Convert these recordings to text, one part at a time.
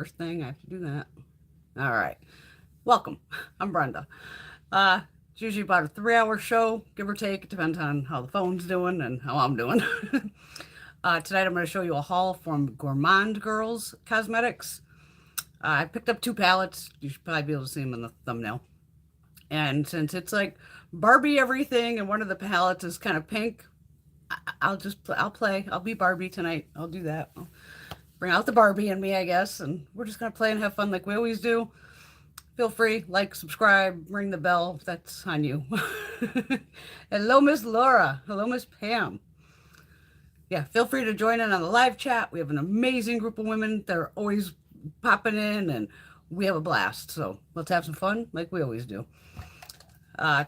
First thing, I have to do that. All right. Welcome. I'm Brenda. It's usually about a 3 hour show, give or take. It depends on how the phone's doing and how I'm doing. Tonight I'm going to show you a haul from Gourmand Girls Cosmetics. I picked up two palettes. You should probably be able to see them in the thumbnail. And since it's like Barbie everything and one of the palettes is kind of pink, I'll play. I'll be Barbie tonight. I'll do that. I'll bring out the Barbie in me, I guess, and we're just gonna play and have fun like we always do. Feel free, like, subscribe, ring the bell. That's on you. Hello, Miss Laura. Hello, Miss Pam. Yeah, feel free to join in on the live chat. We have an amazing group of women that are always popping in, and we have a blast. So let's have some fun like we always do.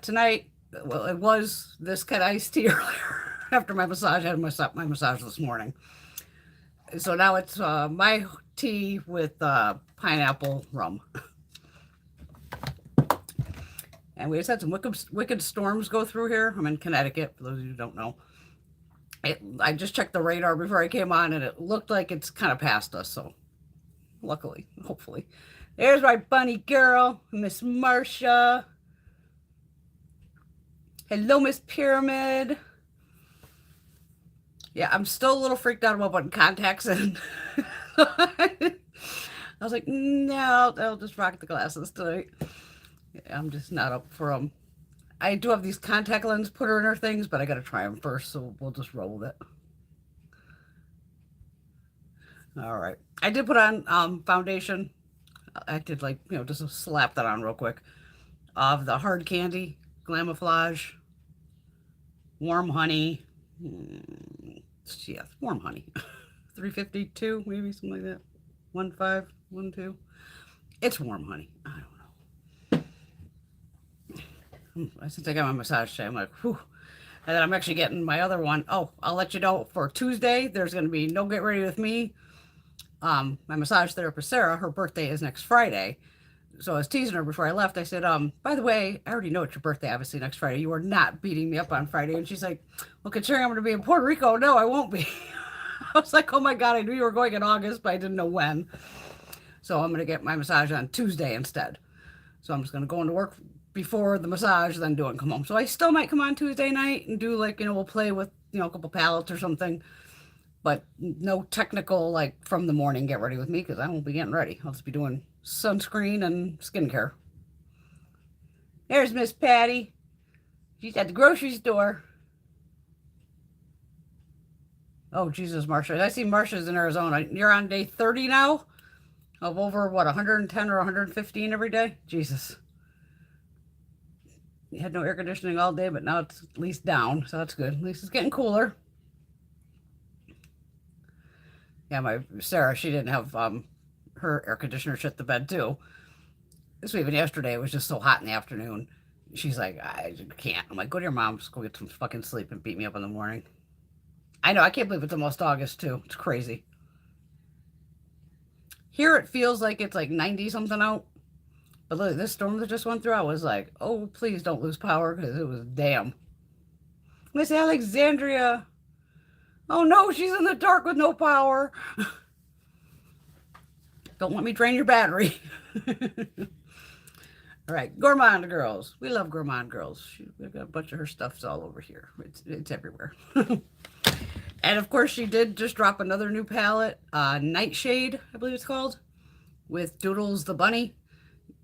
Tonight, well, it was this kind of iced tea earlier after my massage. I had my massage this morning. So now it's my tea with pineapple rum. And we just had some wicked storms go through here. I'm in Connecticut, for those of you who don't know. I just checked the radar before I came on, and it looked like it's kind of past us. So luckily, hopefully. There's my bunny girl, Miss Marcia. Hello, Miss Pyramid. Yeah, I'm still a little freaked out about putting contacts in. I was like, no, I'll just rock the glasses tonight. Yeah, I'm just not up for them. I do have these contact lens putter inner things, but I got to try them first, so we'll just roll with it. All right. I did put on foundation. I did just slap that on real quick. Of the Hard Candy, Glamoflage, Warm Honey. Yeah, Warm Honey. 352, maybe something like that. 1512. It's Warm Honey. I don't know. Since I got my massage today, I'm like, whew. And then I'm actually getting my other one. Oh, I'll let you know for Tuesday, there's going to be no Get Ready With Me. My massage therapist, Sarah, her birthday is next Friday. So I was teasing her before I left. I said, by the way, I already know it's your birthday, obviously, next Friday. You are not beating me up on Friday. And she's like, well, considering I'm going to be in Puerto Rico, no, I won't be. I was like, oh my God, I knew you were going in August, but I didn't know when. So I'm going to get my massage on Tuesday instead. So I'm just going to go into work before the massage, then do it and come home. So I still might come on Tuesday night and do we'll play with, a couple palettes or something. But no technical, from the morning, get ready with me because I won't be getting ready. I'll just be doing sunscreen and skincare. There's Miss Patty. She's at the grocery store. Oh, Jesus, Marsha. I see Marsha's in Arizona. You're on day 30 now of over, 110 or 115 every day? Jesus. You had no air conditioning all day, but now it's at least down, so that's good. At least it's getting cooler. Yeah, my Sarah, she didn't have her air conditioner shut the bed too. This even yesterday, it was just so hot in the afternoon. She's like, I can't. I'm like, go to your mom's, go get some fucking sleep and beat me up in the morning. I know, I can't believe it's almost August too. It's crazy. Here it feels like it's like 90 something out. But look, this storm that just went through, I was like, oh, please don't lose power because it was damn. Miss Alexandria. Oh no, she's in the dark with no power. Don't let me drain your battery. All right, Gourmande Girls. We love Gourmande Girls. We've got a bunch of her stuffs all over here. It's everywhere. And of course, she did just drop another new palette, Nightshade, I believe it's called, with Doodles the Bunny.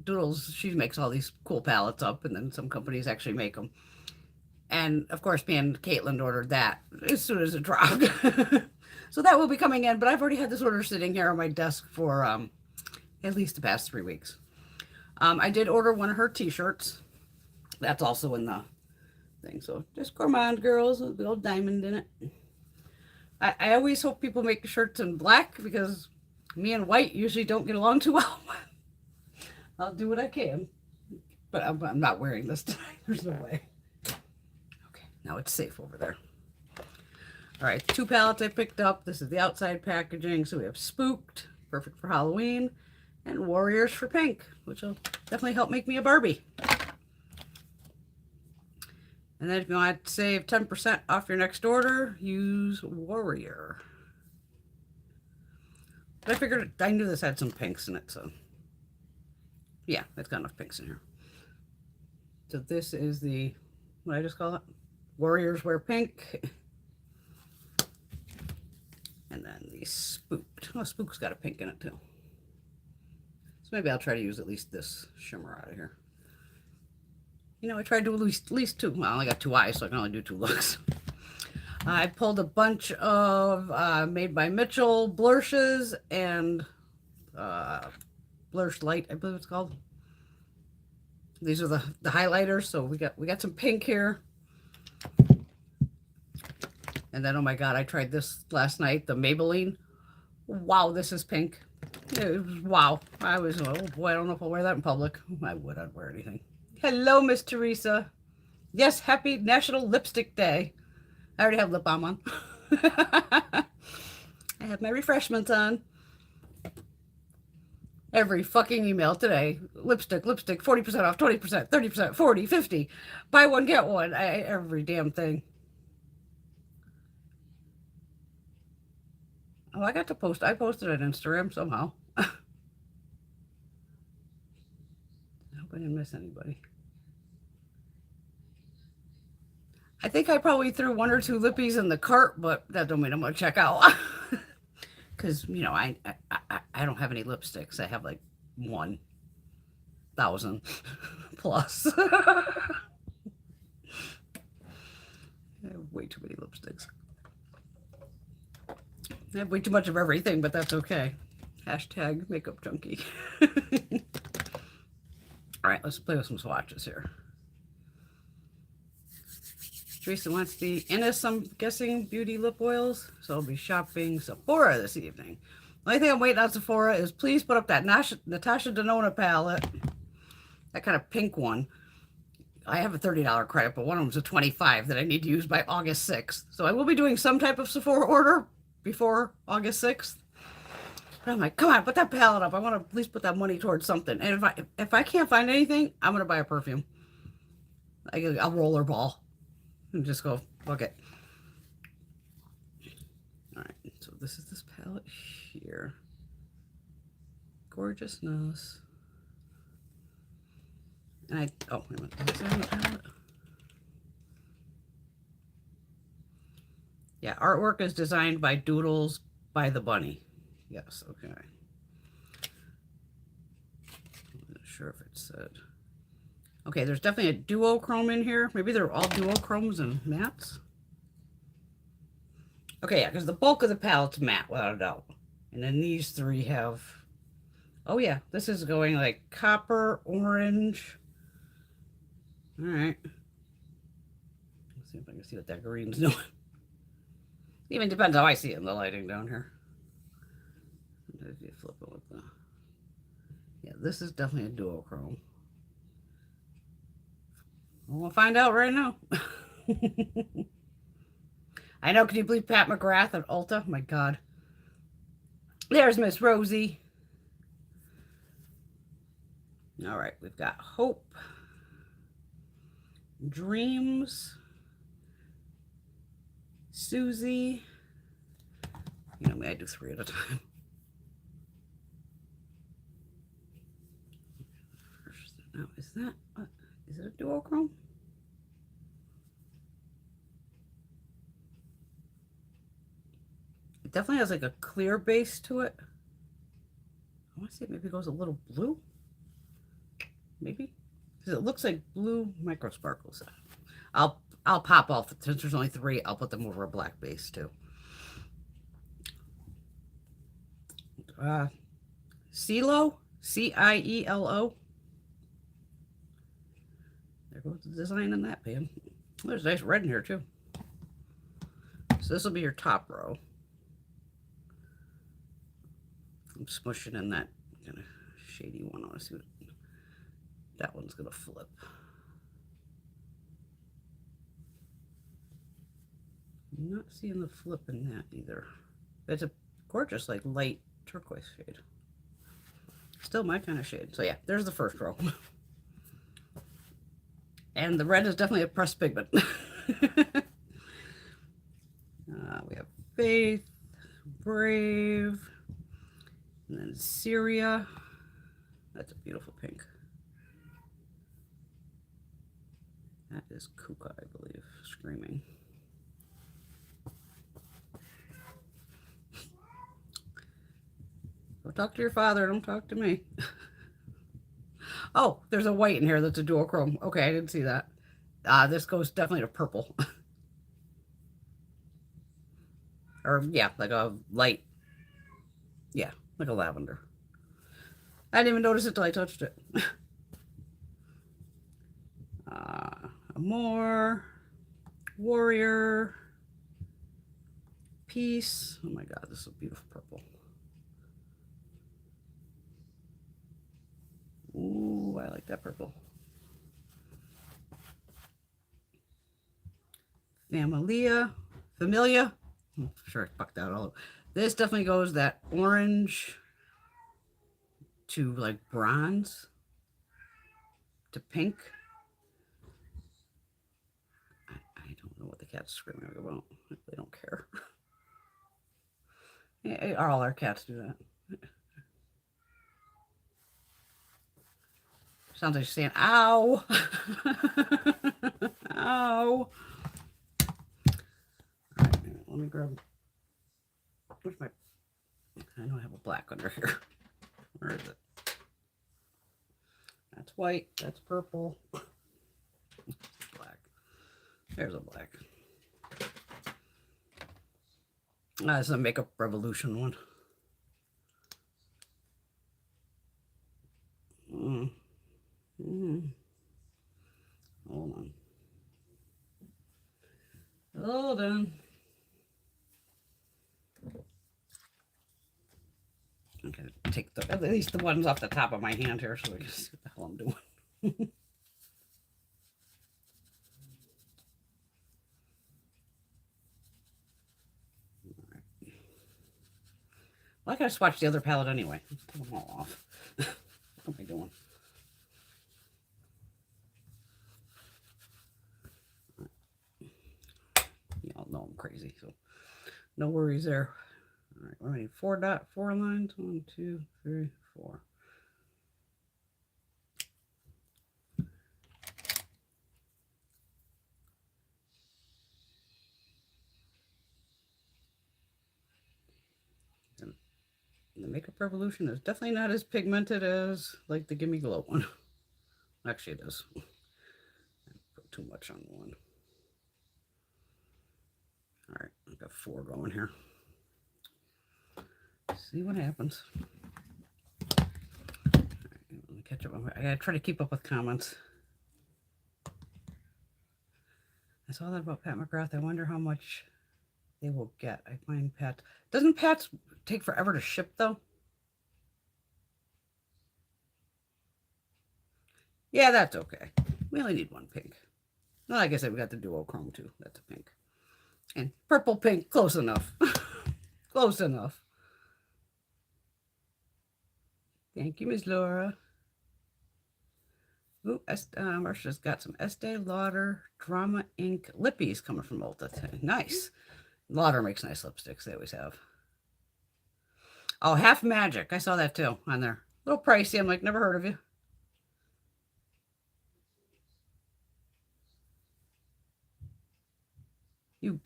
Doodles, she makes all these cool palettes up, and then some companies actually make them. And of course, me and Caitlin ordered that as soon as it dropped. So that will be coming in, but I've already had this order sitting here on my desk for at least the past 3 weeks. I did order one of her t-shirts. That's also in the thing. So just Gourmande Girls with a little diamond in it. I always hope people make shirts in black because me and white usually don't get along too well. I'll do what I can. But I'm not wearing this tonight. There's no way. Now it's safe over there. All right, 2 palettes I picked up. This is the outside packaging. So we have Spooked, perfect for Halloween, and Warriors for Pink, which will definitely help make me a Barbie. And then if you want to save 10% off your next order, use Warrior. But I figured, I knew this had some pinks in it, so yeah, it's got enough pinks in here. So this is the, what did I just call it? Warriors Wear Pink. And then the Spooked. Oh, Spooked's got a pink in it too. So maybe I'll try to use at least this shimmer out of here. You know, I tried to do at least two. Well, I only got 2 eyes, so I can only do 2 looks. I pulled a bunch of Made by Mitchell blushes and Blush Light, I believe it's called. These are the highlighters, so we got some pink here. And then, oh my god, I tried this last night, the Maybelline. Wow, this is pink. It was, wow. I was, oh boy, I don't know if I'll wear that in public. I would, I'd wear anything. Hello, Miss Teresa. Yes, happy National Lipstick Day. I already have lip balm on. I have my refreshments on. Every fucking email today. Lipstick, 40% off, 20%, 30%, 40, 50. Buy one, get one. Every damn thing. Oh, I got to post. I posted on Instagram somehow. I hope I didn't miss anybody. I think I probably threw 1 or 2 lippies in the cart, but that don't mean I'm gonna check out. Because, you know, I don't have any lipsticks. I have like 1,000 plus. I have way too many lipsticks. I have way too much of everything, but that's okay. Hashtag makeup junkie. All right, let's play with some swatches here. Teresa wants the Innis, I'm guessing, beauty lip oils. So I'll be shopping Sephora this evening. The only thing I'm waiting on Sephora is please put up that Natasha Denona palette. That kind of pink one. I have a $30 credit, but one of them is a $25 that I need to use by August 6th. So I will be doing some type of Sephora order before August 6th. But I'm like, come on, put that palette up. I want to at least put that money towards something. And if I can't find anything, I'm going to buy a perfume. I'll rollerball. And just go, fuck it. All right, so this is this palette here. Gorgeousness. And oh, wait a minute. Is that on the palette? Yeah, artwork is designed by Doodles by the Bunny. Yes, okay. I'm not sure if it said. Okay, there's definitely a duochrome in here. Maybe they're all duochromes and mattes. Okay, yeah, because the bulk of the palette's matte, without a doubt. And then these 3 have... Oh, yeah, this is going like copper, orange. All right. Let's see if I can see what that green's doing. Even depends how I see it in the lighting down here. If you flip it with the... Yeah, this is definitely a duochrome. We'll find out right now. I know, can you believe Pat McGrath at Ulta? Oh my God. There's Miss Rosie. All right, we've got Hope. Dreams. Susie. You know me, I do 3 at a time. Now, is that... Is it a duochrome? It definitely has like a clear base to it. I want to see if maybe it goes a little blue. Maybe? Because it looks like blue micro sparkles. I'll pop off, since there's only 3, I'll put them over a black base too. CIELO? C-I-E-L-O. There goes the design in that pan. There's nice red in here too. So this will be your top row. I'm smushing in that kind of shady one. I want to see what that one's gonna flip. I'm not seeing the flip in that either. It's a gorgeous, like, light turquoise shade. Still my kind of shade. So yeah, there's the first row. And the red is definitely a pressed pigment. We have Faith, Brave, And then Syria. That's a beautiful pink. That is Kuka, I believe, screaming. Go talk to your father, don't talk to me. Oh, there's a white in here that's a duochrome. Okay, I didn't see that. This goes definitely to purple. Or, yeah, like a light. Yeah, like a lavender. I didn't even notice it till I touched it. More. Warrior. Peace. Oh my god, this is a beautiful purple. Ooh, I like that purple. Familia. I'm sure I fucked that all up. This definitely goes that orange to like bronze to pink. I don't know what the cat's screaming about. They don't care. Yeah, all our cats do that. Sounds like she's saying, ow. Ow. All right, let me grab, where's my, I don't have a black under here. Where is it? That's white, that's purple. Black. There's a black. That's a Makeup Revolution one. Hold on. Hold on. I'm gonna take at least the ones off the top of my hand here so we can see what the hell I'm doing. Well, I gotta swatch the other palette anyway. Let's take them all off. What am I doing? Y'all know I'm crazy, so no worries there. All right, we're running 4.4 lines. 1, 2, 3, 4. And the Makeup Revolution is definitely not as pigmented as like the Gimme Glow one. Actually, it is. I put too much on one. All right, I've got 4 going here. See what happens. All right, let me catch up. I gotta try to keep up with comments. I saw that about Pat McGrath. I wonder how much they will get. I find Pat. Doesn't Pat's take forever to ship though? Yeah, that's okay. We only need one pink. Well, like I said, we got the duochrome too. That's a pink. And purple pink, close enough. Close enough. Thank you, Miss Laura. Ooh, Marsha's got some Estee Lauder Drama Ink lippies coming from Ulta today. Nice. Lauder makes nice lipsticks. They always have. Oh, Half Magic. I saw that too on there. A little pricey. I'm like, never heard of you.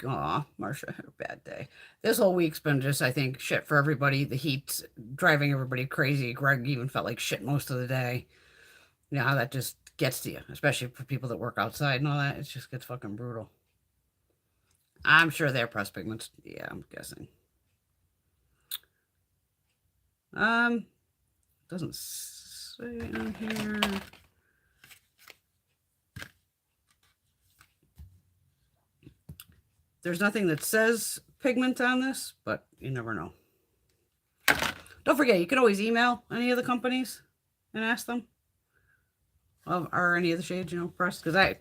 Aw, Marsha had a bad day. This whole week's been just, I think, shit for everybody. The heat's driving everybody crazy. Greg even felt like shit most of the day. You know how that just gets to you, especially for people that work outside and all that. It just gets fucking brutal. I'm sure they're press pigments. Yeah, I'm guessing. Doesn't say on here. There's nothing that says pigment on this, but you never know. Don't forget, you can always email any of the companies and ask them. Or any of the shades, you know, pressed. Because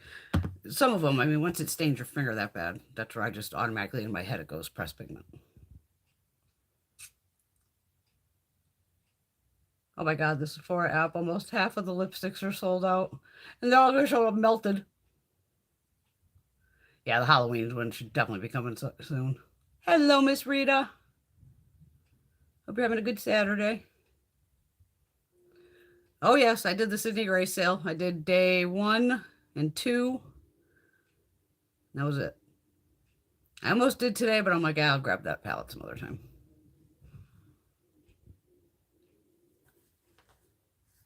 some of them, I mean, once it stains your finger that bad, that's where I just automatically in my head it goes press pigment. Oh my god, the Sephora app, almost half of the lipsticks are sold out. And they're all going to show up melted. Yeah, the Halloween one should definitely be coming soon. Hello, Miss Rita. Hope you're having a good Saturday. Oh, yes, I did the Sydney Gray sale. I did day 1 and 2. That was it. I almost did today, but I'm like, I'll grab that palette some other time.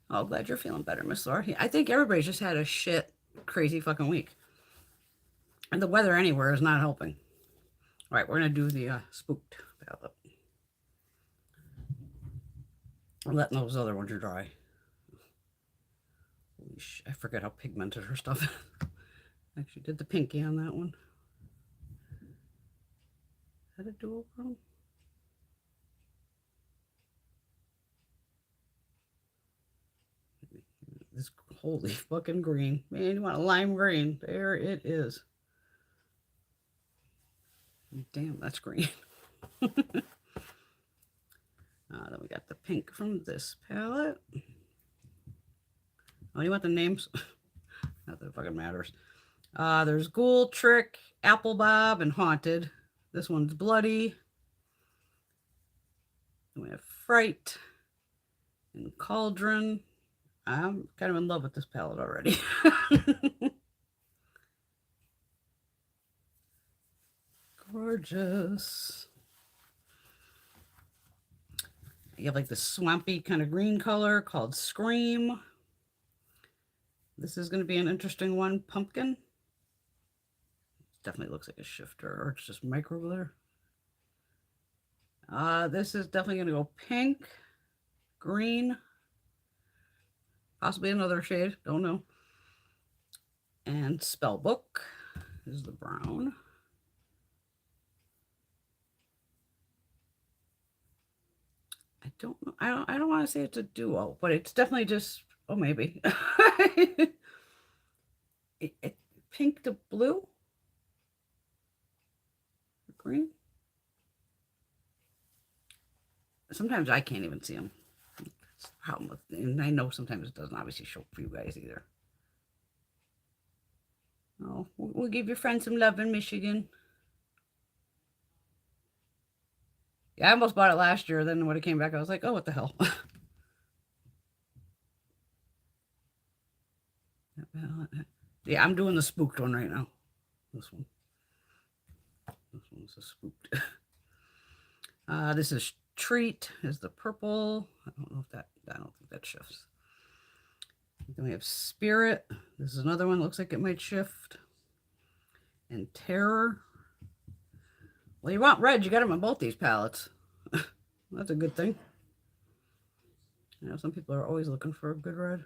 Oh, glad you're feeling better, Miss Laura. I think everybody's just had a shit, crazy fucking week. And the weather anywhere is not helping. All right, we're going to do the Spooked palette. I'm letting those other ones dry. I forget how pigmented her stuff is. Actually did the pinky on that one. Is that a duochrome? This holy fucking green. Man, you want a lime green. There it is. Damn, that's green. Then we got the pink from this palette. Oh, you want the names? Not that it fucking matters. There's Ghoul, Trick, Apple Bob, and Haunted. This one's Bloody. Then we have Fright and Cauldron. I'm kind of in love with this palette already. Gorgeous. You have like the swampy kind of green color called Scream. This is going to be an interesting one. Pumpkin. Definitely looks like a shifter, or it's just micro glitter. This is definitely going to go pink, green, possibly another shade, don't know. And Spellbook is the brown. I don't know. I don't want to say it's a duo, but it's definitely just, oh, maybe. Pink to blue? Green? Sometimes I can't even see them. That's the problem with, and I know sometimes it doesn't obviously show for you guys either. Oh, we'll give your friend some love in Michigan. Yeah, I almost bought it last year. Then when it came back, I was like, oh, what the hell? Yeah, I'm doing the Spooked one right now. This one. This one's a Spooked. This is Treat, is the purple. I don't know if that, I don't think that shifts. Then we have Spirit. This is another one. Looks like it might shift. And Terror. Well, you want red, you got them on both these palettes. That's a good thing. You know, some people are always looking for a good red.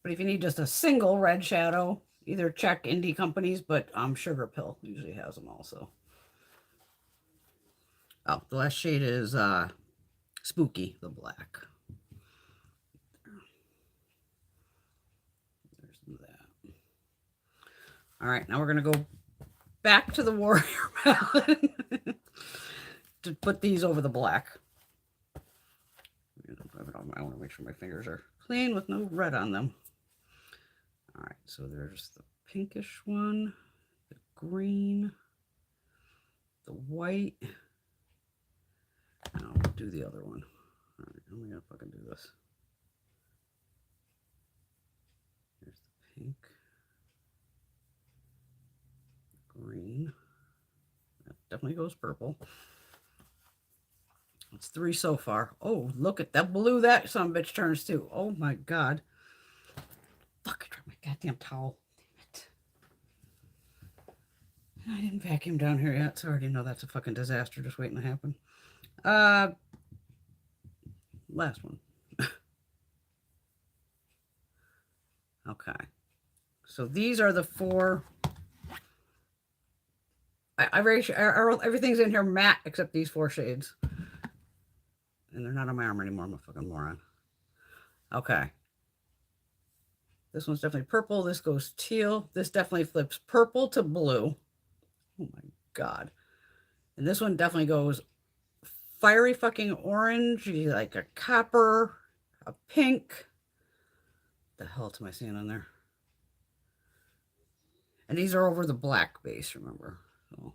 But if you need just a single red shadow, either check indie companies, but Sugar Pill usually has them also. Oh, the last shade is Spooky, the black. There's that. All right, now we're going to go back to the Warrior palette to put these over the black. I want to make sure my fingers are clean with no red on them. All right, so there's the pinkish one, the green, the white. Now we'll do the other one. All right, I'm gonna fucking do this. Here's the pink, green. That definitely goes purple. It's 3 so far. Oh, look at that blue that son of a bitch turns to. Oh my god. Fuck, I dropped my goddamn towel. Damn it. I didn't vacuum down here yet, so I already know that's a fucking disaster just waiting to happen. Last one. Okay. So these are the 4. Everything's in here matte except these 4 shades. And they're not on my arm anymore. I'm a fucking moron. Okay. This one's definitely purple. This goes teal. This definitely flips purple to blue. Oh my god. And this one definitely goes fiery fucking orange, like a copper, a pink. What the hell am I seeing on there? And these are over the black base, remember? So.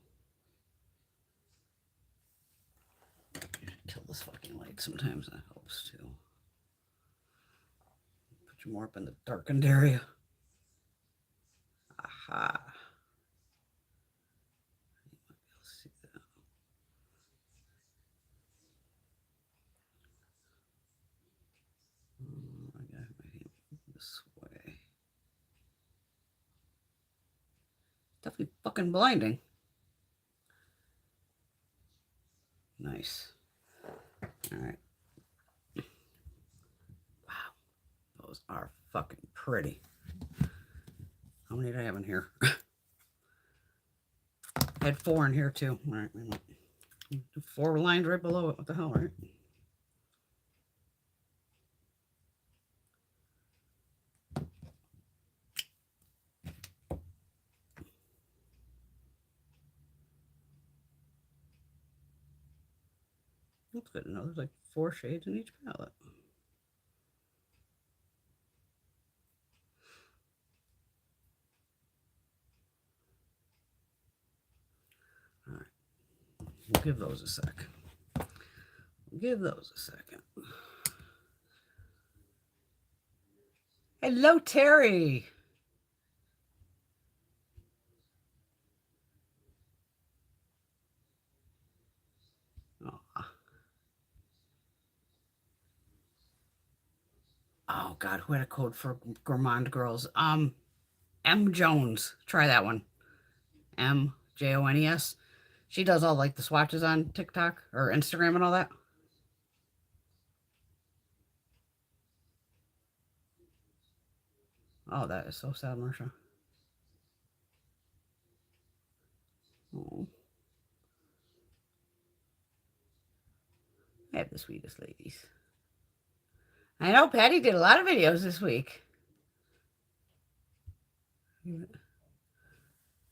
Kill this fucking light sometimes. That helps too. Put you more up in the darkened area. Aha. See that. I got my hand this way. Definitely fucking blinding. Nice. All right. Wow. Those are fucking pretty. How many did I have in here? I had 4 in here too. All right. 4 lines right below it. What the hell, right? That's good to know. There's like 4 shades in each palette. All right. We'll give those a sec. Give those a second. Hello, Terry. Oh God, who had a code for Gourmande Girls? M Jones. Try that one. MJONES. She does all like the swatches on TikTok or Instagram and all that. Oh, that is so sad, Marsha. Oh. I have the sweetest ladies. I know Patty did a lot of videos this week.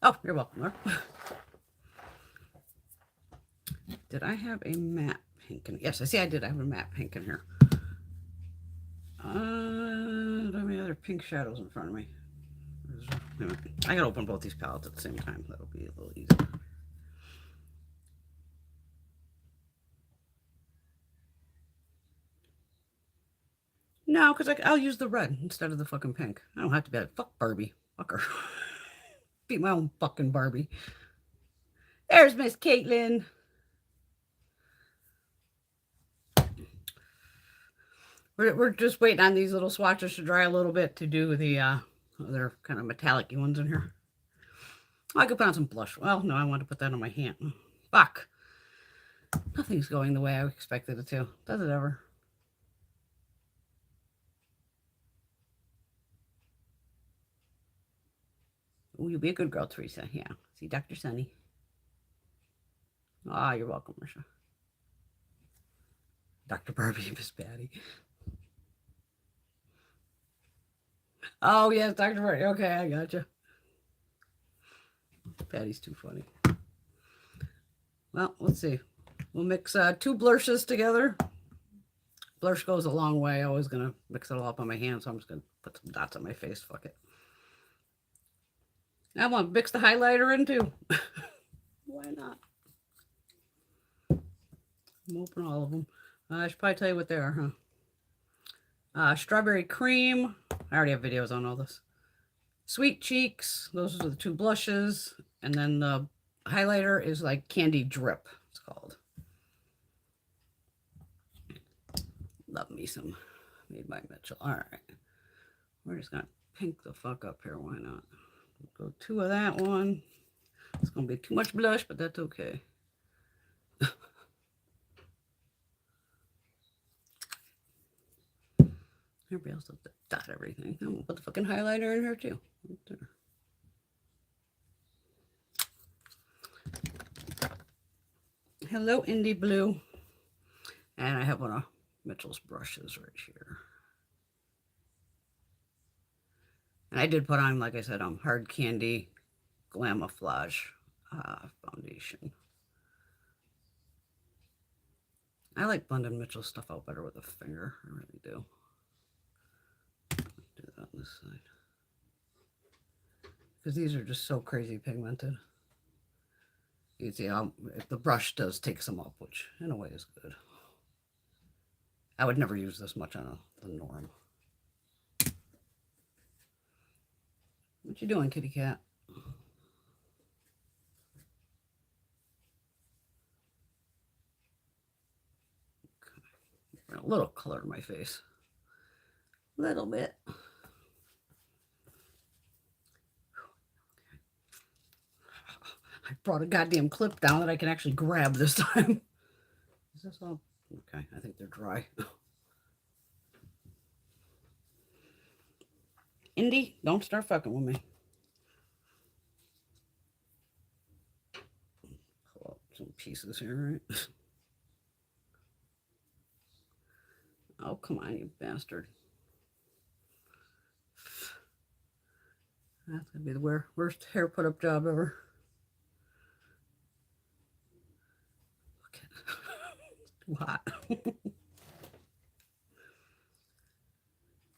Oh, you're welcome, Laura. Did I have a matte pink in? Yes, I see I did. I have a matte pink in here. Do I have any other pink shadows in front of me? I gotta open both these palettes at the same time. That'll be a little easier. No, because I'll use the red instead of the fucking pink. I don't have to be like, fuck Barbie. Fuck her. Beat my own fucking Barbie. There's Miss Caitlin. We're just waiting on these little swatches to dry a little bit to do the other kind of metallic ones in here. Oh, I could put on some blush. Well, no, I want to put that on my hand. Fuck. Nothing's going the way I expected it to. Does it ever? Oh, you'll be a good girl, Teresa. Yeah. See Dr. Sunny. Ah, you're welcome, Marsha. Dr. Barbie, Miss Patty. Oh, yes, Dr. Barbie. Okay, I gotcha. Patty's too funny. Well, let's see. We'll mix 2 blushes together. Blush goes a long way. I'm always going to mix it all up on my hand, so I'm just going to put some dots on my face. Fuck it. I want to mix the highlighter in too. Why not? I'm open all of them. I should probably tell you what they are, huh? Strawberry cream. I already have videos on all this. Sweet cheeks. Those are the 2 blushes. And then the highlighter is like candy drip, it's called. Love me some Made by Mitchell. All right. We're just going to pink the fuck up here. Why not? We'll go 2 of that one. It's going to be too much blush, but that's okay. Everybody else will dot everything. I'm going to put the fucking highlighter in here too. Right there. Hello, Indie Blue. And I have one of Mitchell's brushes right here. And I did put on, like I said, Hard Candy Glamouflage foundation. I like blending Mitchell's stuff out better with a finger. I really do. Do that on this side. Because these are just so crazy pigmented. You can see how if the brush does take some up, which in a way is good. I would never use this much on the norm. What you doing, kitty cat? Okay. A little color in my face. A little bit. I brought a goddamn clip down that I can actually grab this time. Is this all? Okay, I think they're dry. Indy, don't start fucking with me. Pull out some pieces here, right? Oh, come on, you bastard. That's gonna be the worst hair put up job ever. Too hot. All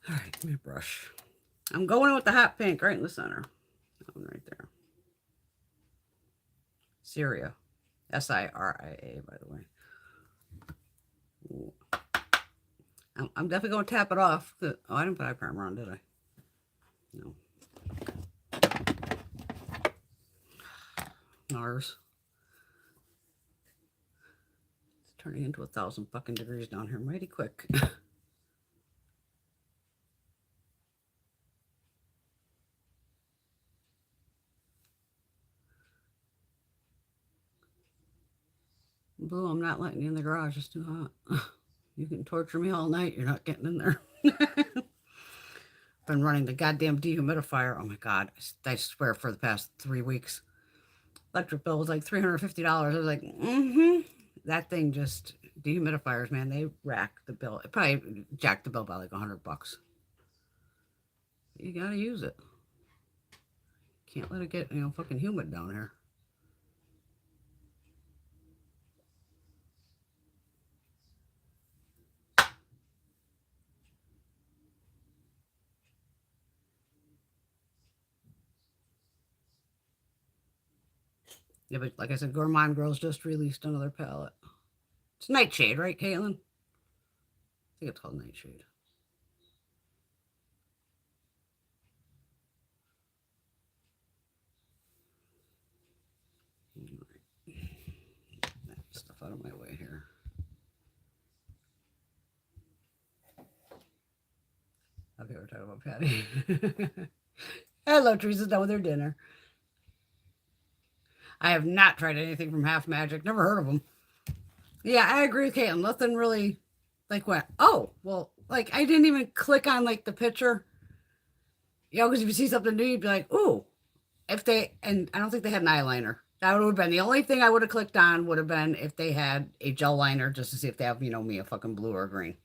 right, give me a brush. I'm going with the hot pink right in the center. That one right there. Syria. Siria, by the way. Ooh. I'm definitely going to tap it off. Oh, I didn't put eye primer on, did I? No. NARS. It's turning into 1,000 fucking degrees down here mighty quick. Blue, I'm not letting you in the garage. It's too hot. You can torture me all night. You're not getting in there. Been running the goddamn dehumidifier. Oh my God. I swear for the past 3 weeks. Electric bill was like $350. I was like, That thing just, dehumidifiers, man, they rack the bill. It probably jacked the bill by like $100. You gotta use it. Can't let it get, fucking humid down here. Yeah, but like I said, Gourmand Girls just released another palette. It's Nightshade, right, Caitlin? I think it's called Nightshade. That stuff out of my way here. Okay, we're talking about Patty. Hello, Teresa's done with her dinner. I have not tried anything from Half Magic. Never heard of them. Yeah, I agree with Caitlin. Nothing really like went, oh, well, like I didn't even click on like the picture. Because if you see something new, you'd be like, ooh. And I don't think they had an eyeliner. That would have been the only thing I would have clicked on would have been if they had a gel liner just to see if they have, me, a fucking blue or a green.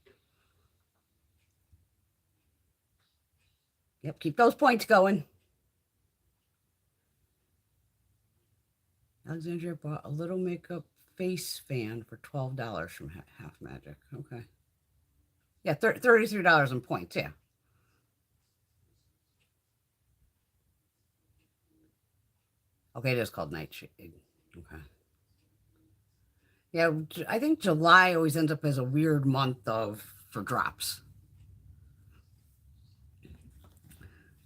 Yep, keep those points going. Alexandria bought a little makeup face fan for $12 from Half Magic. Okay. Yeah, $33 in points, yeah. Okay, it is called Nightshade. Okay. Yeah, I think July always ends up as a weird month for drops.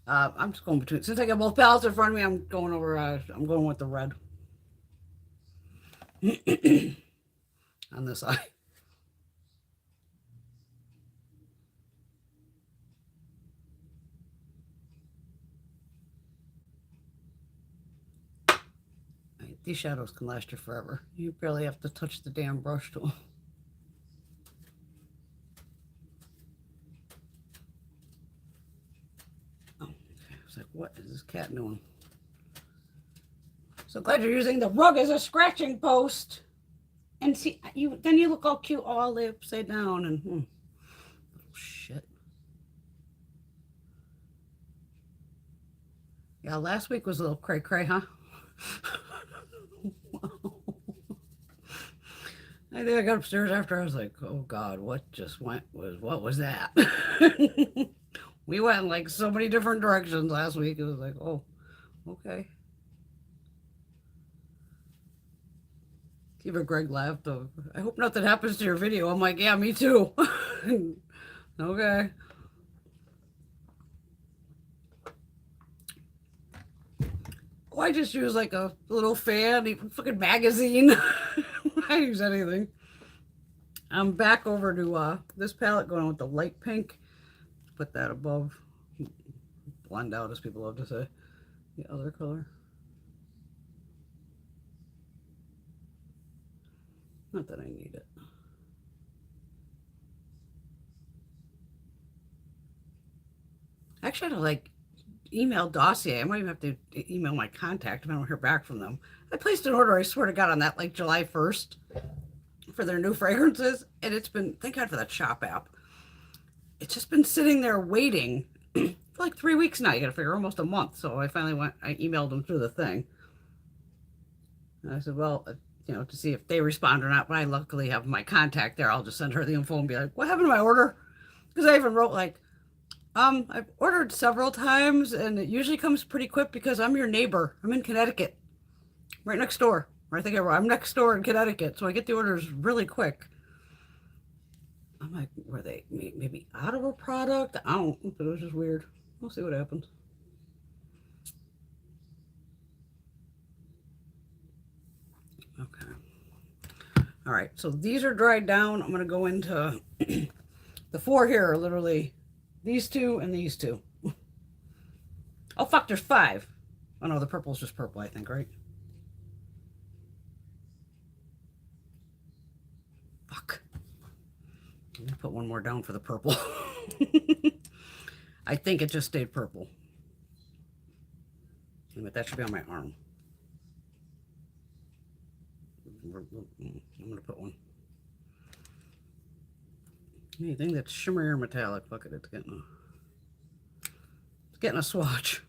I'm just going between. Since I got both palettes in front of me, I'm going over. I'm going with the red on this eye. These shadows can last you forever. You barely have to touch the damn brush tool. Oh, okay. I was like, what is this cat doing? So glad you're using the rug as a scratching post. And see, then you look all cute all the upside down and little shit. Yeah, last week was a little cray-cray, huh? I think I got upstairs after I was like, oh God, what was that? We went in like so many different directions last week. It was like, oh, okay. Even Greg laughed. I hope nothing happens to your video. I'm like, yeah, me too. Okay. Well, I just use like a little fan, even fucking magazine. I use anything. I'm back over to this palette going with the light pink. Put that above, blend out as people love to say, the other color. Not that I need it. Actually, I had to like email Dossier. I might even have to email my contact if I don't hear back from them. I placed an order, I swear to God, on that like July 1st for their new fragrances. And it's been, thank God for that shop app. It's just been sitting there waiting for like 3 weeks now. You gotta figure almost a month. So I finally went, I emailed them through the thing. And I said, well, to see if they respond or not. But I luckily have my contact there. I'll just send her the info and be like, what happened to my order? Because I even wrote like, I've ordered several times and it usually comes pretty quick because I'm your neighbor. I'm in Connecticut, right next door. Or I think I'm next door in Connecticut, so I get the orders really quick. I'm like, were they maybe out of a product? I don't, but it was just weird. We'll see what happens. Okay. All right, so these are dried down. I'm going to go into the four here are literally these two and these two. Oh, fuck, there's five. Oh, no, the purple's just purple, I think, right? Fuck. Let me put one more down for the purple. I think it just stayed purple. But that should be on my arm. I'm going to put one. Anything that's shimmery or metallic, fuck it, it's getting a swatch.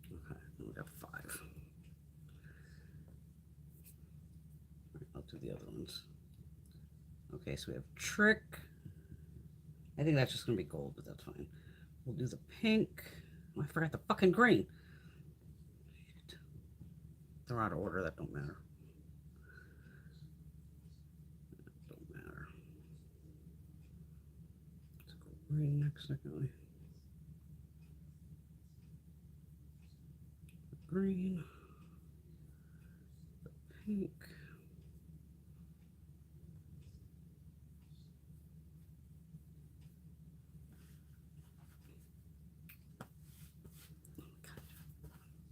Okay, we got five. All right, I'll do the other ones. Okay, so we have Trick. I think that's just going to be gold, but that's fine. We'll do the pink. Oh, I forgot the fucking green. They're out of order. That don't matter. That don't matter. Let's go green next, secondly. Green. The pink.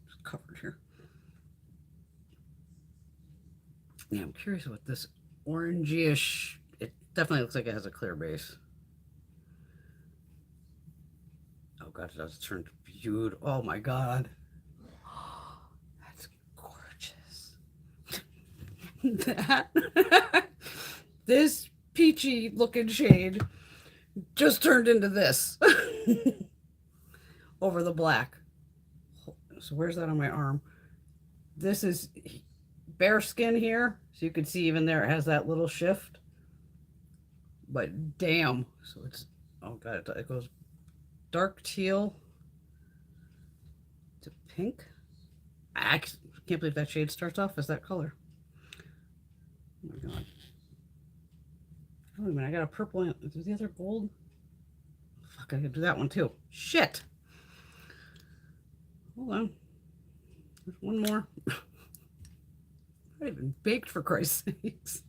It's covered here. Yeah, I'm curious what this orangey-ish, it definitely looks like it has a clear base. Oh god, it does turn beautiful. Oh my god. That's gorgeous. That this peachy looking shade just turned into this over the black. So where's that on my arm? This is bare skin here, so you can see even there it has that little shift. But damn, so it's, oh god, it goes dark teal to pink. I can't believe that shade starts off as that color. Oh my god. Oh, wait a minute, I got a purple and is the other gold? Fuck, I could do that one too. Shit. Hold on. There's one more. I've even baked, for Christ's sakes.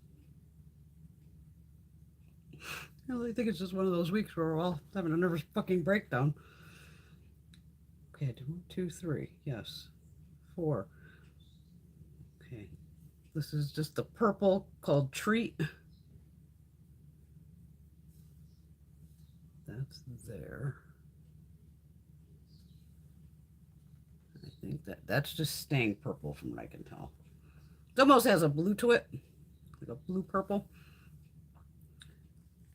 I really think it's just one of those weeks where we're all having a nervous fucking breakdown. Okay, 1, 2, 3. Yes. 4. Okay. This is just the purple called Treat. That's there. I think that's just staying purple from what I can tell. It almost has a blue to it, like a blue purple.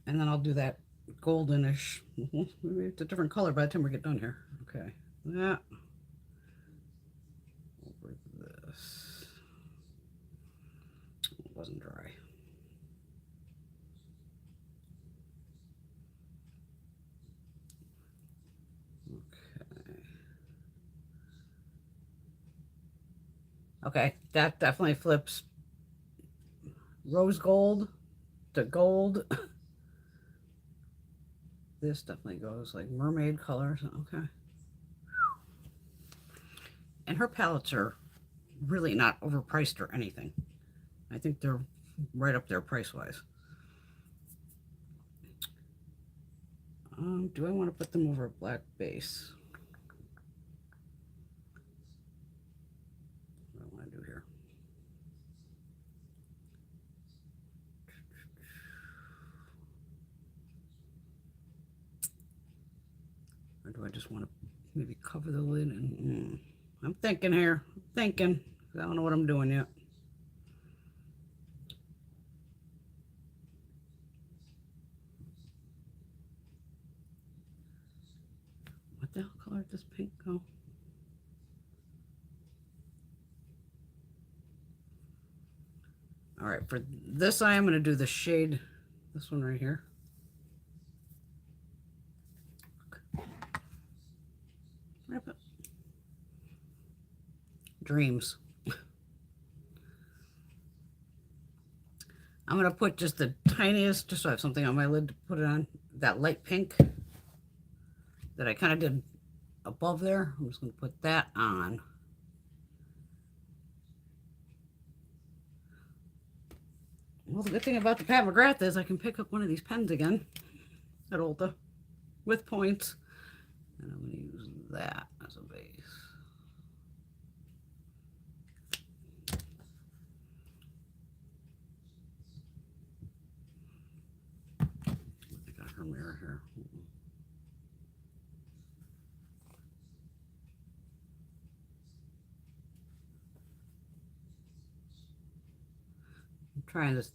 And then I'll do that goldenish. Maybe it's a different color by the time we get done here. Okay, that over this. It wasn't dry. Okay. Okay, that definitely flips rose gold to gold. This definitely goes like mermaid colors. Okay. And her palettes are really not overpriced or anything. I think they're right up there price-wise. Do I want to put them over a black base? What do I want to do here? Or do I just want to maybe cover the lid and... I'm thinking here. I'm thinking. I don't know what I'm doing yet. What the hell color does pink go? All right, for this I am going to do the shade, this one right here. Dreams. I'm going to put just the tiniest, just so I have something on my lid to put it on, that light pink that I kind of did above there. I'm just going to put that on. Well, the good thing about the Pat McGrath is I can pick up one of these pens again at Ulta with points. And I'm going to use that as a base. I got her mirror here. I'm trying this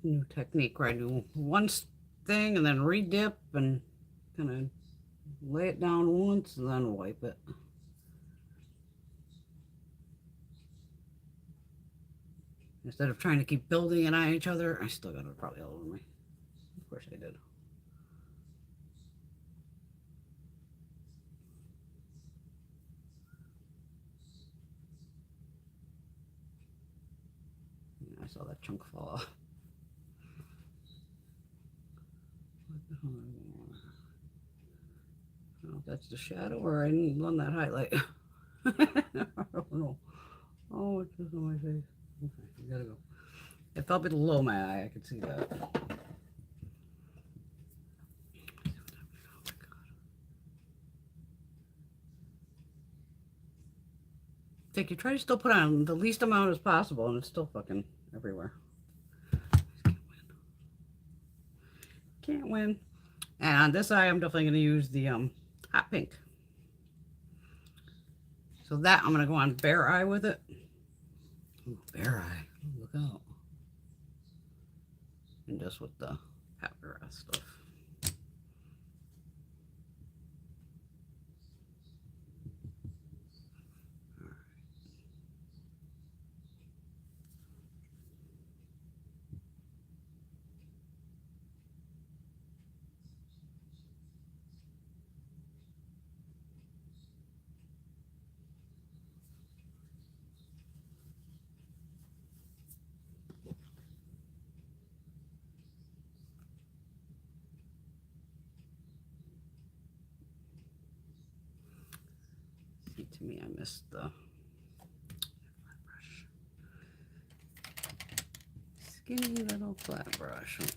new technique where I do one thing and then redip and kind of lay it down once and then wipe it. Instead of trying to keep building it on each other, I still got it probably all over me. Of course I did. I saw that chunk fall off. I don't know if that's the shadow or I need to run that highlight. I don't know. Oh, it's just on my face. Okay, you gotta go. It fell below my eye. I could see that. Like you try to still put on the least amount as possible, and it's still fucking everywhere. Can't win. And on this eye, I'm definitely going to use the hot pink. So that I'm going to go on bare eye with it. Ooh, bare eye. Ooh, look out. And just with the Pat McGrath stuff. See, to me, I missed the flat brush. Skinny little flat brush. Just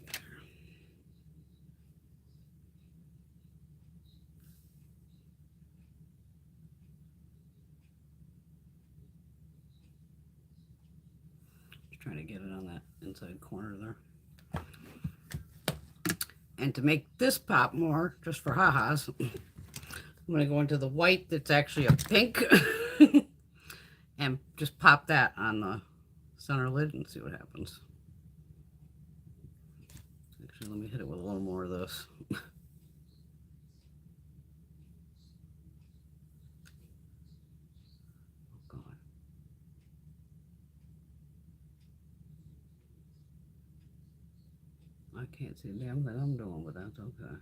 trying to get it on that inside corner there. And to make this pop more, just for ha-has, I'm going to go into the white that's actually a pink and just pop that on the center lid and see what happens. Actually, let me hit it with a little more of this. Oh, God. I can't see a damn thing I'm doing, but that's okay.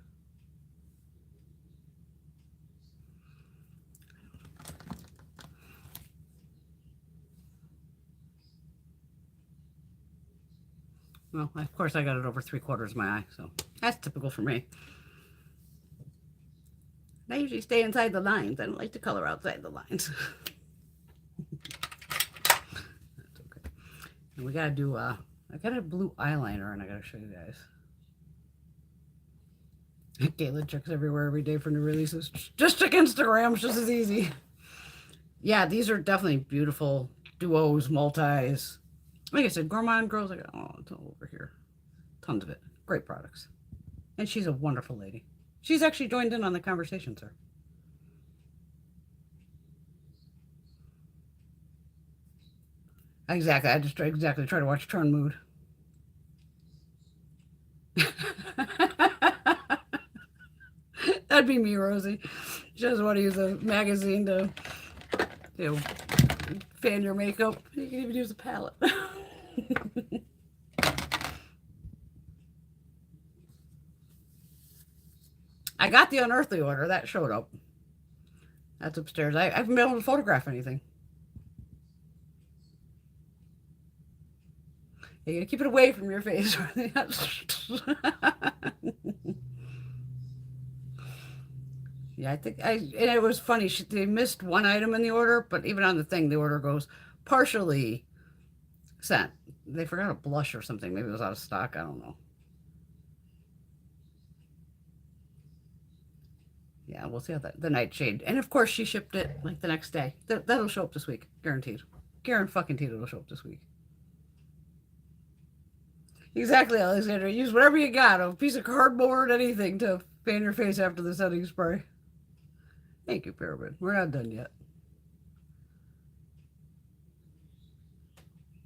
Well, of course I got it over 3/4 of my eye, so that's typical for me. I usually stay inside the lines. I don't like to color outside the lines. That's okay. And we gotta do, I got a blue eyeliner and I gotta show you guys. Gala checks everywhere every day for new releases. Just check Instagram, it's just as easy. Yeah, these are definitely beautiful duos, multis. Like I said, Gourmand Girls, oh, it's all over here. Tons of it. Great products. And she's a wonderful lady. She's actually joined in on the conversation, sir. Exactly. I just try to watch Turn Mood. That'd be me, Rosie. She doesn't want to use a magazine to, you know, fan your makeup. You can even use a palette. I got the unearthly order. That showed up. That's upstairs. I haven't been able to photograph anything. You gotta keep it away from your face. Yeah, I think and it was funny. They missed one item in the order, but even on the thing, the order goes partially sent. They forgot a blush or something. Maybe it was out of stock. I don't know. Yeah, we'll see how the nightshade. And of course, she shipped it like the next day. That'll show up this week, guaranteed. Guaranteed it'll show up this week. Exactly, Alexandra. Use whatever you got, a piece of cardboard, anything to fan your face after the setting spray. Thank you, Pyramid. We're not done yet.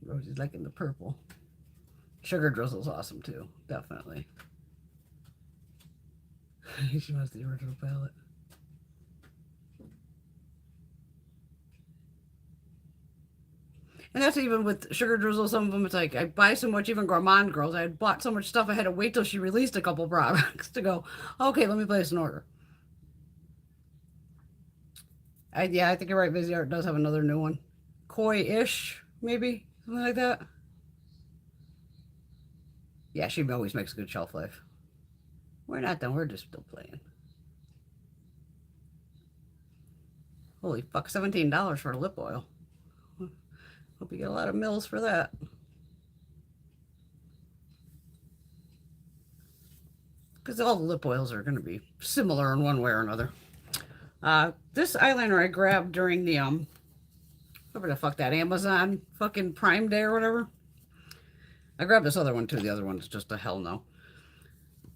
Rosie's liking the purple. Sugar Drizzle's awesome too, definitely. She wants the original palette. And that's even with Sugar Drizzle. Some of them, it's like I buy so much. Even Gourmande Girls, I had bought so much stuff. I had to wait till she released a couple products to go. Okay, let me place an order. Yeah, I think you're right. Viziart does have another new one, Koi-ish, maybe something like that. Yeah, she always makes a good shelf life. We're not done. We're just still playing. Holy fuck, $17 for a lip oil. Hope you get a lot of mils for that. Because all the lip oils are going to be similar in one way or another. This eyeliner I grabbed during the, whatever the fuck that, Amazon fucking Prime Day or whatever. I grabbed this other one too. The other one's just a hell no.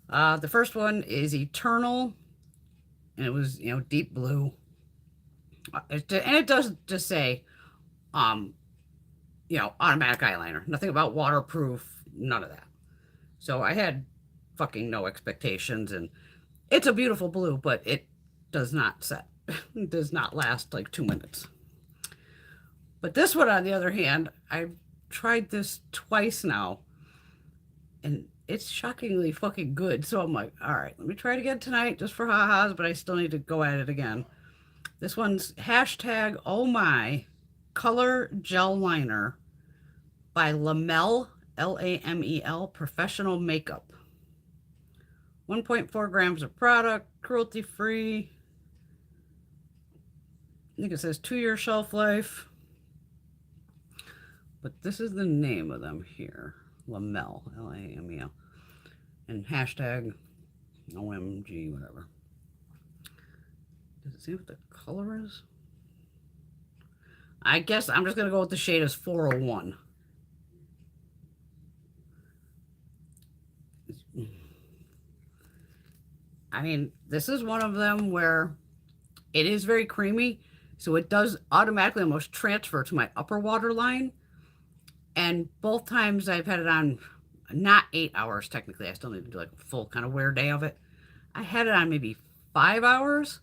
The first one is Eternal, and it was, deep blue. And it does just say, automatic eyeliner. Nothing about waterproof, none of that. So I had fucking no expectations, and it's a beautiful blue, but it does not set. It does not last like 2 minutes. But this one, on the other hand, I've tried this twice now, and it's shockingly fucking good. So I'm like, all right, let me try it again tonight just for ha-has, but I still need to go at it again. This one's hashtag oh my color gel liner by Lamel, Lamel Professional Makeup. 1.4 grams of product, cruelty free. I think it says 2-year shelf life. But this is the name of them here. Lamel, Lamel. And hashtag OMG, whatever. Does it say what the color is? I guess I'm just going to go with the shade as 401. I mean, this is one of them where it is very creamy, so it does automatically almost transfer to my upper waterline. And both times I've had it on, not 8 hours technically, I still need to do like a full kind of wear day of it. I had it on maybe 5 hours,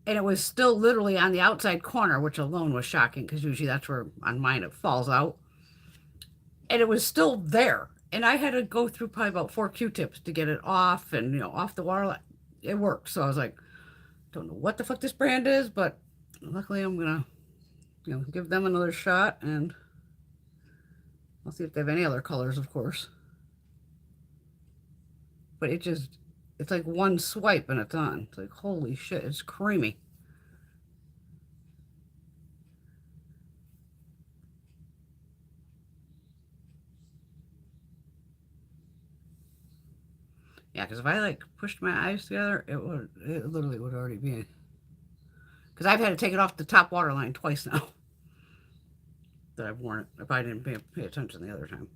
and it was still literally on the outside corner, which alone was shocking because usually that's where on mine it falls out. And it was still there. And I had to go through probably about 4 Q-tips to get it off and, off the water. It worked. So I was like, don't know what the fuck this brand is, but luckily I'm going to, give them another shot, and I'll see if they have any other colors, of course. but it's like one swipe and it's on. It's like, holy shit, it's creamy. Yeah, because if I like pushed my eyes together, it literally would already be. Because I've had to take it off the top waterline twice now that I've worn it. If I didn't pay attention the other time,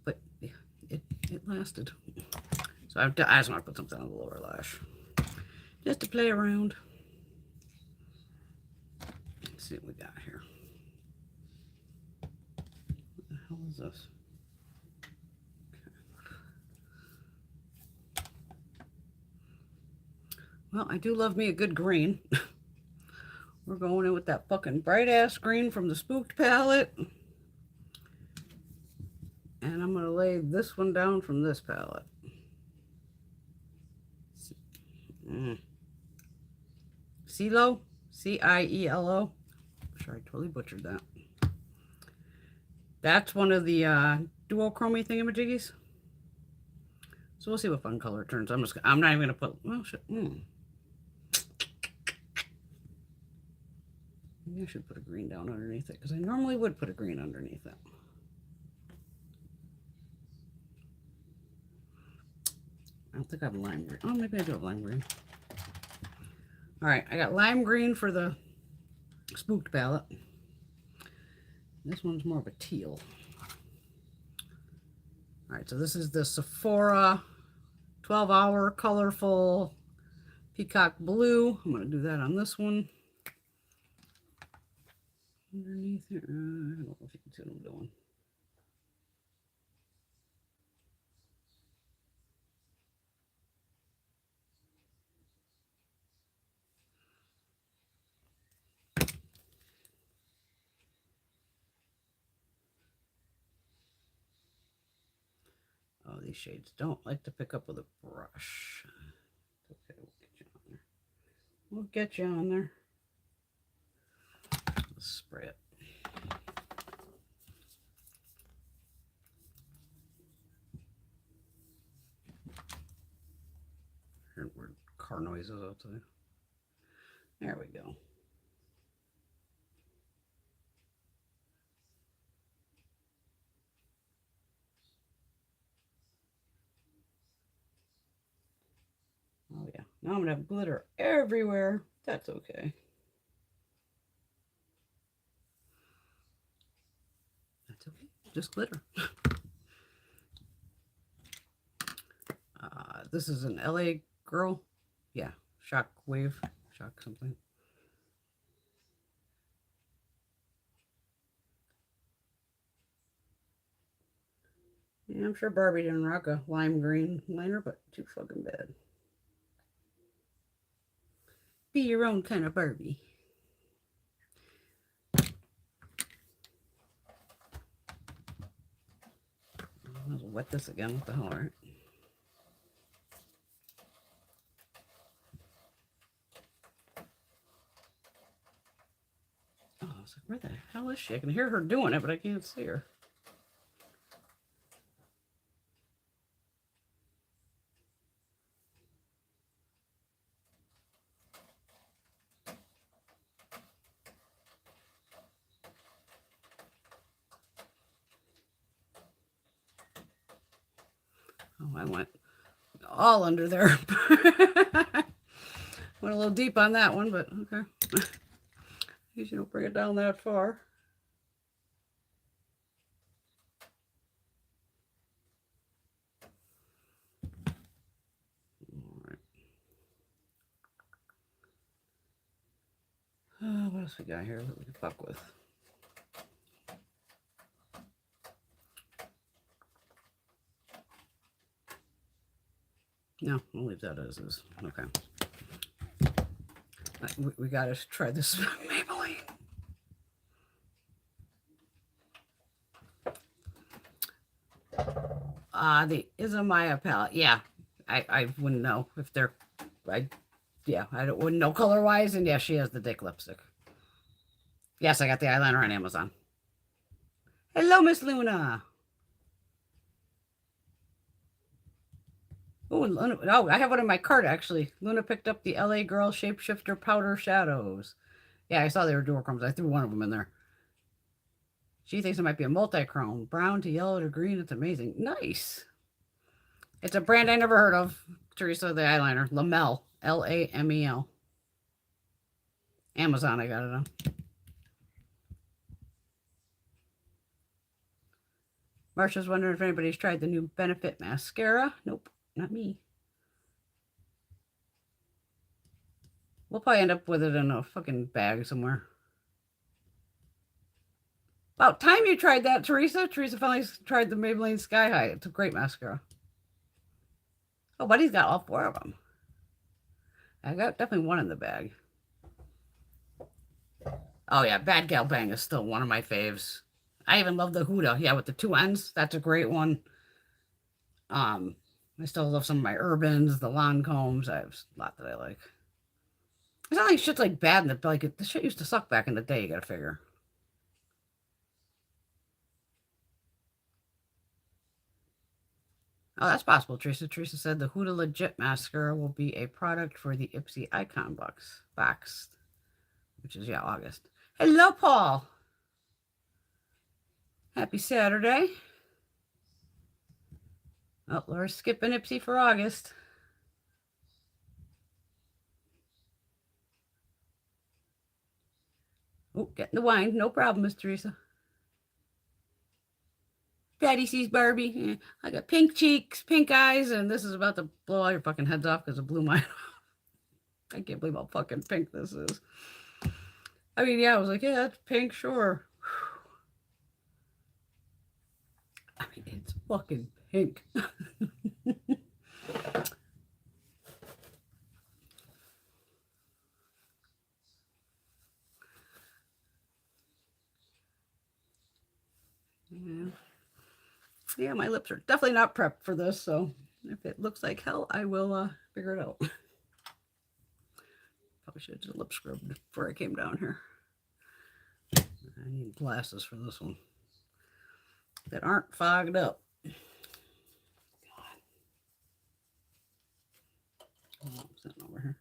but yeah, it lasted. So I just want to put something on the lower lash just to play around. Let's see what we got here. What the hell is this? Well, I do love me a good green. We're going in with that fucking bright ass green from the Spooked palette. And I'm going to lay this one down from this palette. CeeLo? C-I-E-L-O. Sure, I totally butchered that. That's one of the duochrome thingamajiggies. So we'll see what fun color it turns. I'm not even going to put, well, shit. Maybe I should put a green down underneath it, because I normally would put a green underneath it. I don't think I have lime green. Oh, maybe I do have lime green. All right, I got lime green for the Spooked palette. This one's more of a teal. All right, so this is the Sephora 12-hour colorful peacock blue. I'm going to do that on this one. Underneath here, I don't know if you can see what I'm doing. Oh, these shades don't like to pick up with a brush. Okay, we'll get you on there. Let's spray it. Heard weird car noises outside. There we go. Oh yeah, now I'm gonna have glitter everywhere. That's okay. That's okay, just glitter. This is an LA girl. Yeah, shock something. Yeah, I'm sure Barbie didn't rock a lime green liner, but too fucking bad. Be your own kind of Barbie. I'll wet this again. What the hell, right? Oh, I was like, where the hell is she? I can hear her doing it, but I can't see her. Oh, I went all under there. Went a little deep on that one, but okay. At least you don't bring it down that far. All right. What else we got here that we can fuck with? No, I'll leave that as is. Okay. We gotta try this Maybelline. The Izumaya palette. Yeah, I wouldn't know if they're. I wouldn't know color wise. And yeah, she has the dick lipstick. Yes, I got the eyeliner on Amazon. Hello, Miss Luna. Oh, oh, I have one in my cart actually. Luna picked up the LA Girl Shapeshifter Powder Shadows. Yeah, I saw they were duochromes. I threw one of them in there. She thinks it might be a multichrome. Brown to yellow to green. It's amazing. Nice. It's a brand I never heard of. Teresa, the eyeliner. Lamel. Lamel. Amazon, I got it on. Marsha's wondering if anybody's tried the new Benefit mascara. Nope, not me. We'll probably end up with it in a fucking bag somewhere. About time you tried that, Teresa. Teresa finally tried the Maybelline Sky High. It's a great mascara. Oh, Buddy's got all 4 of them. I got definitely one in the bag. Oh, yeah. Bad Gal Bang is still one of my faves. I even love the Huda. Yeah, with the 2 ends. That's a great one. I still love some of my Urbans, the Lancombs. I have a lot that I like. It's not like shit's like bad in the like the shit used to suck back in the day, you gotta figure. Oh, that's possible, Teresa. Teresa said the Huda Legit mascara will be a product for the Ipsy Icon box, which is, yeah, August. Hello, Paul. Happy Saturday. Oh, Laura's skipping Ipsy for August. Oh, getting the wine. No problem, Miss Teresa. Daddy sees Barbie. I got pink cheeks, pink eyes, and this is about to blow all your fucking heads off because it blew mine. I can't believe how fucking pink this is. I mean, yeah, I was like, yeah, that's pink, sure. I mean, it's fucking pink. Yeah. Yeah, my lips are definitely not prepped for this, so if it looks like hell, I will figure it out. Probably should have did a lip scrub before I came down here. I need glasses for this one that aren't fogged up. Oh, sitting over here.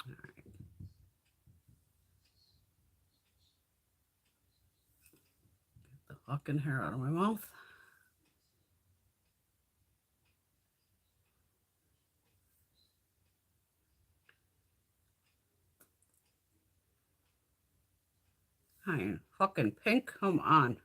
All right. Get the fucking hair out of my mouth. I ain't fucking pink. Come on.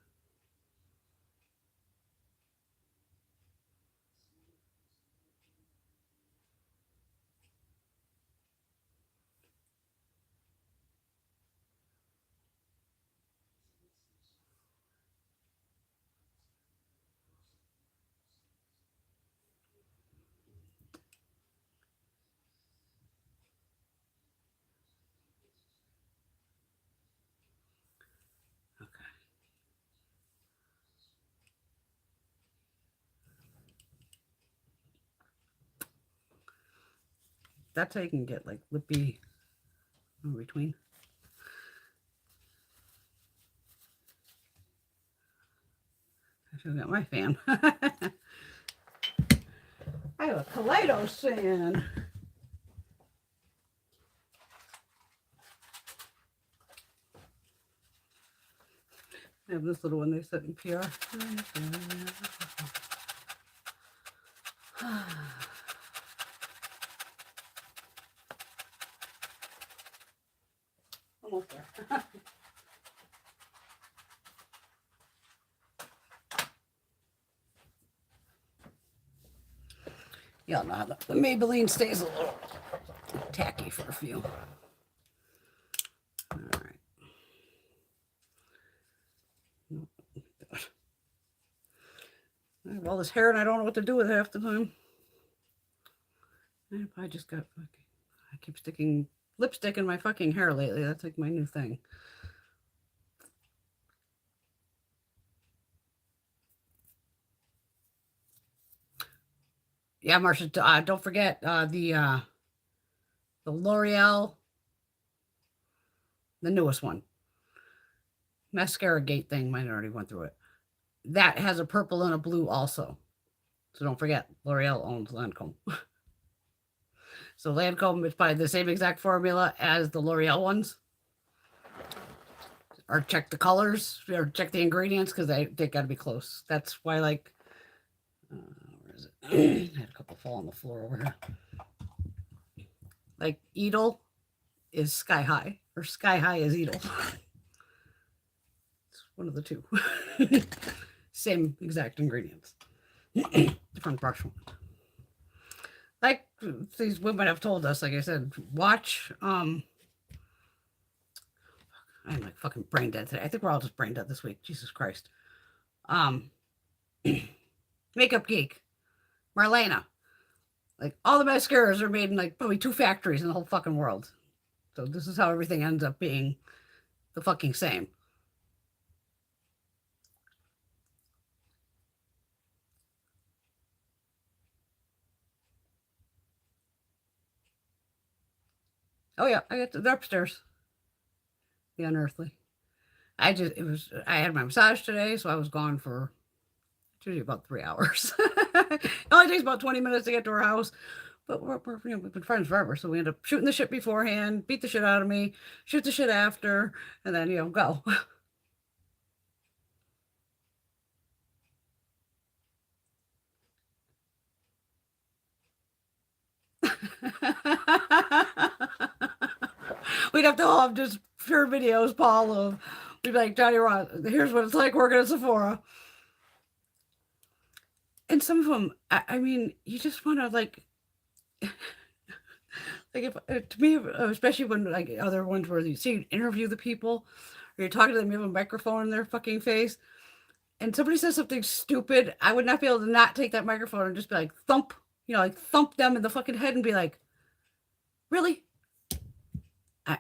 That's how you can get like lippy in between. I still got my fan. I have a Kaleidos fan. I have this little one they sent in PR. Almost there. Y'all know how the Maybelline stays a little tacky for a few. All right. I have all this hair and I don't know what to do with it half the time. I just got fucking, I keep sticking lipstick in my fucking hair lately. That's like my new thing. Yeah, Marsha, don't forget the L'Oreal, the newest one. mascara gate thing. Mine already went through it. That has a purple and a blue also. So don't forget, L'Oreal owns Lancome. So Lancome is probably the same exact formula as the L'Oreal ones. Or check the colors or check the ingredients because they got to be close. That's why, like, where is it? I had a couple fall on the floor over here. Like, Edel is Sky High, or Sky High is Edel. It's one of the two. Same exact ingredients. Different brush one. Like these women have told us, like I said, watch. I'm like fucking brain dead today. I think we're all just brain dead this week. Jesus Christ. Makeup Geek, Marlena. Like all the mascaras are made in like probably 2 factories in the whole fucking world. So this is how everything ends up being the fucking same. Oh yeah, they're upstairs. The unearthly. I had my massage today, so I was gone for usually about 3 hours. It only takes about 20 minutes to get to her house. But we've been friends forever, so we end up shooting the shit beforehand, beat the shit out of me, shoot the shit after, and then go. We'd have to all have just pure videos, Paul, of we'd be like, Johnny Ross, here's what it's like working at Sephora. And some of them, I mean, you just want to like, like if to me, especially when like other ones where you see interview the people, or you're talking to them, you have a microphone in their fucking face, and somebody says something stupid, I would not be able to not take that microphone and just be like thump, like thump them in the fucking head and be like, really?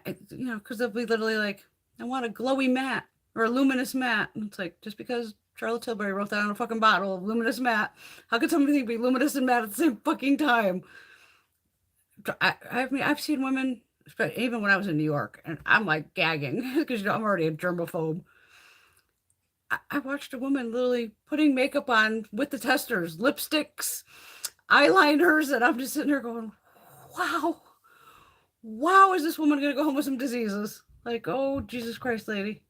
Because they'll be literally like, I want a glowy matte or a luminous matte. And it's like, just because Charlotte Tilbury wrote that on a fucking bottle of luminous matte, how could somebody be luminous and matte at the same fucking time? I mean, I've seen women, even when I was in New York, and I'm like gagging because I'm already a germaphobe. I watched a woman literally putting makeup on with the testers, lipsticks, eyeliners, and I'm just sitting there going, wow. Wow, is this woman going to go home with some diseases? Like, oh, Jesus Christ, lady.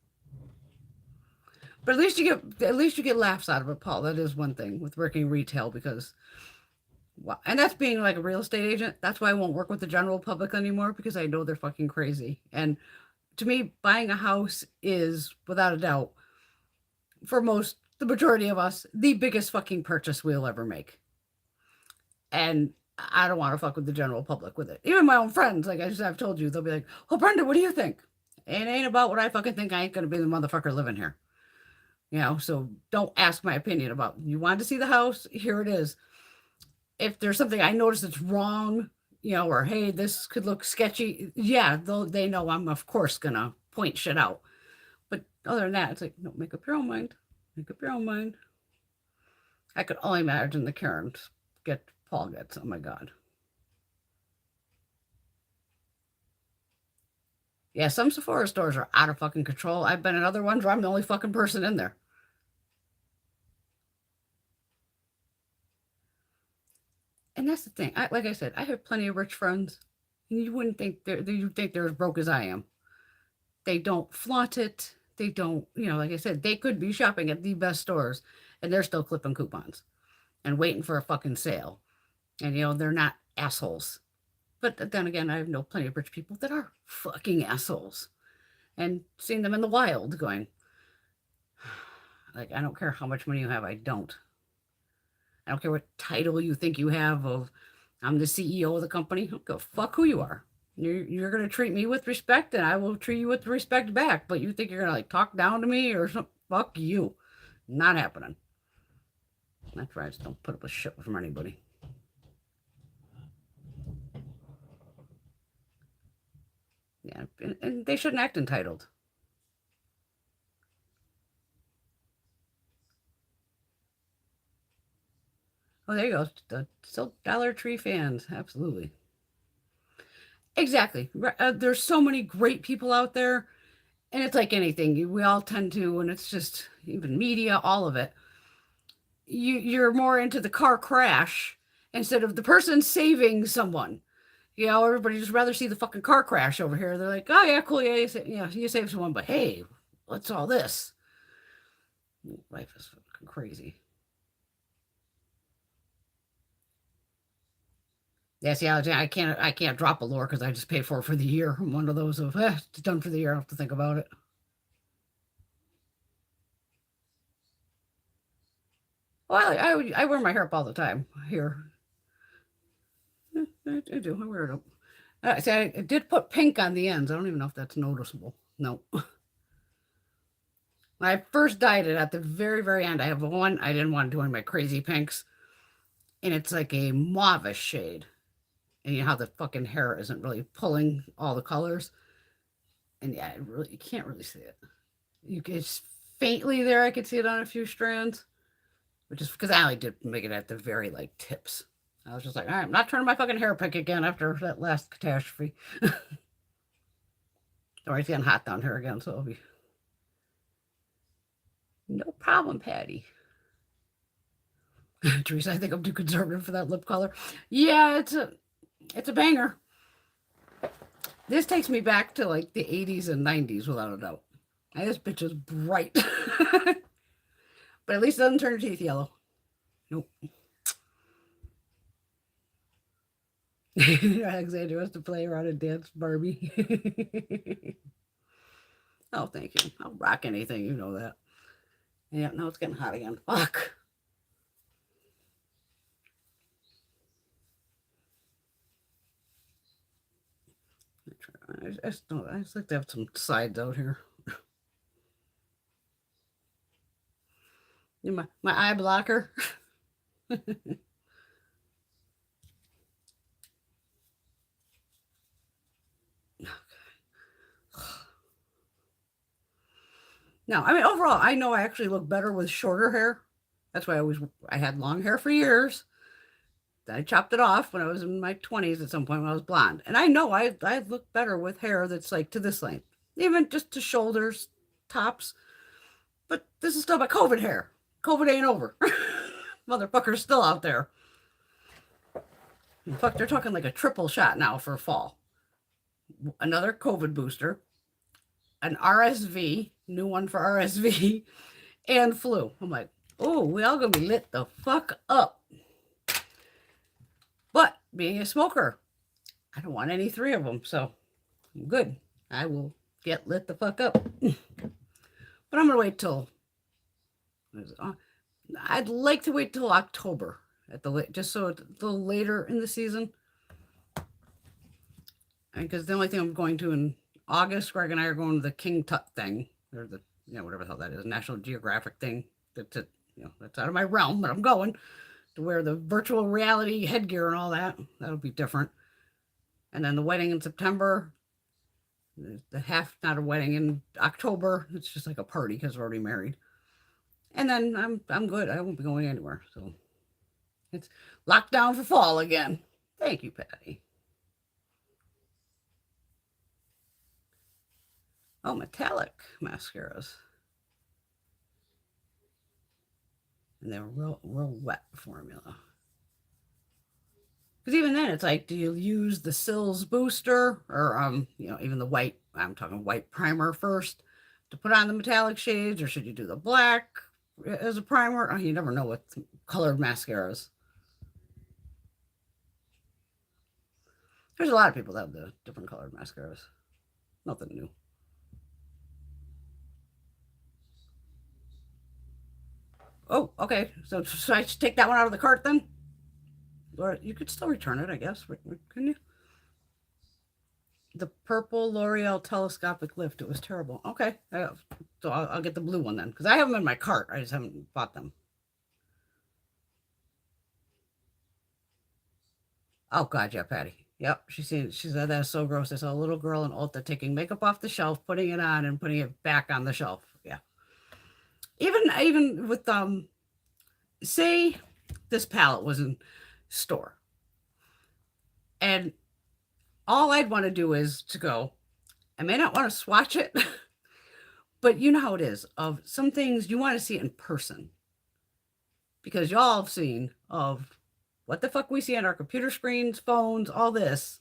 But at least you get laughs out of it, Paul. That is one thing with working retail because wow. And that's being like a real estate agent. That's why I won't work with the general public anymore because I know they're fucking crazy. And to me, buying a house is without a doubt, for the majority of us, the biggest fucking purchase we'll ever make. And I don't want to fuck with the general public with it. Even my own friends, like I've told you, they'll be like, "Oh, Brenda, what do you think?" It ain't about what I fucking think. I ain't gonna be the motherfucker living here. So don't ask my opinion about. You wanted to see the house? Here it is. If there's something I notice that's wrong, or hey, this could look sketchy, yeah, they know I'm of course gonna point shit out. But other than that, it's like, no, make up your own mind. Make up your own mind. I could only imagine the Karens Paul gets. Oh my God. Yeah, some Sephora stores are out of fucking control. I've been in other ones where I'm the only fucking person in there. And that's the thing. Like I said, I have plenty of rich friends. And you wouldn't think they're as broke as I am. They don't flaunt it. They don't, like I said, they could be shopping at the best stores and they're still clipping coupons and waiting for a fucking sale. And they're not assholes. But then again, I know plenty of rich people that are fucking assholes. And seeing them in the wild going, like, I don't care how much money you have, I don't. I don't care what title you think you have of, I'm the CEO of the company. I don't give a fuck who you are. You're going to treat me with respect and I will treat you with respect back. But you think you're going to like talk down to me or something? Fuck you. Not happening. That's right. I just don't put up with shit from anybody. Yeah. And they shouldn't act entitled. Oh, there you go. Still Dollar Tree fans. Absolutely. Exactly. There's so many great people out there. And it's like anything. We all tend to, and it's just even media, all of it. You're more into the car crash instead of the person saving someone. You know, everybody just rather see the fucking car crash over here. They're like, oh yeah, cool, yeah, you saved someone, but hey, what's all this? Life is fucking crazy. Yeah, see, I can't drop a lure because I just paid for the year. I'm one of those of it's done for the year. I don't have to think about it. Well, I wear my hair up all the time here. I do. I wear it up. See, I did put pink on the ends. I don't even know if that's noticeable. No. When I first dyed it at the very, very end, I have one. I didn't want to do any of my crazy pinks, and it's like a mauve shade. And you know how the fucking hair isn't really pulling all the colors. And yeah, you can't really see it. It's faintly there. I could see it on a few strands, which is because I only did make it at the very like tips. I was just like, all right, I'm not turning my fucking hair pink again after that last catastrophe. Or it's getting hot down here again, so it'll be no problem, Patty. Teresa, I think I'm too conservative for that lip color. Yeah, it's a banger. This takes me back to like the 80s and 90s without a doubt. And this bitch is bright. But at least it doesn't turn your teeth yellow. Nope. Alexandra wants to play around and dance Barbie. Oh, thank you. I'll rock anything. You know that. Yeah, no, it's getting hot again. Fuck. I just like to have some sides out here. My eye blocker. No, I mean overall, I know I actually look better with shorter hair. That's why I had long hair for years. Then I chopped it off when I was in my 20s at some point when I was blonde. And I know I look better with hair that's like to this length, even just to shoulders, tops. But this is still my COVID hair. COVID ain't over. Motherfucker's still out there. Fuck, they're talking like a triple shot now for fall. Another COVID booster, an RSV, new one for RSV, and flu. I'm like, oh, we all gonna be lit the fuck up. But being a smoker, I don't want any three of them, so I'm good. I will get lit the fuck up. But I'm gonna wait till I'd like to wait till October at the just so it's a little later in the season. Because the only thing I'm going to in August, Greg and I are going to the King Tut thing, or the whatever the hell that is, National Geographic thing. That's out of my realm, but I'm going to wear the virtual reality headgear and all that. That'll be different. And then the wedding in September. The half, not a wedding in October. It's just like a party because we're already married. And then I'm good. I won't be going anywhere. So it's locked down for fall again. Thank you, Patty. Oh, metallic mascaras. And they're real wet formula. Because even then, it's like, do you use the Sills booster or even the white? I'm talking white primer first to put on the metallic shades, or should you do the black as a primer? Oh, you never know with colored mascaras. There's a lot of people that have the different colored mascaras. Nothing new. Oh, okay. So should I just take that one out of the cart then? Or you could still return it, I guess. Couldn't you? The purple L'Oreal telescopic lift. It was terrible. Okay. So I'll get the blue one then. Because I have them in my cart. I just haven't bought them. Oh, God, yeah, Patty. Yep. She said that's so gross. I saw a little girl in Ulta taking makeup off the shelf, putting it on, and putting it back on the shelf. Yeah. Even with say this palette was in store and all I'd want to do is to go, I may not want to swatch it, But you know how it is. Of some things you want to see it in person because y'all have seen of what the fuck we see on our computer screens, phones, all this.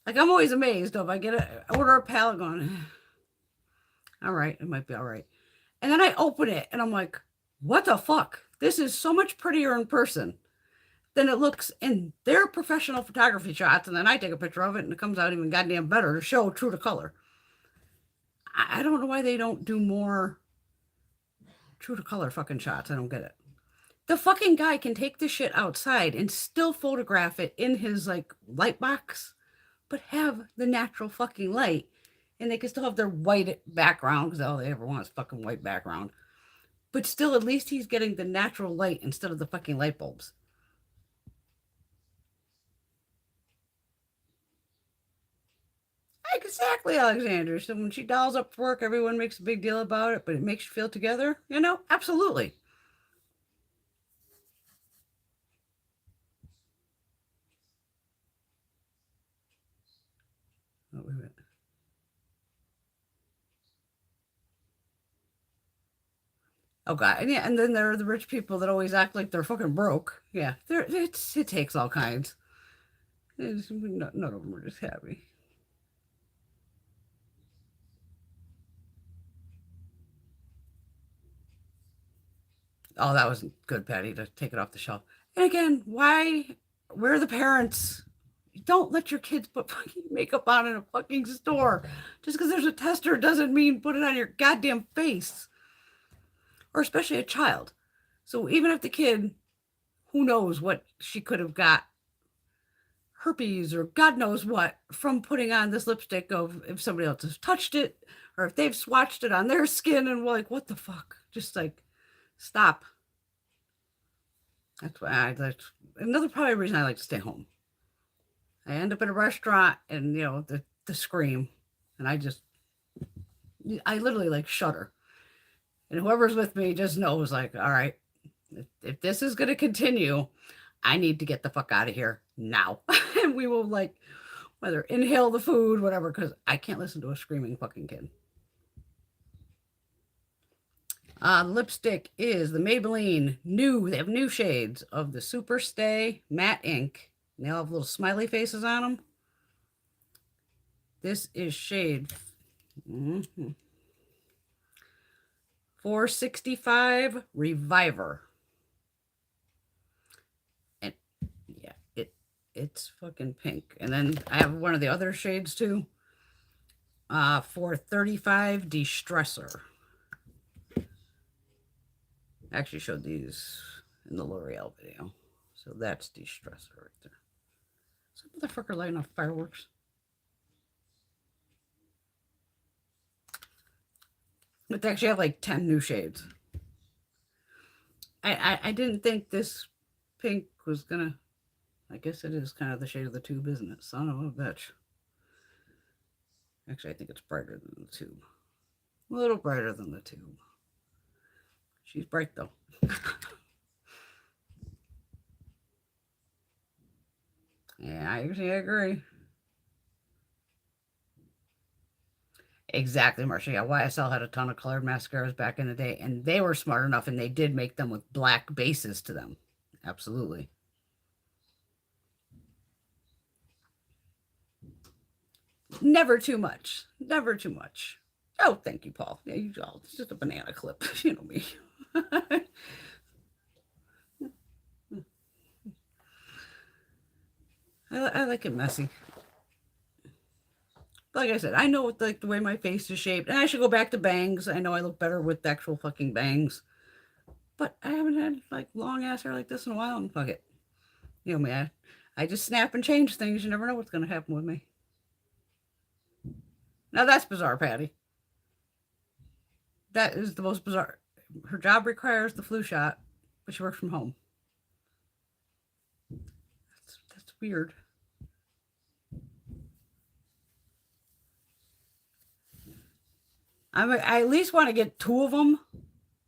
Like I'm always amazed if I order a palette going, all right, it might be all right. And then I open it and I'm like, what the fuck? This is so much prettier in person than it looks in their professional photography shots. And then I take a picture of it and it comes out even goddamn better to show true to color. I don't know why they don't do more true to color fucking shots. I don't get it. The fucking guy can take this shit outside and still photograph it in his like light box, but have the natural fucking light. And they can still have their white background because all they ever want is fucking white background. But still, at least he's getting the natural light instead of the fucking light bulbs. Exactly, Alexander. So when she dolls up for work, everyone makes a big deal about it, but it makes you feel together. You know, absolutely. Oh, wait a minute. Oh god, and yeah, and then there are the rich people that always act like they're fucking broke. Yeah, it takes all kinds. None of them are just happy. Oh, that was good, Patty, to take it off the shelf. And again, why? Where are the parents? Don't let your kids put fucking makeup on in a fucking store. Just because there's a tester doesn't mean put it on your goddamn face. Or especially a child. So even if the kid, who knows what she could have got herpes or God knows what from putting on this lipstick of if somebody else has touched it or if they've swatched it on their skin and we're like, what the fuck? Just like, stop. That's another probably reason I like to stay home. I end up in a restaurant and, the scream and I literally like shudder. And whoever's with me just knows like, all right, if this is going to continue, I need to get the fuck out of here now. And we will like whether inhale the food, whatever, because I can't listen to a screaming fucking kid. Lipstick is the Maybelline new. They have new shades of the Super Stay Matte Ink. And they all have little smiley faces on them. This is shade 465 Reviver. And yeah, it's fucking pink. And then I have one of the other shades too. 435 De-stressor. I actually showed these in the L'Oreal video. So that's De-stressor right there. Some motherfucker lighting off fireworks. But they actually have like 10 new shades. I didn't think this pink was gonna. I guess it is kind of the shade of the tube, isn't it? Son of a bitch. Actually, I think it's brighter than the tube. A little brighter than the tube. She's bright though. Yeah, I actually agree. Exactly, Marcia. Yeah, YSL had a ton of colored mascaras back in the day, and they were smart enough, and they did make them with black bases to them. Absolutely. Never too much. Never too much. Oh, thank you, Paul. Yeah, it's just a banana clip. You know me. I like it messy. Like I said, I know what like the way my face is shaped, and I should go back to bangs. I know I look better with actual fucking bangs, but I haven't had like long ass hair like this in a while. And fuck it, you know me. I just snap and change things. You never know what's gonna happen with me. Now that's bizarre, Patty. That is the most bizarre. Her job requires the flu shot, but she works from home. That's weird. I at least want to get two of them.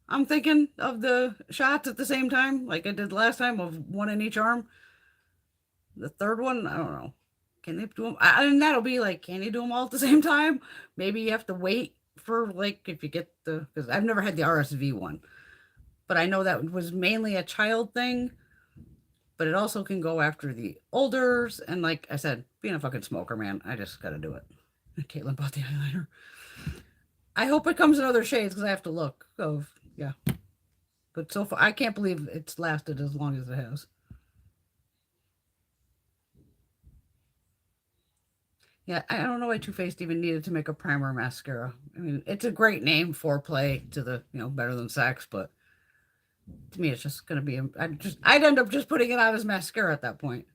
I'm thinking of the shots at the same time, like I did last time, of one in each arm. The third one, I don't know. Can they do them? And that'll be like, can you do them all at the same time? Maybe you have to wait for like if you get the, because I've never had the RSV one, but I know that was mainly a child thing, but it also can go after the olders. And like I said, being a fucking smoker, man, I just got to do it. Caitlin bought the eyeliner. I hope it comes in other shades because I have to look. Of yeah, but so far I can't believe it's lasted as long as it has. Yeah, I don't know why Too Faced even needed to make a primer mascara. I mean, it's a great name, foreplay to the better than sex, but to me, it's just gonna be. I'd end up just putting it on as mascara at that point.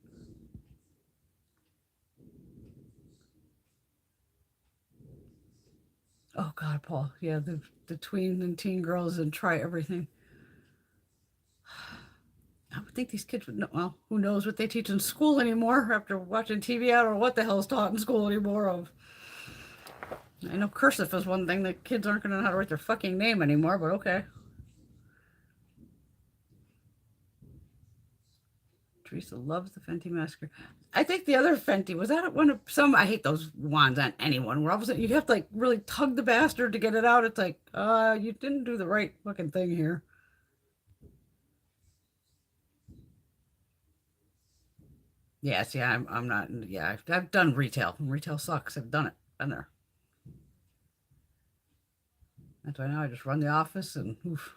Oh God, Paul. Yeah, the tween and teen girls and try everything. I would think these kids would know. Well, who knows what they teach in school anymore after watching TV? I don't know what the hell's taught in school anymore. Of I know cursive is one thing that kids aren't going to know how to write their fucking name anymore, but okay. Teresa loves the Fenty mascara. I think the other Fenty was that one of some. I hate those wands on anyone. Where all of a sudden you have to like really tug the bastard to get it out. It's like, you didn't do the right fucking thing here. Yes, yeah, I'm not. Yeah, I've done retail. Retail sucks. I've done it. Been there. That's why now I just run the office and oof.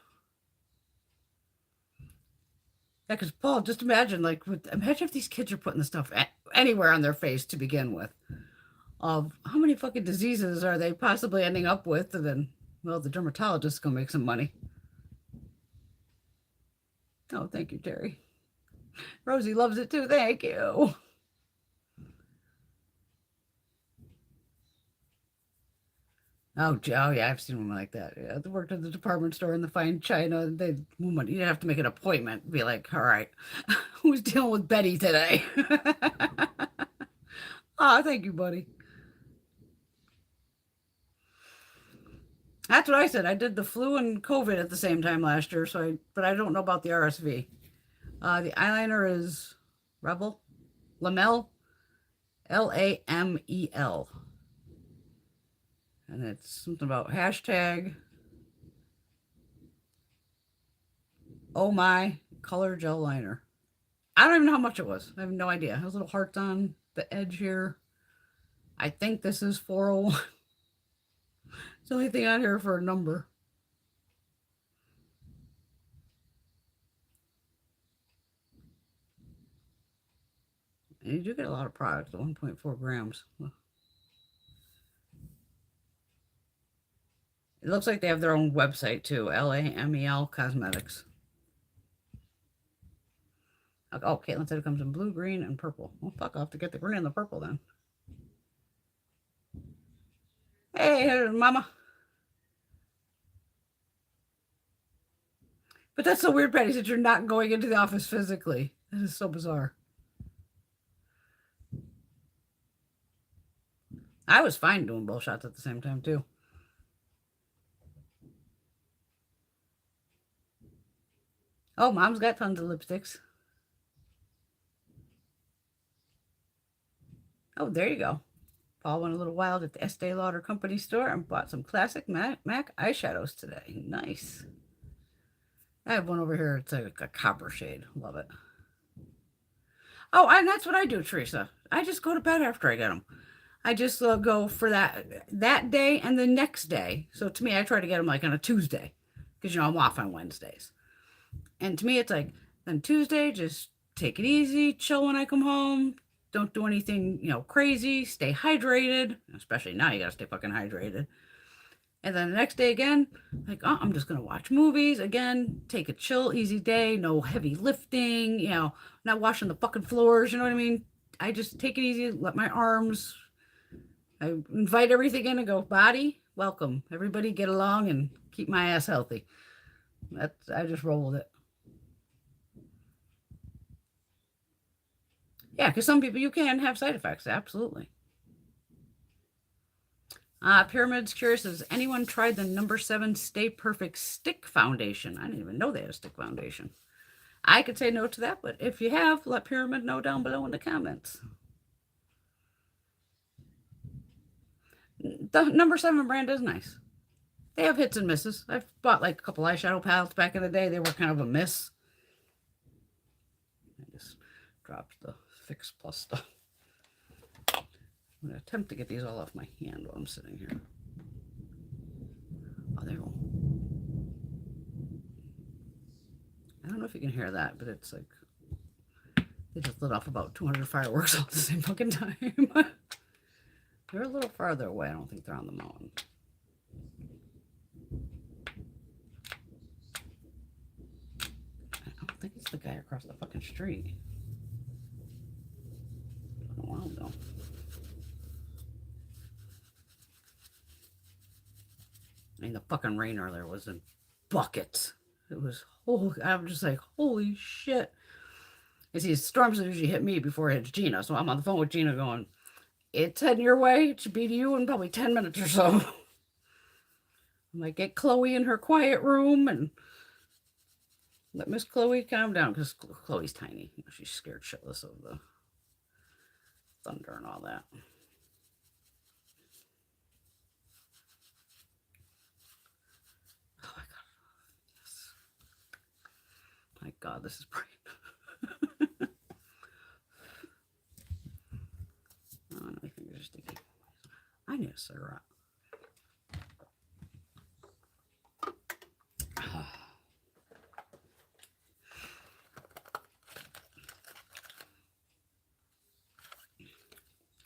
Yeah, because Paul, just imagine imagine if these kids are putting the stuff anywhere on their face to begin with. Of how many fucking diseases are they possibly ending up with? And then, well, the dermatologist is gonna make some money. Oh, thank you, Terry. Rosie loves it too. Thank you. Oh yeah, I've seen women like that. Yeah, they worked at the department store in the fine china. They woman, you have to make an appointment. Be like, all right, who's dealing with Betty today? Oh, thank you, buddy. That's what I said. I did the flu and COVID at the same time last year, but I don't know about the RSV. The eyeliner is Rebel, Lamel, Lamel, and it's something about hashtag oh my color gel liner. I don't even know how much it was. I have no idea. It has little hearts on the edge here. I think this is 401. It's the only thing on here for a number. And you do get a lot of product, 1.4 grams. It looks like they have their own website too, Lamel Cosmetics. Oh, Caitlin said it comes in blue, green, and purple. Well, fuck, I'll have to get the green and the purple then. Hey, mama. But that's so weird, Patty, that you're not going into the office physically. This is so bizarre. I was fine doing both shots at the same time too. Oh, mom's got tons of lipsticks. Oh, there you go. Paul went a little wild at the Estee Lauder Company store and bought some classic MAC eyeshadows today. Nice. I have one over here. It's like a copper shade. Love it. Oh, and that's what I do, Teresa. I just go to bed after I get them. I just go for that day and the next day. So to me, I try to get them like on a Tuesday because I'm off on Wednesdays. And to me, it's like then Tuesday, just take it easy, chill when I come home. Don't do anything, crazy. Stay hydrated, especially now. You gotta stay fucking hydrated. And then the next day again, like, oh, I'm just gonna watch movies again. Take a chill, easy day. No heavy lifting. Not washing the fucking floors. You know what I mean? I just take it easy. Let my arms. I invite everything in and go, body, welcome. Everybody get along and keep my ass healthy. I just roll with it. Yeah, because some people you can have side effects. Absolutely. Pyramid's curious. Has anyone tried the number 7 Stay Perfect Stick Foundation? I didn't even know they had a stick foundation. I could say no to that, but if you have, let Pyramid know down below in the comments. The number 7 brand is nice. They have hits and misses. I've bought like a couple eyeshadow palettes back in the day. They were kind of a miss. I just dropped the Fix Plus stuff. I'm going to attempt to get these all off my hand while I'm sitting here. Oh, there we go. I don't know if you can hear that, but it's like they just lit off about 200 fireworks all at the same fucking time. They're a little farther away. I don't think they're on the mountain. I don't think it's the guy across the fucking street. A while ago. I mean, the fucking rain earlier was in buckets. It was, I'm just like, holy shit. You see, storms usually hit me before it hits Gina, so I'm on the phone with Gina going, it's heading your way. It should be to you in probably 10 minutes or so. I'm like, get Chloe in her quiet room and let Miss Chloe calm down, because Chloe's tiny. You know, she's scared shitless of the thunder and all that. Oh my god. Yes. My god, this is bright. Oh, my fingers are sticky. I need a cigarette.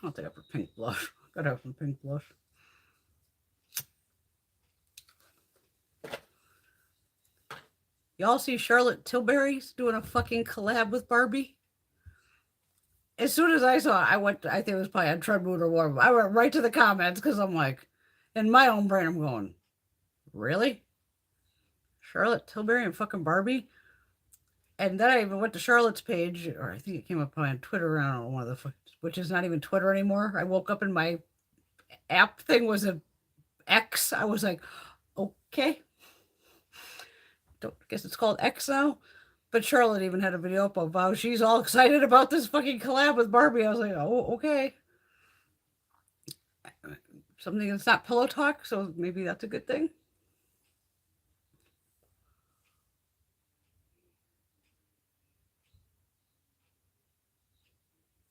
I'll take up a pink blush. Gotta have some pink blush. Y'all see Charlotte Tilbury's doing a fucking collab with Barbie? As soon as I saw it, I think it was probably on Treadmood or whatever. I went right to the comments because I'm like, in my own brain, I'm going, really? Charlotte Tilbury and fucking Barbie? And then I even went to Charlotte's page, or I think it came up on Twitter. I don't know, one of the, which is not even Twitter anymore. I woke up and my app thing was an X. I was like, okay. Guess it's called XO. But Charlotte even had a video up of how she's all excited about this fucking collab with Barbie. I was like, oh, okay. Something that's not pillow talk, so maybe that's a good thing.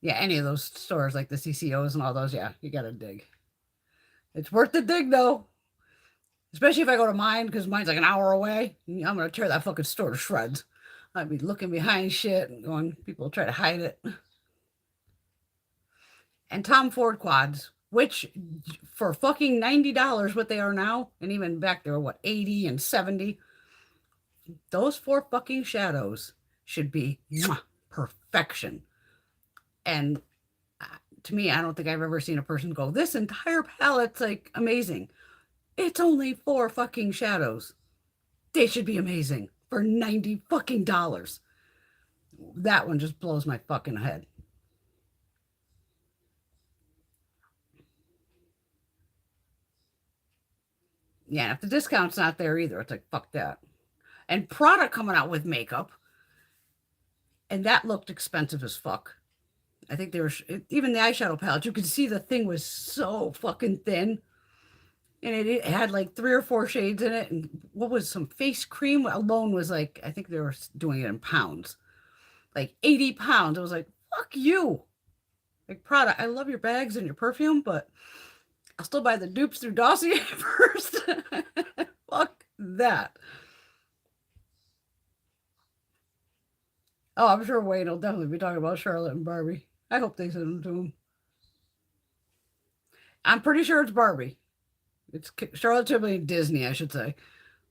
Yeah, any of those stores like the CCOs and all those, yeah, you gotta dig. It's worth the dig though. Especially if I go to mine, because mine's like an hour away. I'm gonna tear that fucking store to shreds. I'd be looking behind shit and going, people try to hide it. And Tom Ford quads, which for fucking $90 what they are now, and even back there, what, 80 and 70, those 4 fucking shadows should be perfection. And to me, I don't think I've ever seen a person go, this entire palette's like amazing. It's only 4 fucking shadows. They should be amazing for 90 fucking dollars. That one just blows my fucking head. Yeah, if the discount's not there either, it's like, fuck that. And Prada coming out with makeup. And that looked expensive as fuck. I think they were, even the eyeshadow palette, you could see the thing was so fucking thin. And it had like 3 or 4 shades in it. And what was some face cream alone was like, I think they were doing it in pounds. Like 80 pounds. It was like, fuck you. Like, Prada, I love your bags and your perfume, but I'll still buy the dupes through Dossier first. Fuck that. Oh, I'm sure Wayne will definitely be talking about Charlotte and Barbie. I hope they send them to him. I'm pretty sure it's Barbie. It's Charlotte Tilbury and Disney, I should say.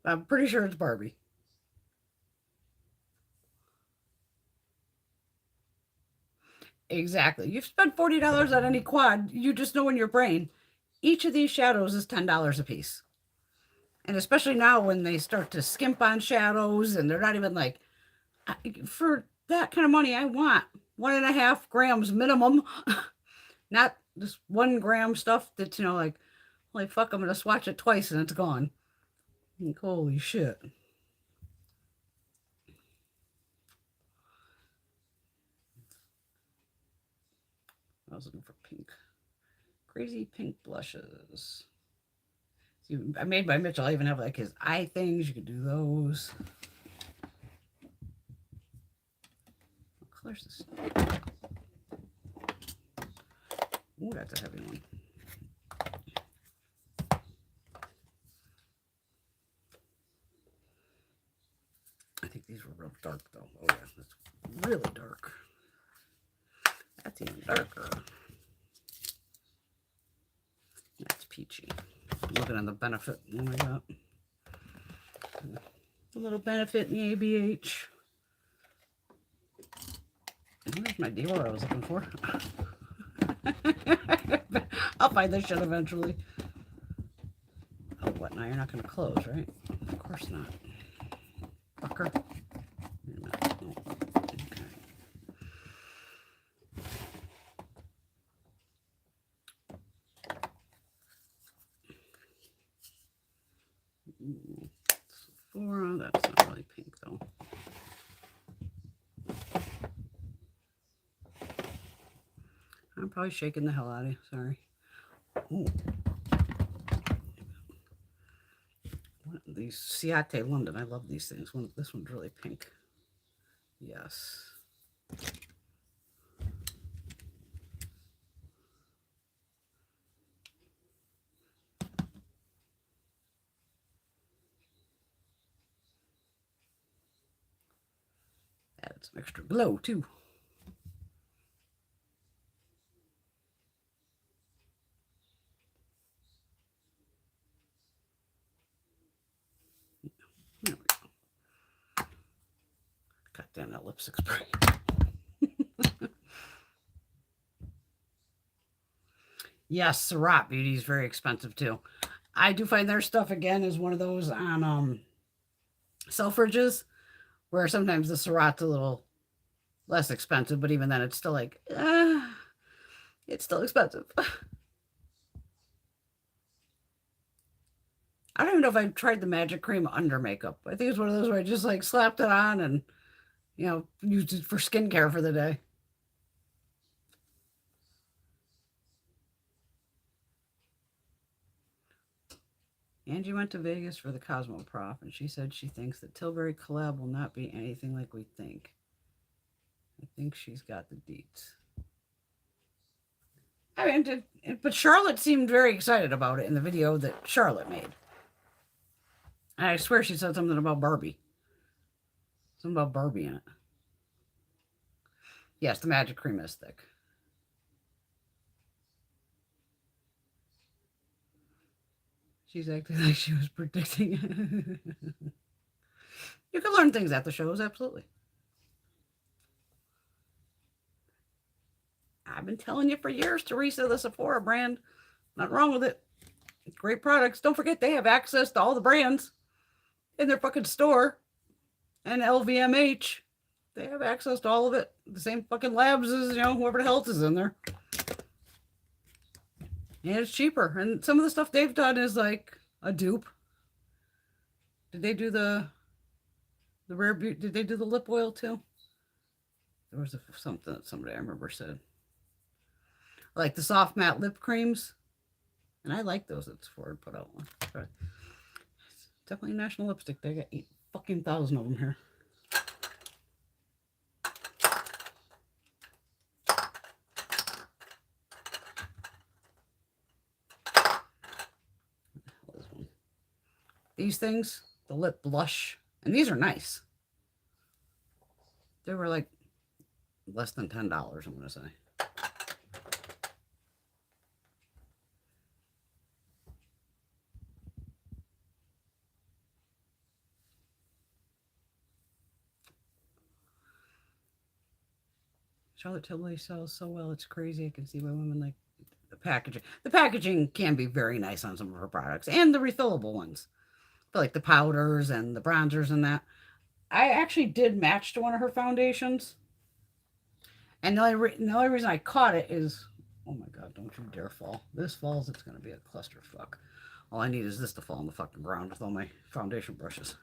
I'm pretty sure it's Barbie. Exactly. You've spent $40 on any quad, you just know in your brain, each of these shadows is $10 a piece. And especially now when they start to skimp on shadows and they're not even like, for that kind of money, I want 1.5 grams minimum, not this 1 gram stuff that's, like, holy fuck, I'm going to swatch it twice and it's gone. Like, holy shit. I was looking for pink. Crazy pink blushes. See, I made by Mitchell. I even have like his eye things. You could do those. What color's this? Ooh, that's a heavy one. I think these were real dark though. Oh yeah, that's really dark. That's even darker. That's peachy. I'm looking at the benefit one I got. A little benefit in the ABH. There's my Dior I was looking for. I'll find this shit eventually. Oh, what? Now you're not going to close, right? Of course not. Fucker. No. Okay. Sephora. That's not really pink, though. I'm probably shaking the hell out of you. Sorry. Ooh. These Ciate London. I love these things. This one's really pink. Yes. Added some extra glow too. There we go. God damn, that lipstick spray. Yes, Surratt Beauty is very expensive too. I do find their stuff again is one of those on Selfridges where sometimes the Surratt's a little less expensive, but even then it's still like, it's still expensive. I don't even know if I've tried the Magic Cream under makeup. I think it's one of those where I just like slapped it on and, you know, used it for skincare for the day. Angie went to Vegas for the Cosmo Prof, and she said she thinks that Tilbury collab will not be anything like we think. I think she's got the deets. I mean, but Charlotte seemed very excited about it in the video that Charlotte made. And I swear she said something about Barbie. Something about Barbie in it. Yes, the Magic Cream is thick. She's acting like she was predicting it. You can learn things at the shows, absolutely. I've been telling you for years, Teresa, the Sephora brand. Not wrong with it. Great products. Don't forget they have access to all the brands in their fucking store. And LVMH. They have access to all of it. The same fucking labs as, you know, whoever the hell else is in there. And it's cheaper. And some of the stuff they've done is like a dupe. Did they do the rare beauty? Did they do the lip oil too? There was something that somebody I remember said. Like the soft matte lip creams. And I like those that Sephora put out one. But it's definitely a national lipstick. They got 8,000 of them here. These things, the lip blush, and these are nice. They were like less than $10, I'm going to say. Charlotte Tilbury sells so well, it's crazy. I can see why women like the packaging. The packaging can be very nice on some of her products, and the refillable ones. But like the powders and the bronzers and that. I actually did match to one of her foundations. And the only reason I caught it is, oh my God, don't you dare fall. This falls, it's going to be a clusterfuck. All I need is this to fall on the fucking ground with all my foundation brushes.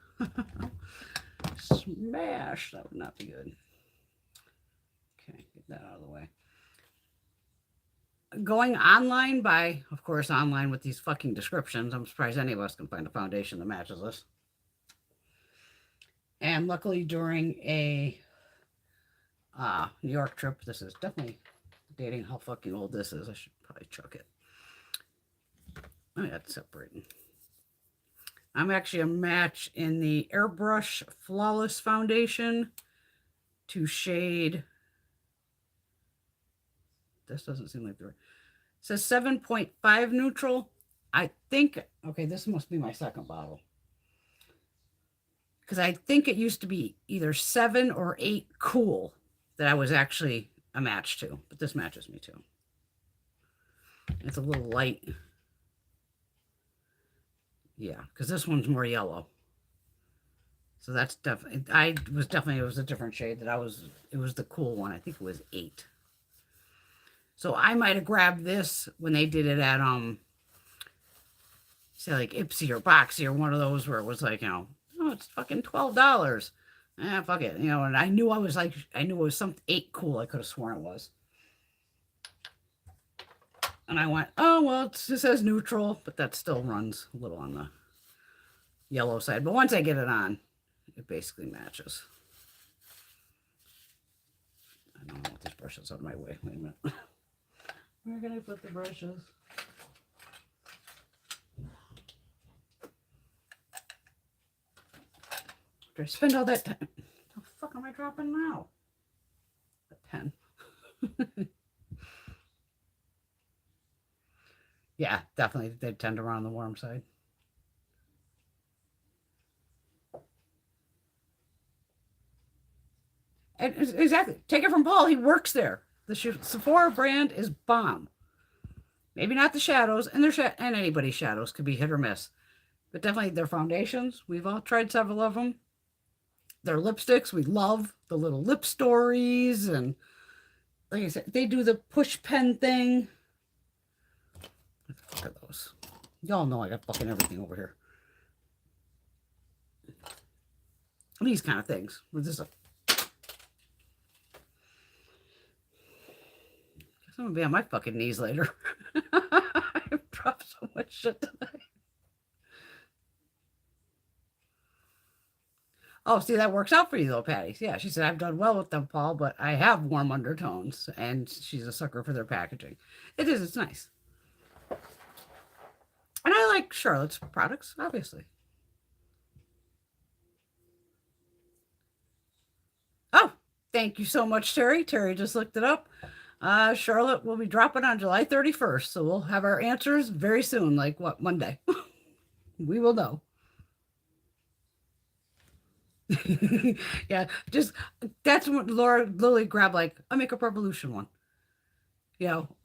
Smash! That would not be good. Okay, get that out of the way. going online by, of course, online with these fucking descriptions. I'm surprised any of us can find a foundation that matches this. And luckily during a New York trip, this is definitely dating how fucking old this is. I should probably chuck it. Oh, that's separating. I'm actually a match in the Airbrush Flawless Foundation to shade. This doesn't seem like the right. It says 7.5 neutral. I think, okay, this must be my second bottle. Because I think it used to be either 7 or 8 cool that I was actually a match to. But this matches me too. It's a little light. Yeah, because this one's more yellow. So that's definitely, it was a different shade that it was the cool one. I think it was 8. So I might have grabbed this when they did it at, say like Ipsy or Boxy or one of those where it was like, oh, it's fucking $12. Fuck it. And I knew it was some 8 cool. I could have sworn it was. And I went, oh, well, it says neutral, but that still runs a little on the yellow side. But once I get it on, it basically matches. I don't want these brushes out of my way. Wait a minute. Where can I put the brushes? Did I spend all that time? How the fuck am I dropping now? A 10. Yeah, definitely. They tend to run on the warm side. And exactly. Take it from Paul. He works there. The Sephora brand is bomb. Maybe not the shadows, and and anybody's shadows could be hit or miss. But definitely their foundations. We've all tried several of them. Their lipsticks, we love the little lip stories. And like I said, they do the push pen thing. What the fuck are those? Y'all know I got fucking everything over here. These kind of things. With this, I'm gonna be on my fucking knees later. I dropped so much shit tonight. Oh, see, that works out for you though, Patty. Yeah, she said, I've done well with them, Paul, but I have warm undertones. And she's a sucker for their packaging. It is, it's nice. And I like Charlotte's products, obviously. Oh, thank you so much, Terry. Terry just looked it up. Charlotte will be dropping on July 31st. So we'll have our answers very soon, like what, Monday? We will know. Yeah, just that's what Laura Lily grabbed, like a Makeup Revolution one,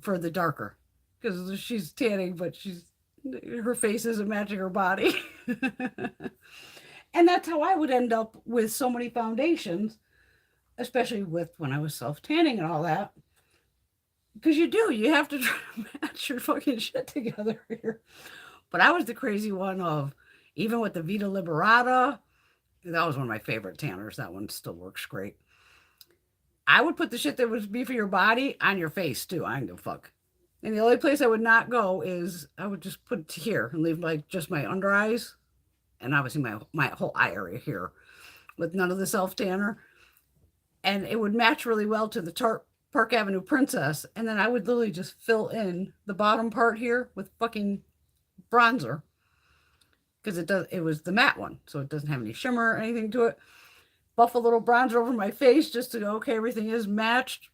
for the darker, because she's tanning, but her face isn't matching her body. And that's how I would end up with so many foundations, especially with when I was self tanning and all that. Because you have to try to match your fucking shit together here. But I was the crazy one of, even with the Vita Liberata, that was one of my favorite tanners. That one still works great. I would put the shit that would be for your body on your face too. I don't give a fuck. And the only place I would not go is I would just put it here and leave like just my under eyes and obviously my whole eye area here with none of the self tanner. And it would match really well to the Park Avenue Princess. And then I would literally just fill in the bottom part here with fucking bronzer. Because it was the matte one, so it doesn't have any shimmer or anything to it. Buff a little bronzer over my face just to go, okay, everything is matched.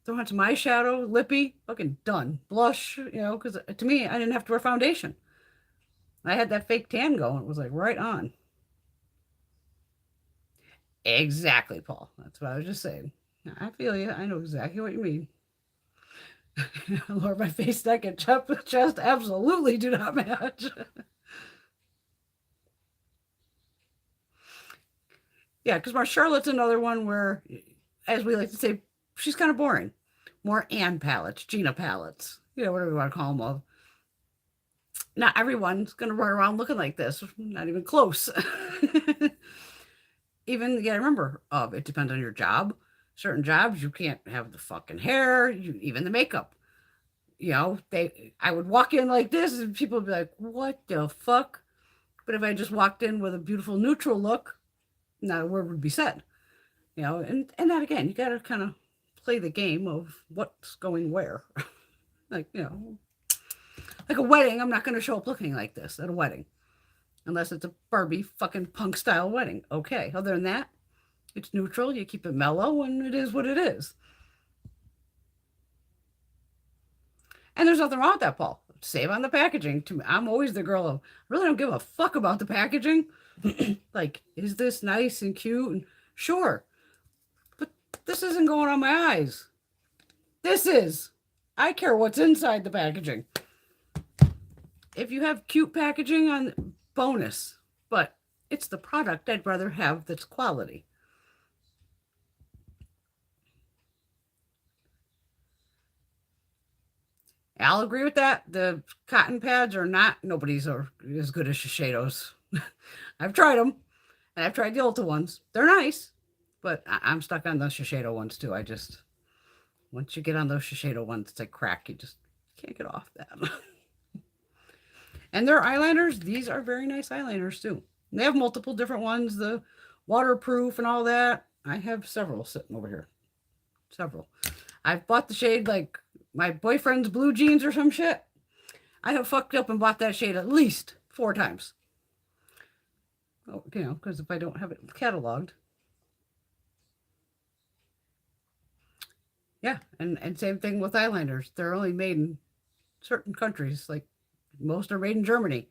Throw on some eyeshadow, lippy, fucking done. Blush, because to me, I didn't have to wear foundation. I had that fake tan going. It was like right on. Exactly, Paul. That's what I was just saying. I feel you. I know exactly what you mean. Lord, my face, neck, and chest absolutely do not match. Yeah, because my Charlotte's another one where, as we like to say, she's kind of boring. More Anne palettes, Gina palettes, whatever you want to call them of. Not everyone's going to run around looking like this. Not even close. Even, remember, it depends on your job. Certain jobs, you can't have the fucking hair, even the makeup. You know, I would walk in like this and people would be like, what the fuck? But if I just walked in with a beautiful neutral look, not a word would be said. You know, and that again, you got to kind of play the game of what's going where. Like, you know, like a wedding, I'm not going to show up looking like this at a wedding unless it's a Barbie fucking punk style wedding. Okay. Other than that, it's neutral. You keep it mellow, and it is what it is. And there's nothing wrong with that, Paul. Save on the packaging. To me, I'm always the girl of, I really don't give a fuck about the packaging. Like, is this nice and cute? And sure, but this isn't going on my eyes. This is. I care what's inside the packaging. If you have cute packaging on, bonus, but it's the product I'd rather have that's quality. I'll agree with that. The cotton pads are not, nobody's are as good as Shiseido's. I've tried them, and I've tried the Ulta ones. They're nice, but I'm stuck on those Shiseido ones too. I just, once you get on those Shiseido ones, it's like crack. You just can't get off that. And their eyeliners, these are very nice eyeliners too. And they have multiple different ones, the waterproof and all that. I have several sitting over here. Several. I've bought the shade like my boyfriend's blue jeans or some shit. I have fucked up and bought that shade at least 4 times. Oh, you know, because if I don't have it cataloged. Yeah, and same thing with eyeliners. They're only made in certain countries. Like most are made in Germany,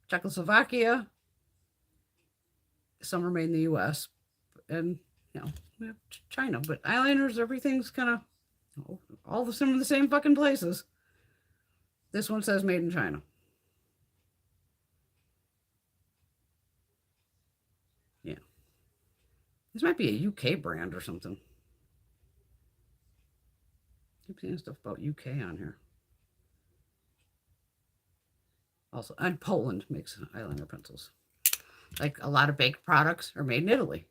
Czechoslovakia. Some are made in the U.S. and you know we have China. But eyeliners, everything's kind of all some of the same fucking places. This one says made in China. Yeah, this might be a UK brand or something. Keep seeing stuff about UK on here. Also, and Poland makes eyeliner pencils. Like a lot of baked products are made in Italy.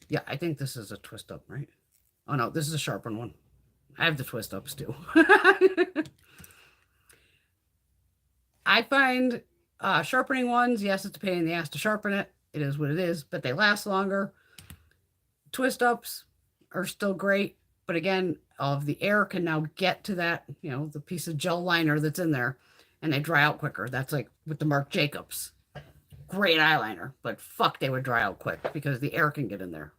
Yeah, I think this is a twist up, right? Oh no, this is a sharpened one. I have the twist ups too. I find sharpening ones, yes, it's a pain in the ass to sharpen it. It is what it is, but they last longer. Twist ups are still great, but again, all of the air can now get to that, you know, the piece of gel liner that's in there, and they dry out quicker. That's like with the Marc Jacobs. Great eyeliner, but fuck, they would dry out quick because the air can get in there.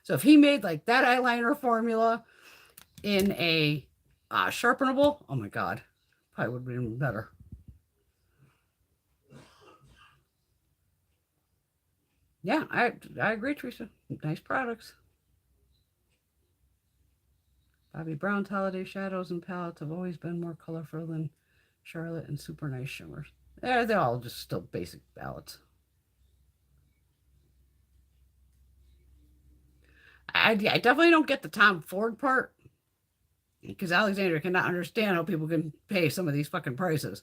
So if he made like that eyeliner formula in a sharpenable, oh my God, probably would be even better. Yeah, I agree, Teresa. Nice products. Bobbi Brown's holiday shadows and palettes have always been more colorful than Charlotte and super nice shimmers. They're all just still basic palettes. I definitely don't get the Tom Ford part because Alexandra cannot understand how people can pay some of these fucking prices.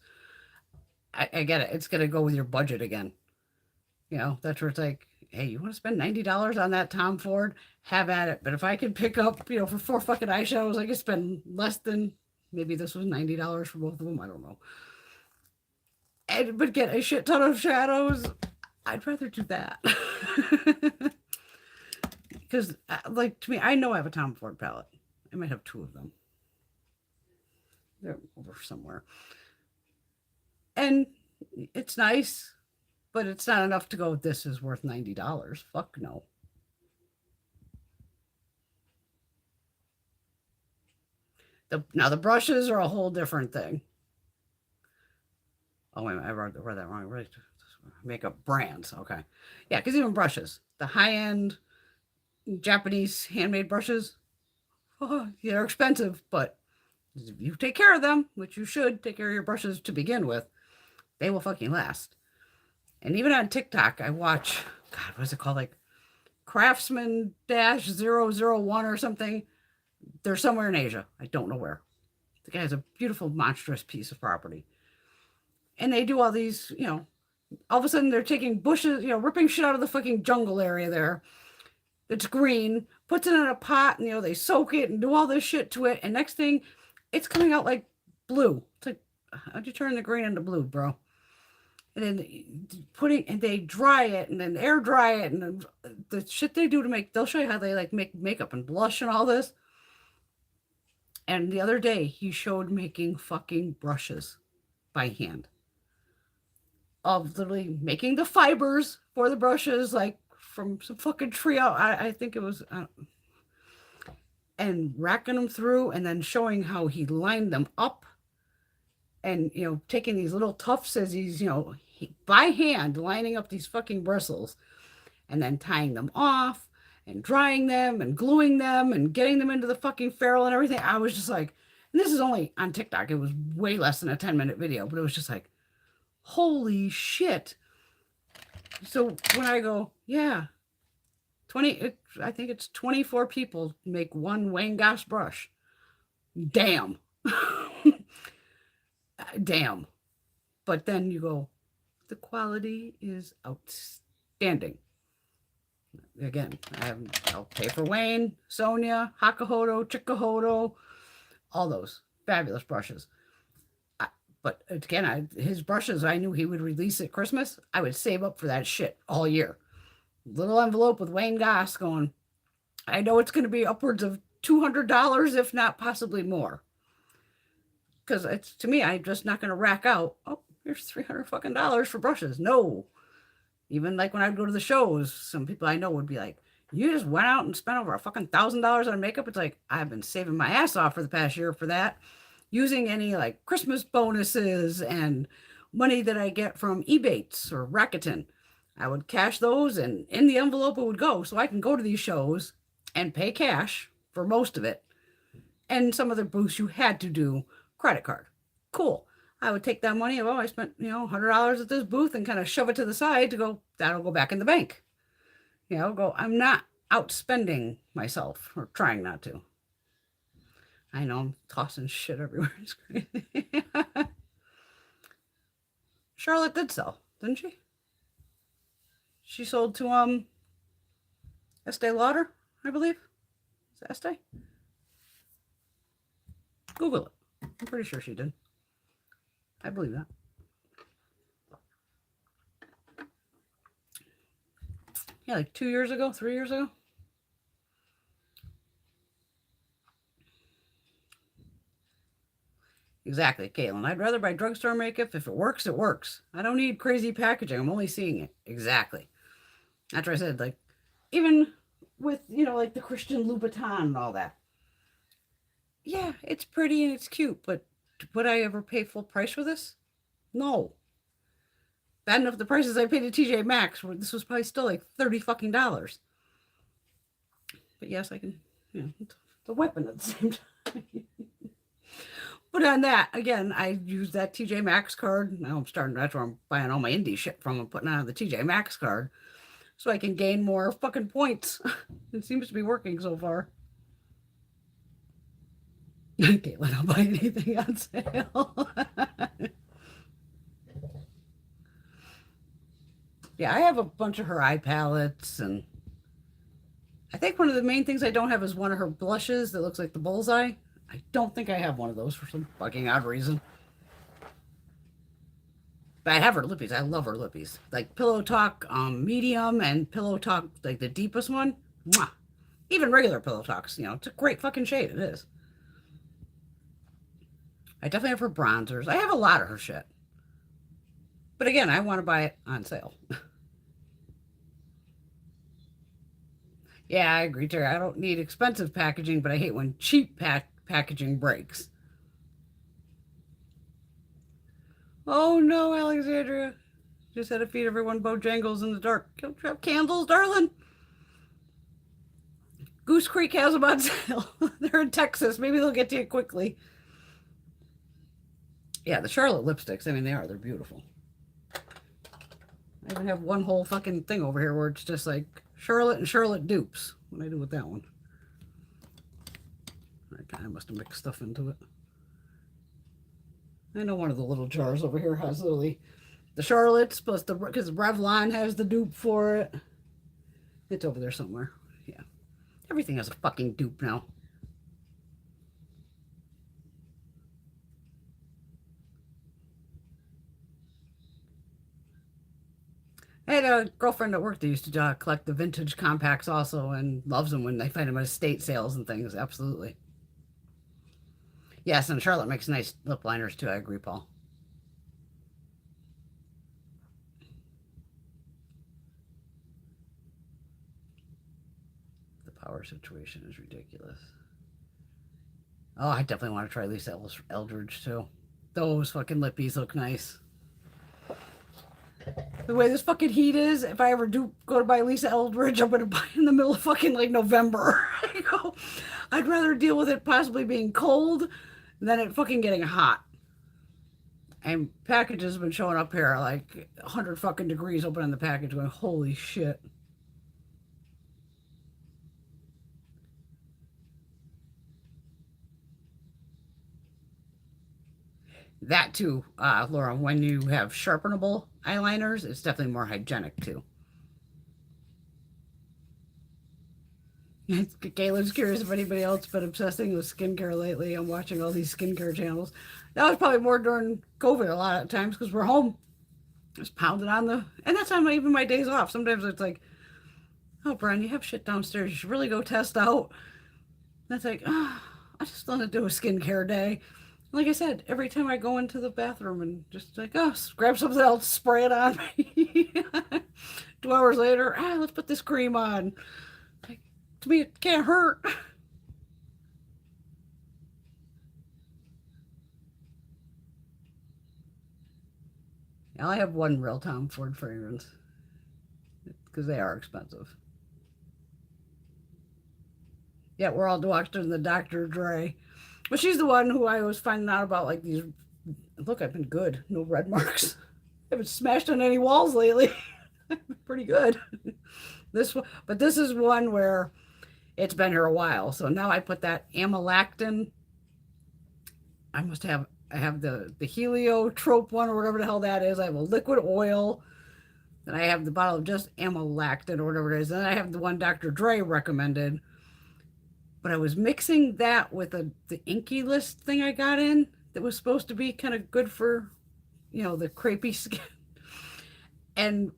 I get it. It's going to go with your budget again. You know, that's where it's like, hey, you want to spend $90 on that Tom Ford? Have at it. But if I can pick up, you know, for 4 fucking eyeshadows, I could spend less than, maybe this was $90 for both of them. I don't know. But get a shit ton of shadows. I'd rather do that. Because, like, to me, I know I have a Tom Ford palette. I might have 2 of them. They're over somewhere. And it's nice, but it's not enough to go, this is worth $90. Fuck no. Now, the brushes are a whole different thing. Oh, wait a minute. I read that wrong. Right. Makeup brands. Okay. Yeah, because even brushes, the high-end Japanese handmade brushes, oh, they're expensive, but if you take care of them, which you should take care of your brushes to begin with, they will fucking last. And even on TikTok, I watch, God, what is it called? Like Craftsman Dash 001 or something. They're somewhere in Asia. I don't know where. The guy has a beautiful, monstrous piece of property. And they do all these, all of a sudden they're taking bushes, ripping shit out of the fucking jungle area there It's green, puts it in a pot, and they soak it and do all this shit to it, and next thing, it's coming out like blue. It's like, how'd you turn the green into blue, bro? And then and they dry it and then air dry it, and then the shit they do to make, they'll show you how they like make makeup and blush and all this. And the other day he showed making fucking brushes by hand, of literally making the fibers for the brushes, like from some fucking tree out. I think it was, and racking them through, and then showing how he lined them up, and taking these little tufts as he's by hand lining up these fucking bristles, and then tying them off and drying them and gluing them and getting them into the fucking ferrule and everything. I was just like, and this is only on TikTok. It was way less than a 10-minute video, but it was just like, holy shit. So when I go, yeah, I think it's 24 people make one Wayne Goss brush. Damn. Damn. But then you go, the quality is outstanding. Again, I'll pay for Wayne, Sonia, Hakahodo, Chikahodo, all those fabulous brushes. But again, his brushes, I knew he would release at Christmas. I would save up for that shit all year. Little envelope with Wayne Goss going, I know it's going to be upwards of $200, if not possibly more. Because it's, to me, I'm just not going to rack out, oh, here's $300 fucking dollars for brushes. No. Even like when I'd go to the shows, some people I know would be like, you just went out and spent over a fucking $1,000 on makeup. It's like, I've been saving my ass off for the past year for that. Using any like Christmas bonuses and money that I get from ebates or Rakuten. I would cash those, and in the envelope it would go, so I can go to these shows and pay cash for most of it. And some of the booths you had to do credit card. Cool. I would take that money, I spent, $100 at this booth, and kind of shove it to the side to go, that'll go back in the bank. I'm not outspending myself, or trying not to. I know I'm tossing shit everywhere. It's crazy. Charlotte did sell, didn't she? She sold to Estee Lauder, I believe. Is it Estee? Google it. I'm pretty sure she did. I believe that. Yeah, like 2 years ago, 3 years ago. Exactly, Caitlin. I'd rather buy drugstore makeup. If it works, it works. I don't need crazy packaging. I'm only seeing it. Exactly. That's what I said. Like, even with, like the Christian Louboutin and all that. Yeah, it's pretty and it's cute, but would I ever pay full price for this? No. Bad enough the prices I paid at TJ Maxx, where this was probably still like $30 fucking dollars. But yes, I can, it's a weapon at the same time. But on that, again, I use that TJ Maxx card. Now that's where I'm buying all my indie shit from. I'm putting on the TJ Maxx card so I can gain more fucking points. It seems to be working so far. Caitlin, I'll buy anything on sale. Yeah, I have a bunch of her eye palettes, and I think one of the main things I don't have is one of her blushes that looks like the bullseye. I don't think I have one of those for some fucking odd reason. But I have her lippies. I love her lippies. Like Pillow Talk medium and Pillow Talk, like the deepest one. Mwah. Even regular Pillow Talks, it's a great fucking shade. It is. I definitely have her bronzers. I have a lot of her shit. But again, I want to buy it on sale. Yeah, I agree, Terry. I don't need expensive packaging, but I hate when cheap packaging breaks. Oh no, Alexandria. Just had to feed everyone Bojangles in the dark. Don't you have candles, darling? Goose Creek has them on sale. They're in Texas. Maybe they'll get to you quickly. Yeah, the Charlotte lipsticks, they're beautiful. I even have one whole fucking thing over here where it's just like Charlotte and Charlotte dupes. What do I do with that one? I must have mixed stuff into it. I know one of the little jars over here has literally the Charlottes plus because Revlon has the dupe for it. It's over there somewhere. Yeah. Everything has a fucking dupe now. I had a girlfriend at work that used to collect the vintage compacts also and loves them when they find them at estate sales and things. Absolutely. Yes, and Charlotte makes nice lip liners too. I agree, Paul. The power situation is ridiculous. Oh, I definitely want to try Lisa Eldridge too. Those fucking lippies look nice. The way this fucking heat is, if I ever do go to buy Lisa Eldridge, I'm gonna buy in the middle of fucking like November. I'd rather deal with it possibly being cold than it fucking getting hot. And packages have been showing up here like 100 fucking degrees open on the package going, holy shit. That too, Laura, when you have sharpenable eyeliners, it's definitely more hygienic too. Galen's curious if anybody else been obsessing with skincare lately. I'm watching all these skincare channels. That was probably more during COVID a lot of times because we're home. Just pounding on the, and that's on even my days off. Sometimes it's like, oh, Brian, you have shit downstairs. You should really go test out. That's like, oh, I just want to do a skincare day. Like I said, every time I go into the bathroom and just like, oh, grab something else, spray it on me. 2 hours later, let's put this cream on. Like, to me, it can't hurt. I have one real Tom Ford fragrance because they are expensive. Yeah, we're all watching in the Dr. Dre. But she's the one who I was finding out about like these. Look, I've been good. No red marks. I haven't smashed on any walls lately. Pretty good. This one, but this is one where it's been here a while. So now I put that amylactin. I have the heliotrope one or whatever the hell that is. I have a liquid oil. Then I have the bottle of just amylactin or whatever it is. Then I have the one Dr. Dre recommended. But I was mixing that with the Inky List thing I got in that was supposed to be kind of good for, the crepey skin. And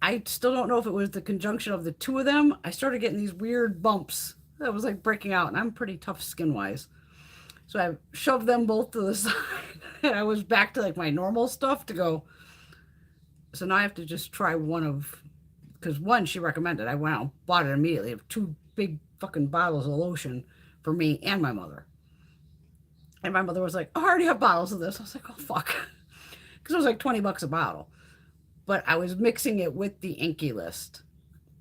I still don't know if it was the conjunction of the two of them. I started getting these weird bumps that was like breaking out, and I'm pretty tough skin wise. So I shoved them both to the side, and I was back to like my normal stuff to go. So now I have to just try one of, because one she recommended. I went out and bought it immediately. I have two big fucking bottles of lotion for me and my mother. And my mother was like, oh, I already have bottles of this. I was like, oh, fuck. Because it was like $20 a bottle. But I was mixing it with the Inky List.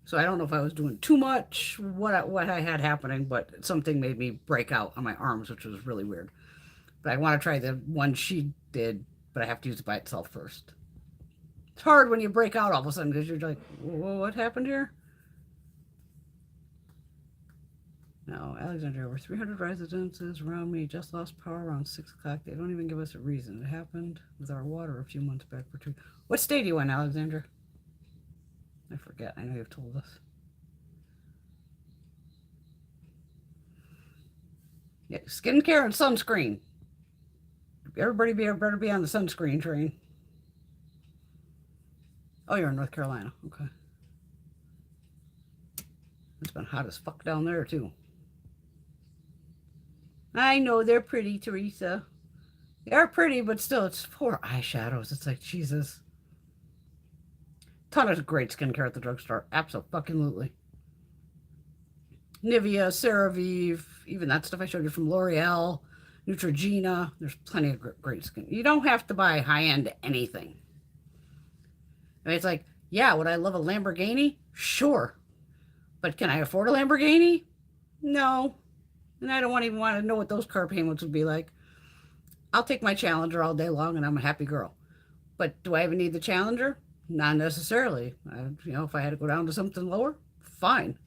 So I don't know if I was doing too much, what I had happening, but something made me break out on my arms, which was really weird. But I want to try the one she did, but I have to use it by itself first. It's hard when you break out all of a sudden because you're like, whoa, what happened here? No, Alexandria, over 300 residences around me just lost power around 6 o'clock. They don't even give us a reason. It happened with our water a few months back. What state are you in, Alexandra? I forget. I know you've told us. Yeah, skincare and sunscreen. Everybody better be on the sunscreen train. Oh, you're in North Carolina. Okay. It's been hot as fuck down there, too. I know they're pretty, Teresa. They're pretty, but still, it's for eyeshadows. It's like, Jesus. Ton of great skincare at the drugstore. Absolutely. Nivea, CeraVe, even that stuff I showed you from L'Oreal, Neutrogena. There's plenty of great skin. You don't have to buy high-end anything. I mean, it's like, yeah, would I love a Lamborghini? Sure. But can I afford a Lamborghini? No. And I don't even want to know what those car payments would be like. I'll take my Challenger all day long and I'm a happy girl. But do I even need the Challenger? Not necessarily. If I had to go down to something lower, fine.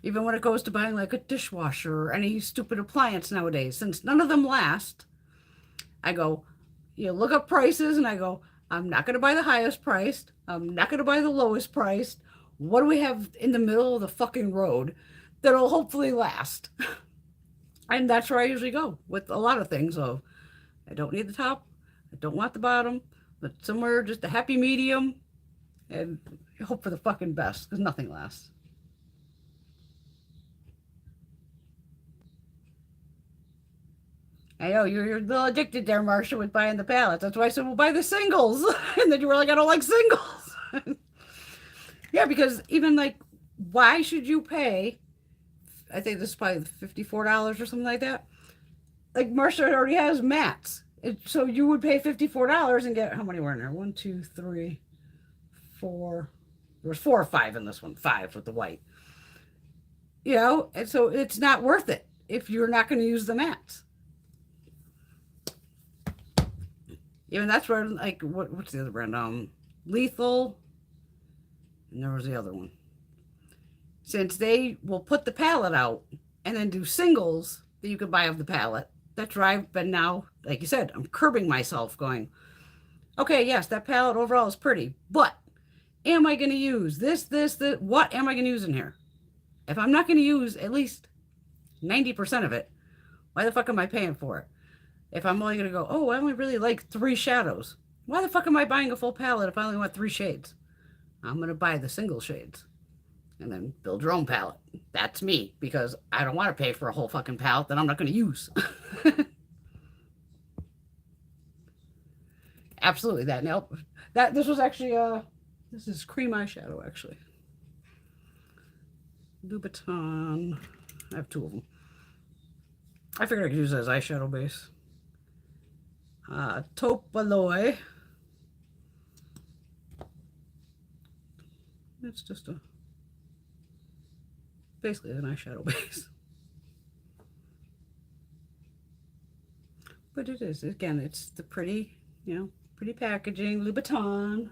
Even when it goes to buying like a dishwasher or any stupid appliance nowadays, since none of them last, I go, look up prices and I go, I'm not going to buy the highest priced. I'm not going to buy the lowest priced. What do we have in the middle of the fucking road that'll hopefully last? And that's where I usually go with a lot of things. So I don't need the top. I don't want the bottom. But somewhere just a happy medium. And hope for the fucking best, because nothing lasts. I know you're a little addicted there, Marcia, with buying the palettes. That's why I said we'll buy the singles. And then you were like, I don't like singles. Yeah, because even like, why should you pay? I think this is probably $54 or something like that. Like Marcia already has mattes. So you would pay $54 and get, how many were in there? 1, 2, 3, 4. There was 4 or 5 in this one. 5 with the white. You know, and so it's not worth it if you're not going to use the mattes. Even that's where, like, what's the other brand? Lethal. And there was the other one. Since they will put the palette out and then do singles that you could buy of the palette, that's where I've been now, like you said, I'm curbing myself going, okay, yes, that palette overall is pretty, but am I going to use this? What am I going to use in here? If I'm not going to use at least 90% of it, why the fuck am I paying for it? If I'm only going to go, oh, I only really like 3 shadows. Why the fuck am I buying a full palette if I only want 3 shades? I'm going to buy the single shades and then build your own palette. That's me, because I don't want to pay for a whole fucking palette that I'm not going to use. Absolutely. This was actually, this is cream eyeshadow, actually. Louboutin. I have 2 of them. I figured I could use it as eyeshadow base. Taupe Alloy. It's just basically an eyeshadow base. But it is, again, it's the pretty, pretty packaging, Louboutin.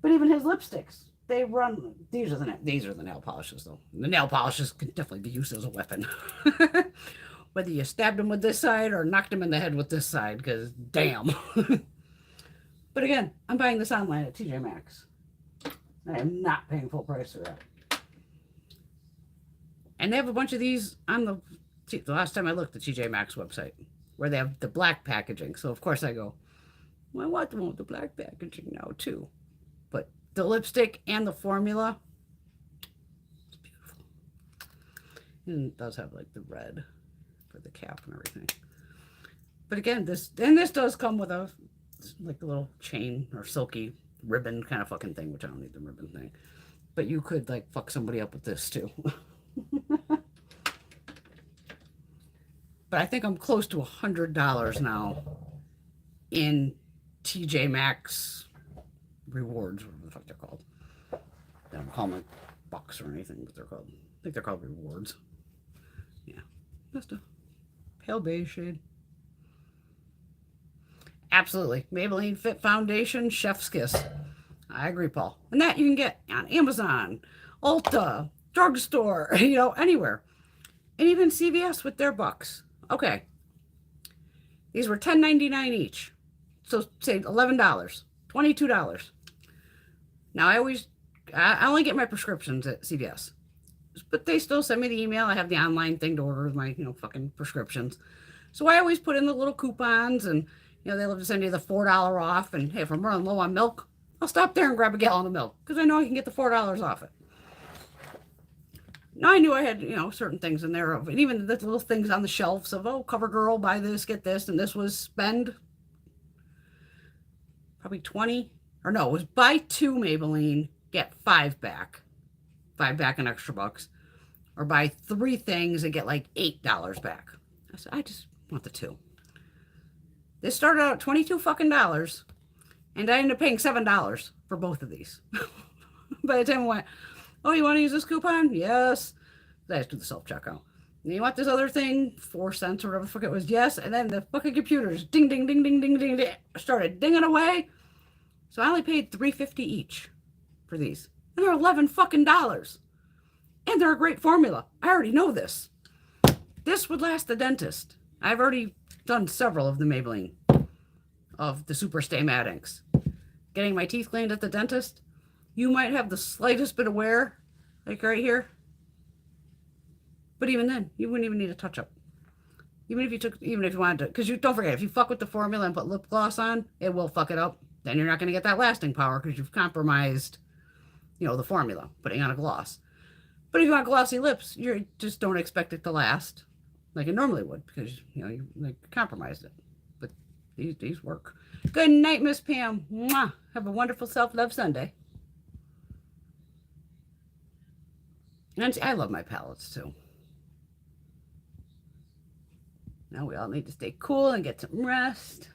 But even his lipsticks, they run, these are the nail polishes though. The nail polishes can definitely be used as a weapon. Whether you stabbed him with this side or knocked him in the head with this side, because damn. But again, I'm buying this online at TJ Maxx. I am not paying full price for that. And they have a bunch of these on the last time I looked, the TJ Maxx website, where they have the black packaging. So of course I go, well, I want the one with the black packaging now too. But the lipstick and the formula, it's beautiful. And it does have like the red for the cap and everything. But again, this does come with a little chain or silky ribbon kind of fucking thing, which I don't need the ribbon thing. But you could like fuck somebody up with this too. But I think I'm close to $100 now in TJ Maxx rewards, whatever the fuck they're called. They don't call them bucks or anything, but they're called, I think they're called rewards. Yeah, just a pale beige shade. Absolutely. Maybelline Fit Foundation, Chef's Kiss. I agree, Paul. And that you can get on Amazon, Ulta, drugstore, anywhere. And even CVS with their bucks. Okay. These were $10.99 each. So say $11, $22. Now I only get my prescriptions at CVS. But they still send me the email. I have the online thing to order my, fucking prescriptions. So I always put in the little coupons, and they love to send you the $4 off. And hey, if I'm running low on milk, I'll stop there and grab a gallon of milk, because I know I can get the $4 off it. Now I knew I had, certain things in there, and even the little things on the shelves of, oh, CoverGirl, buy this, get this, and this was spend probably 20, or no, it was buy 2 Maybelline, get 5 back. 5 back in extra bucks. Or buy 3 things and get like $8 back. I said, I just want the 2. This started out at $22 fucking dollars, and I ended up paying $7 for both of these. By the time I went, oh, you want to use this coupon? Yes. I just do the self-checkout. And you want this other thing? 4 cents or whatever the fuck it was? Yes. And then the fucking computers, ding, ding, ding, ding, ding, ding, ding, started dinging away. So I only paid $3.50 each for these. And they're 11 fucking dollars. And they're a great formula. I already know this. This would last the dentist. I've already done several of the Maybelline, of the Super Stay Matte Inks. Getting my teeth cleaned at the dentist, you might have the slightest bit of wear, like right here. But even then, you wouldn't even need a touch up. Even if you wanted to, because you don't forget, if you fuck with the formula and put lip gloss on, it will fuck it up. Then you're not going to get that lasting power because you've compromised, the formula, putting on a gloss. But if you want glossy lips, you just don't expect it to last like it normally would because, you like compromised it. But these work. Good night, Miss Pam. Mwah. Have a wonderful self-love Sunday. And I love my palettes too. Now we all need to stay cool and get some rest.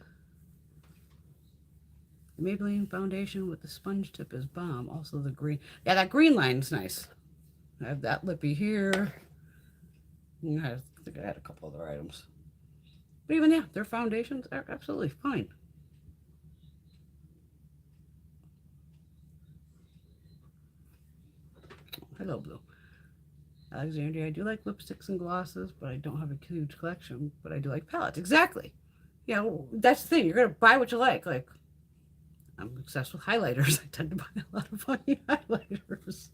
The Maybelline foundation with the sponge tip is bomb. Also the green. Yeah, that green line's nice. I have that lippy here. I think I had a couple other items. But even, yeah, their foundations are absolutely fine. Hello, Blue. Alexandria, I do like lipsticks and glosses, but I don't have a huge collection. But I do like palettes. Exactly. Yeah, well, that's the thing. You're going to buy what you like. Like, I'm obsessed with highlighters. I tend to buy a lot of funny highlighters.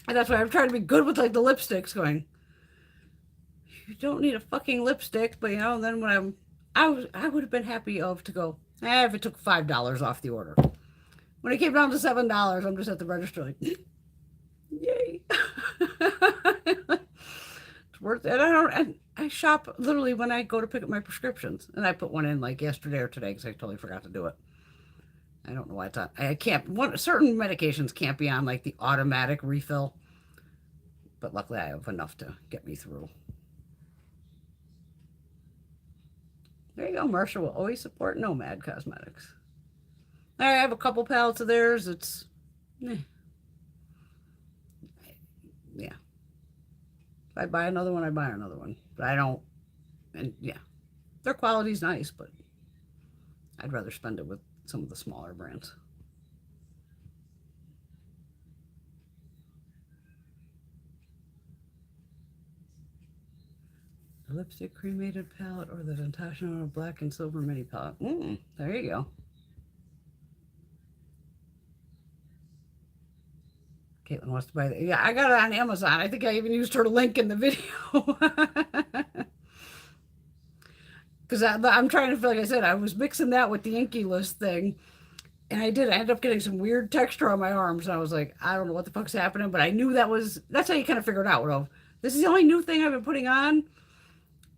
And that's why I'm trying to be good with, like, the lipsticks going, you don't need a fucking lipstick. But, then when I would have been happy to go, if it took $5 off the order. When it came down to $7, I'm just at the register like, yay. It's worth it. I shop literally when I go to pick up my prescriptions. And I put one in like yesterday or today because I totally forgot to do it. I don't know why it's on. I can't, certain medications can't be on like the automatic refill. But luckily I have enough to get me through. There you go. Marsha will always support Nomad Cosmetics. I have a couple palettes of theirs. It's, yeah. If I buy another one, I buy another one. But I don't, and yeah, their quality's nice, but I'd rather spend it with some of the smaller brands. The lipstick cremated palette or the Natasha black and silver mini palette. There you go. Caitlin wants to buy that. Yeah, I got it on Amazon. I think I even used her link in the video. Because I'm trying to feel, like I said, I was mixing that with the Inky List thing. And I ended up getting some weird texture on my arms. And I was like, I don't know what the fuck's happening. But I knew that's how you kind of figure it out. Well, this is the only new thing I've been putting on.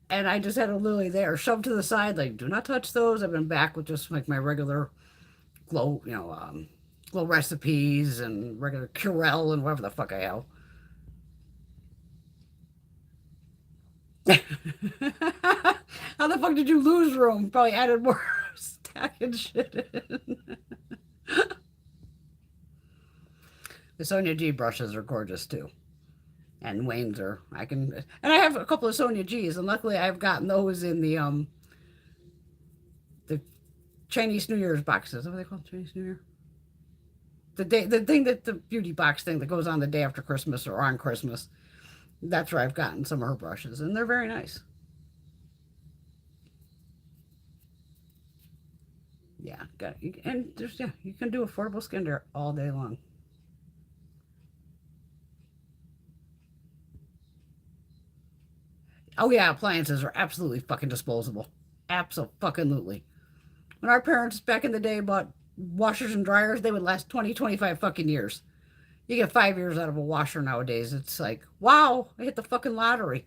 And I just had a lily there shoved to the side. Like, do not touch those. I've been back with just like my regular glow, glow recipes and regular Curel and whatever the fuck I have. How the fuck did you lose room? Probably added more stacking shit in. The Sonia G brushes are gorgeous too. And Wayne's and I have a couple of Sonia G's, and luckily I've gotten those in the Chinese New Year's boxes. What are they called? Chinese New Year? The thing the beauty box thing that goes on the day after Christmas or on Christmas. That's where I've gotten some of her brushes, and they're very nice. Yeah, and you can do affordable skincare all day long. Oh yeah, appliances are absolutely fucking disposable. Absolutely. When our parents back in the day bought washers and dryers, they would last 20, 25 fucking years. You get 5 years out of a washer nowadays. It's like, wow, I hit the fucking lottery.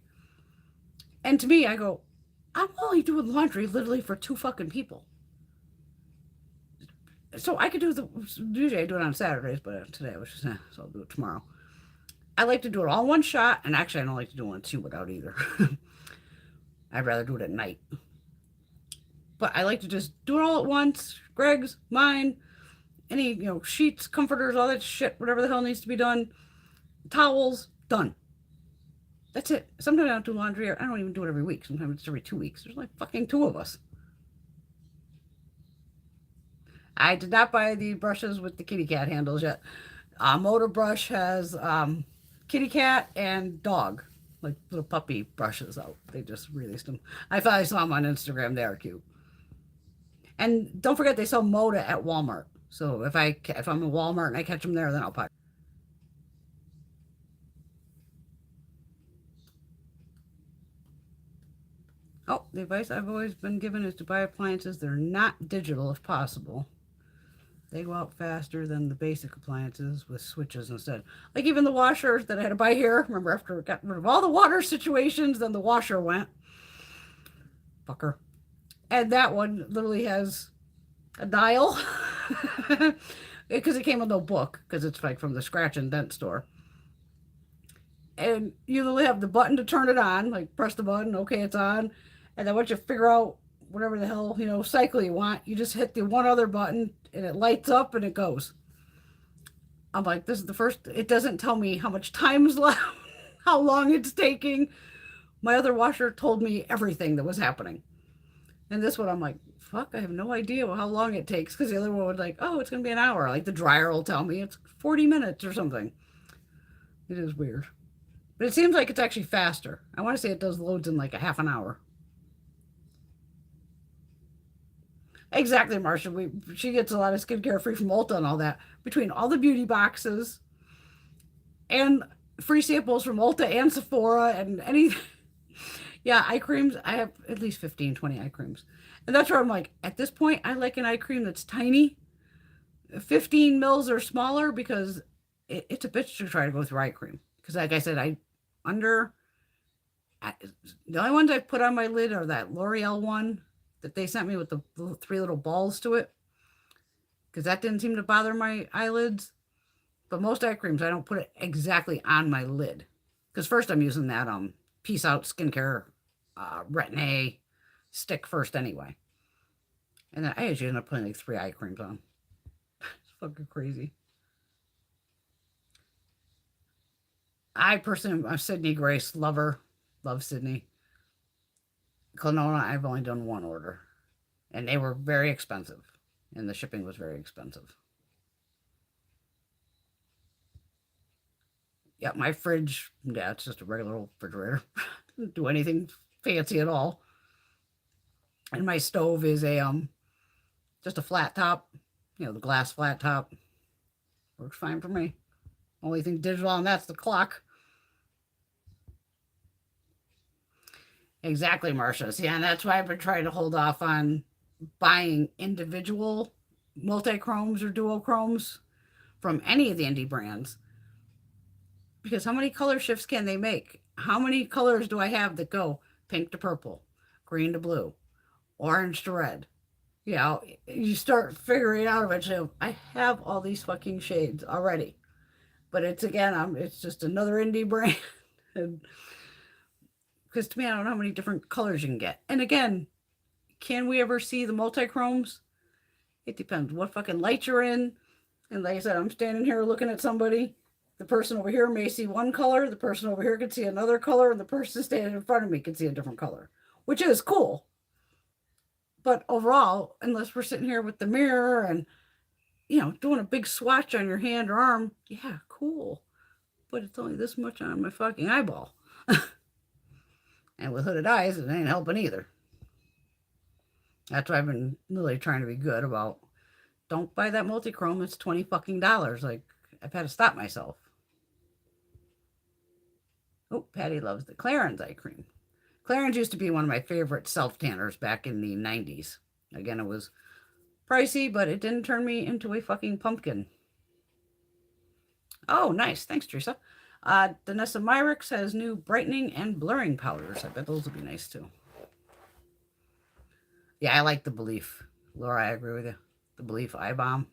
And to me, I go, I'm only doing laundry literally for 2 fucking people. So I could usually I do it on Saturdays, but today I was just, so I'll do it tomorrow. I like to do it all in one shot, and actually I don't like to do one 2 without either. I'd rather do it at night. But I like to just do it all at once. Greg's, mine, any, sheets, comforters, all that shit, whatever the hell needs to be done. Towels, done. That's it. Sometimes I don't do laundry. I don't even do it every week. Sometimes it's every 2 weeks. There's like fucking 2 of us. I did not buy the brushes with the kitty cat handles yet. MODA brush has kitty cat and dog, like little puppy brushes out. They just released them. I thought I saw them on Instagram. They are cute. And don't forget, they sell MODA at Walmart. So if I'm in Walmart and I catch them there, then I'll buy. Oh, the advice I've always been given is to buy appliances that are not digital if possible. They go out faster than the basic appliances with switches instead. Like even the washer that I had to buy here. Remember, after we got rid of all the water situations, then the washer went. Fucker. And that one literally has a dial. Because it came with no book, because it's like from the scratch and dent store. And you literally have the button to turn it on, like press the button, okay, it's on. And then once you figure out whatever the hell, cycle you want, you just hit the one other button and it lights up and it goes. I'm like, this is the first, it doesn't tell me how much time's left, how long it's taking. My other washer told me everything that was happening. And this one, I'm like, fuck, I have no idea how long it takes. Because the other one would like, oh, it's going to be an hour. Like the dryer will tell me it's 40 minutes or something. It is weird. But it seems like it's actually faster. I want to say it does loads in like a half an hour. Exactly, Marcia. She gets a lot of skincare free from Ulta and all that. Between all the beauty boxes and free samples from Ulta and Sephora and any, yeah, eye creams. I have at least 15, 20 eye creams. And that's where I'm like, at this point, I like an eye cream that's tiny, 15 mils or smaller, because it's a bitch to try to go through eye cream. Because like I said, under, I, the only ones I put on my lid are that L'Oreal one that they sent me with the three little balls to it. Because that didn't seem to bother my eyelids. But most eye creams, I don't put it exactly on my lid. Because first I'm using that Peace Out Skincare Retin-A stick first anyway. And then I usually end up putting like 3 eye creams on. It's fucking crazy. I personally, I'm Sydney Grace lover. Love Sydney. Clonona, I've only done one order. And they were very expensive. And the shipping was very expensive. Yeah, my fridge, yeah, it's just a regular old refrigerator. Doesn't do anything fancy at all. And my stove is just a flat top, the glass flat top. Works fine for me. Only thing digital on that's the clock. Exactly, Marcia. See, and that's why I've been trying to hold off on buying individual multichromes or duochromes from any of the indie brands. Because how many color shifts can they make? How many colors do I have that go pink to purple, green to blue, orange to red? You start figuring out eventually. I have all these fucking shades already, but it's just another indie brand. Because to me, I don't know how many different colors you can get. And again, can we ever see the multichromes? It depends what fucking light you're in. And like I said, I'm standing here looking at somebody. The person over here may see one color, the person over here can see another color, and the person standing in front of me can see a different color, which is cool. But overall, unless we're sitting here with the mirror and, doing a big swatch on your hand or arm, yeah, cool. But it's only this much on my fucking eyeball. And with hooded eyes, it ain't helping either. That's why I've been really trying to be good about, don't buy that multichrome, it's 20 fucking dollars. Like, I've had to stop myself. Oh, Patty loves the Clarins eye cream. Clarins used to be one of my favorite self-tanners back in the 90s. Again, it was pricey, but it didn't turn me into a fucking pumpkin. Oh, nice. Thanks, Teresa. Danessa Myrix has new brightening and blurring powders. I bet those will be nice, too. Yeah, I like the Belief. Laura, I agree with you. The Belief Eye Balm.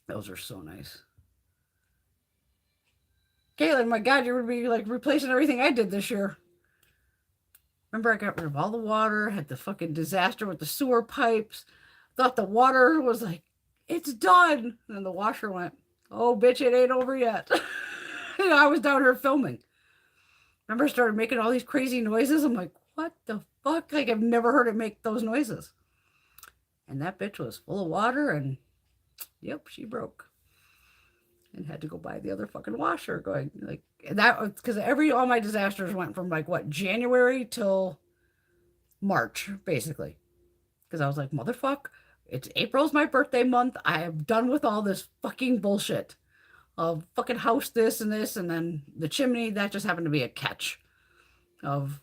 Those are so nice. Caitlin, my God, you're going to be like replacing everything I did this year. Remember, I got rid of all the water, had the fucking disaster with the sewer pipes. Thought the water was like, it's done. And then the washer went, oh, bitch, it ain't over yet. I was down here filming. Remember, I started making all these crazy noises. I'm like, what the fuck? Like, I've never heard it make those noises. And that bitch was full of water, and yep, she broke. And had to go buy the other fucking washer. Going like that was because all my disasters went from like what, January till March, basically. Because I was like, motherfuck, It's April's my birthday month. I am done with all this fucking bullshit of fucking house this, and then the chimney. That just happened to be a catch of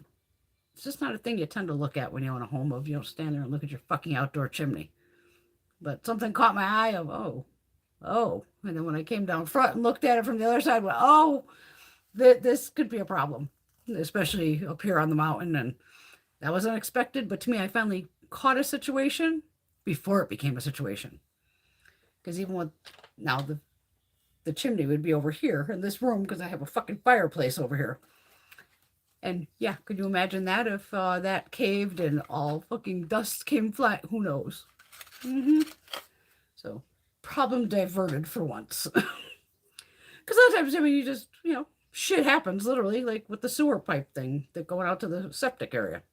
it's just not a thing you tend to look at when you own a home of you don't stand there and look at your fucking outdoor chimney. But something caught my eye of oh. And then when I came down front and looked at it from the other side, well, oh, this could be a problem, especially up here on the mountain. And that was unexpected. But to me, I finally caught a situation before it became a situation. Because even with now the chimney would be over here in this room because I have a fucking fireplace over here. And yeah, could you imagine that if that caved and all fucking dust came flat? Who knows? So, problem diverted for once. Because sometimes, I mean, you just, shit happens literally, like with the sewer pipe thing that going out to the septic area.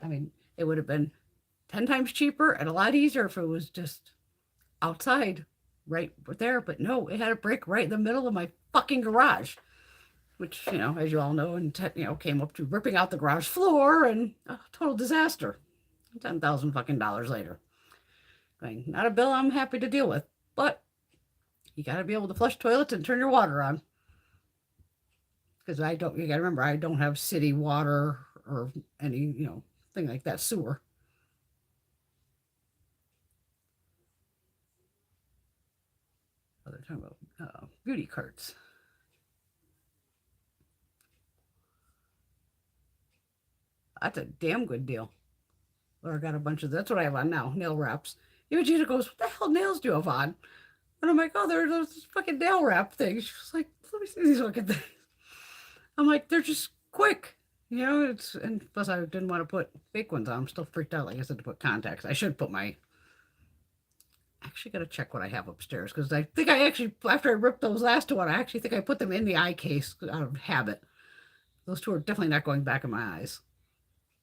I mean, it would have been 10 times cheaper and a lot easier if it was just outside right there. But no, it had a break right in the middle of my fucking garage, which, as you all know, and came up to ripping out the garage floor and a total disaster. $10,000 fucking dollars later. Going, not a bill I'm happy to deal with, but you got to be able to flush toilets and turn your water on. Because you got to remember, I don't have city water or any, thing like that, sewer. Oh, they're talking about beauty carts. That's a damn good deal. Or I got a bunch of, that's what I have on now, nail wraps. Even Gina goes, what the hell nails do you have on? And I'm like, oh, they're those fucking nail wrap things. She was like, let me see these fucking things. I'm like, they're just quick. And plus I didn't want to put fake ones on. I'm still freaked out, like I said, to put contacts. I should put I actually got to check what I have upstairs because I think I actually, after I ripped those last one, I actually think I put them in the eye case out of habit. Those two are definitely not going back in my eyes.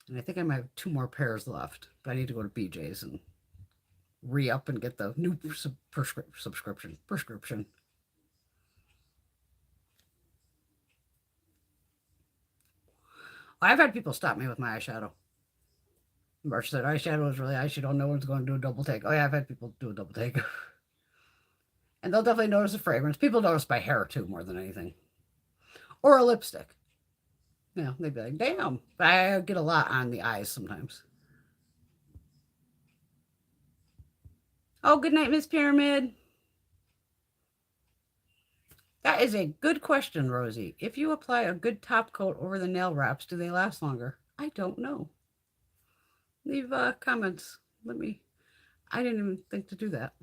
And I think I might have 2 more pairs left, but I need to go to BJ's and re-up and get the new prescription. I've had people stop me with my eyeshadow. March said eyeshadow is really eyeshadow. No one's going to do a double take. Oh yeah, I've had people do a double take. And they'll definitely notice the fragrance. People notice my hair too more than anything. Or a lipstick. They'd be like, damn. But I get a lot on the eyes sometimes. Oh, good night, Miss Pyramid. That is a good question, Rosie. If you apply a good top coat over the nail wraps, do they last longer? I don't know. Leave comments. I didn't even think to do that.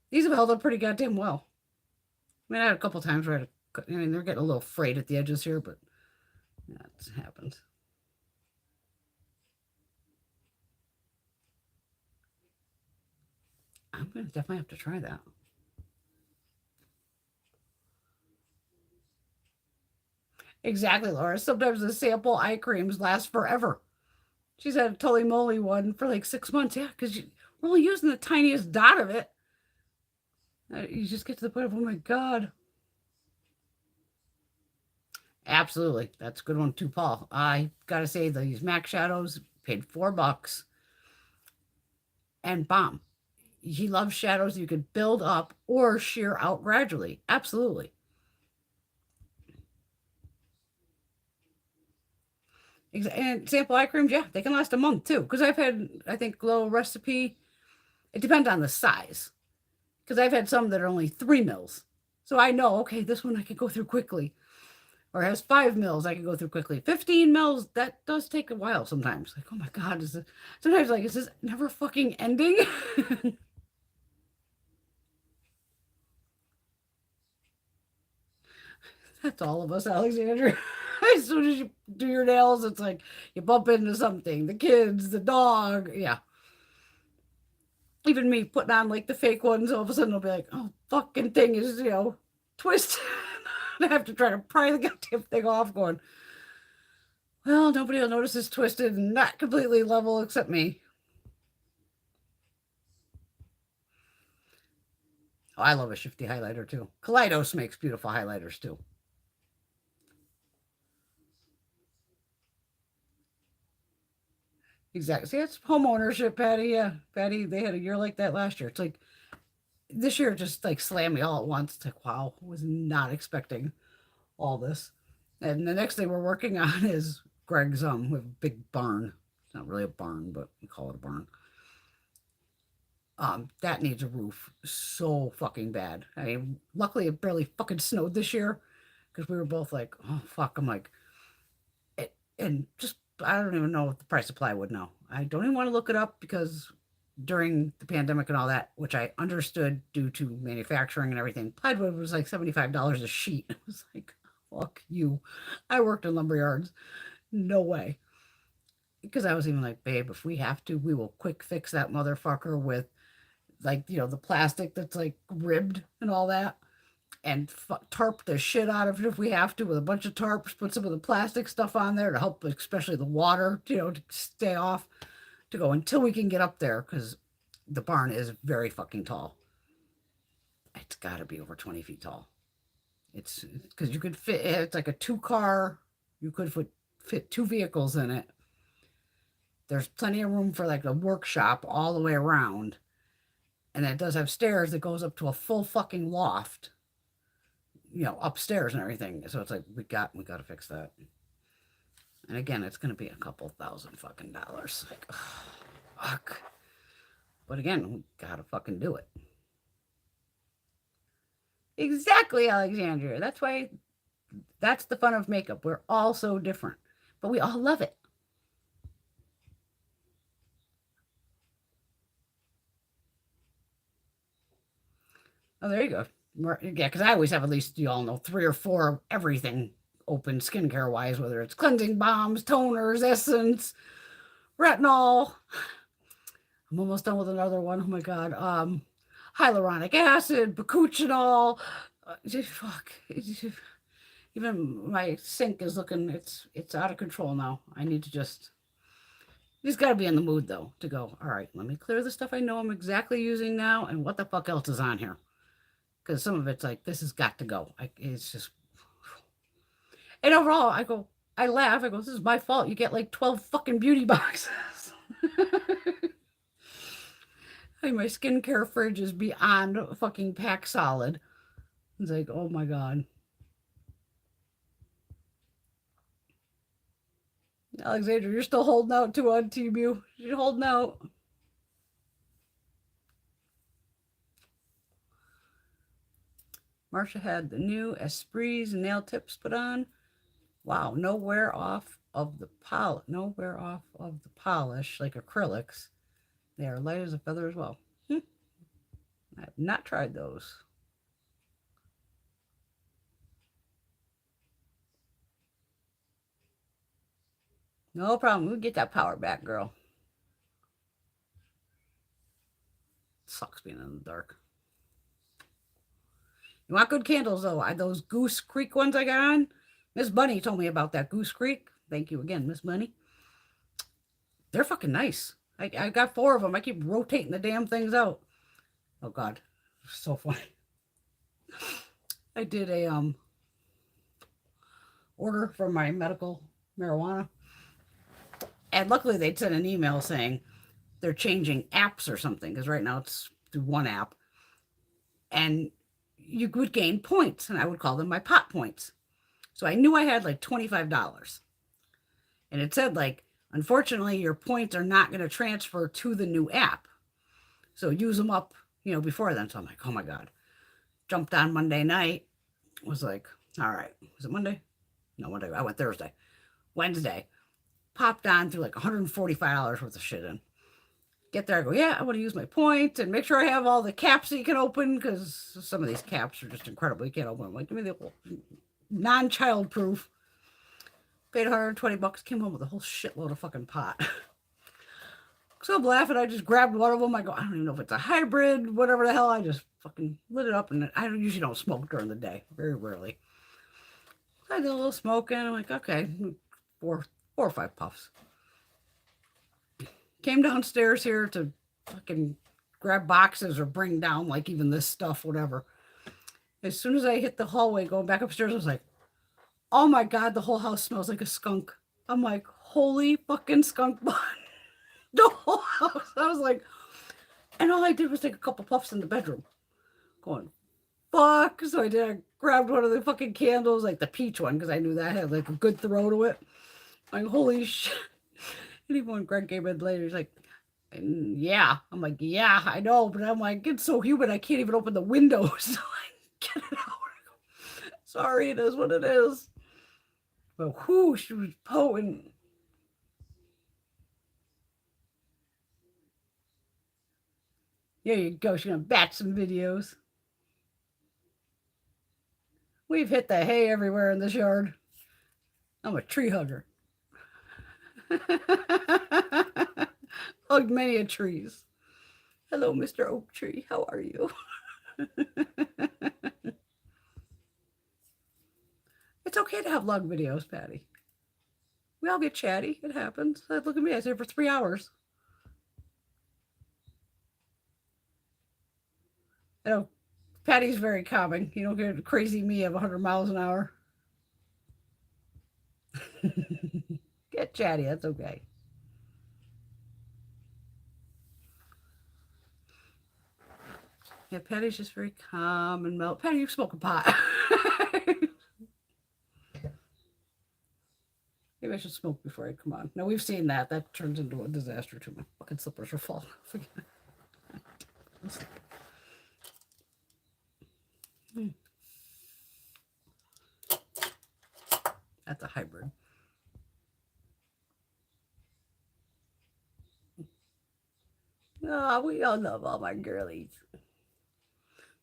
These have held up pretty goddamn well. I had a couple times where they're getting a little frayed at the edges here, but that happens. I'm going to definitely have to try that. Exactly, Laura. Sometimes the sample eye creams last forever. She's had a Tully Moly one for like 6 months. Yeah, because we're only using the tiniest dot of it. You just get to the point of, oh my God. Absolutely. That's a good one too, Paul. I got to say, these MAC shadows, paid $4. And bomb. He loves shadows you could build up or sheer out gradually. Absolutely. And sample eye creams, yeah, they can last a month too. Because I've had, I think, Glow Recipe. It depends on the size. Because I've had some that are only 3 mils. So I know, okay, this one I can go through quickly. Or has 5 mils I can go through quickly. 15 mils, that does take a while sometimes. Like, oh my God, sometimes like, is this never fucking ending? That's all of us, Alexandra. As soon as you do your nails, it's like you bump into something. The kids, the dog, yeah. Even me putting on like the fake ones, all of a sudden I'll be like, oh, fucking thing is, twisted. I have to try to pry the goddamn thing off going, well, nobody will notice it's twisted and not completely level except me. Oh, I love a shifty highlighter too. Kaleidos makes beautiful highlighters too. Exactly. See, it's home ownership, Patty. Yeah, Patty, they had a year like that last year. It's like this year just like slammed me all at once. It's like, wow, was not expecting all this. And the next thing we're working on is Greg's with big barn. It's not really a barn, but we call it a barn. That needs a roof so fucking bad. I mean, luckily it barely fucking snowed this year because we were both like, oh fuck. I'm like, and just I don't even know what the price of plywood now. I don't even want to look it up because during the pandemic and all that, which I understood due to manufacturing and everything, plywood was like $75 a sheet. I was like, fuck you. I worked in lumber yards. No way. Because I was even like, babe, if we have to, we will quick fix that motherfucker with like, the plastic that's like ribbed and all that and tarp the shit out of it if we have to with a bunch of tarps, put some of the plastic stuff on there to help, especially the water, to stay off to go until we can get up there because the barn is very fucking tall. It's got to be over 20 feet tall. It's because you could fit, it's like a two-car, you could fit two vehicles in it. There's plenty of room for like a workshop all the way around. And it does have stairs that goes up to a full fucking loft, upstairs and everything. So it's like we got to fix that. And again, it's gonna be a couple thousand fucking dollars. Like, oh, fuck. But again, we gotta fucking do it. Exactly, Alexandria. That's the fun of makeup. We're all so different, but we all love it. Oh, there you go. Yeah, because I always have at least, you all know, 3 or 4 of everything open skincare wise, whether it's cleansing balms, toners, essence, retinol. I'm almost done with another one. Oh my god. Hyaluronic acid, bakuchinol. Fuck. Even my sink is looking. It's out of control now. I need to just. You just gotta be in the mood though to go. All right, let me clear the stuff I know I'm exactly using now, and what the fuck else is on here? Because some of it's like this has got to go. It's just. And overall, I laugh. I go, this is my fault. You get like 12 fucking beauty boxes. Like my skincare fridge is beyond fucking pack solid. It's like, oh my god. Alexandra, you're still holding out too on TEMU. You're holding out. Marsha had the new Esprits nail tips put on. Wow, no wear off of the polish. No wear off of the polish like acrylics. They are light as a feather as well. I have not tried those. No problem. We'll get that power back, girl. Sucks being in the dark. You want good candles though? Those Goose Creek ones I got on. Miss Bunny told me about that Goose Creek. Thank you again, Miss Bunny. They're fucking nice. I got 4 of them. I keep rotating the damn things out. Oh god, so funny. I did a order for my medical marijuana, and luckily they'd sent an email saying they're changing apps or something because right now it's through one app, and you would gain points, and I would call them my pot points. So I knew I had like $25, and it said like, unfortunately, your points are not going to transfer to the new app. So use them up, before then. So I'm like, oh my god. Jumped on Monday night. Was like, all right. Was it Monday? No, Monday. I went Thursday. Wednesday. Popped on through like $145 worth of shit in. Get there, I go, yeah, I want to use my points and make sure I have all the caps that you can open because some of these caps are just incredible. You can't open them. Like, give me the non-child proof. Paid $120, came home with a whole shitload of fucking pot. So I'm laughing. I just grabbed one of them. I go, I don't even know if it's a hybrid, whatever the hell. I just fucking lit it up, and I usually don't smoke during the day, very rarely. I did a little smoking. I'm like, okay, 4 or 5 puffs. Came downstairs here to fucking grab boxes or bring down like even this stuff, whatever. As soon as I hit the hallway going back upstairs, I was like, oh my god, the whole house smells like a skunk. I'm like, holy fucking skunk bun. the whole house. I was like, and all I did was take a couple puffs in the bedroom. Going, fuck. So I grabbed one of the fucking candles, like the peach one, because I knew that had like a good throw to it. Like, holy shit. And even when Greg came in later, he's like, yeah. I'm like, yeah, I know. But I'm like, it's so humid, I can't even open the windows. So I get it out. Sorry, it is what it is. But whoo, she was potent. There you go. She's going to batch some videos. We've hit the hay everywhere in this yard. I'm a tree hugger. Hugged many a trees. Hello, Mr. Oak Tree. How are you? It's okay to have lug videos, Patty. We all get chatty. It happens. Look at me. I stayed for 3 hours. You know, Patty's very calming. You don't get crazy me of 100 miles an hour. Get chatty. That's okay. Yeah, Patty's just very calm and mellow. Patty, you smoke a pot. Maybe I should smoke before I come on. No, we've seen that. That turns into a disaster too. My fucking slippers will fall. Forget it. That's a hybrid. Oh, we all love all my girlies.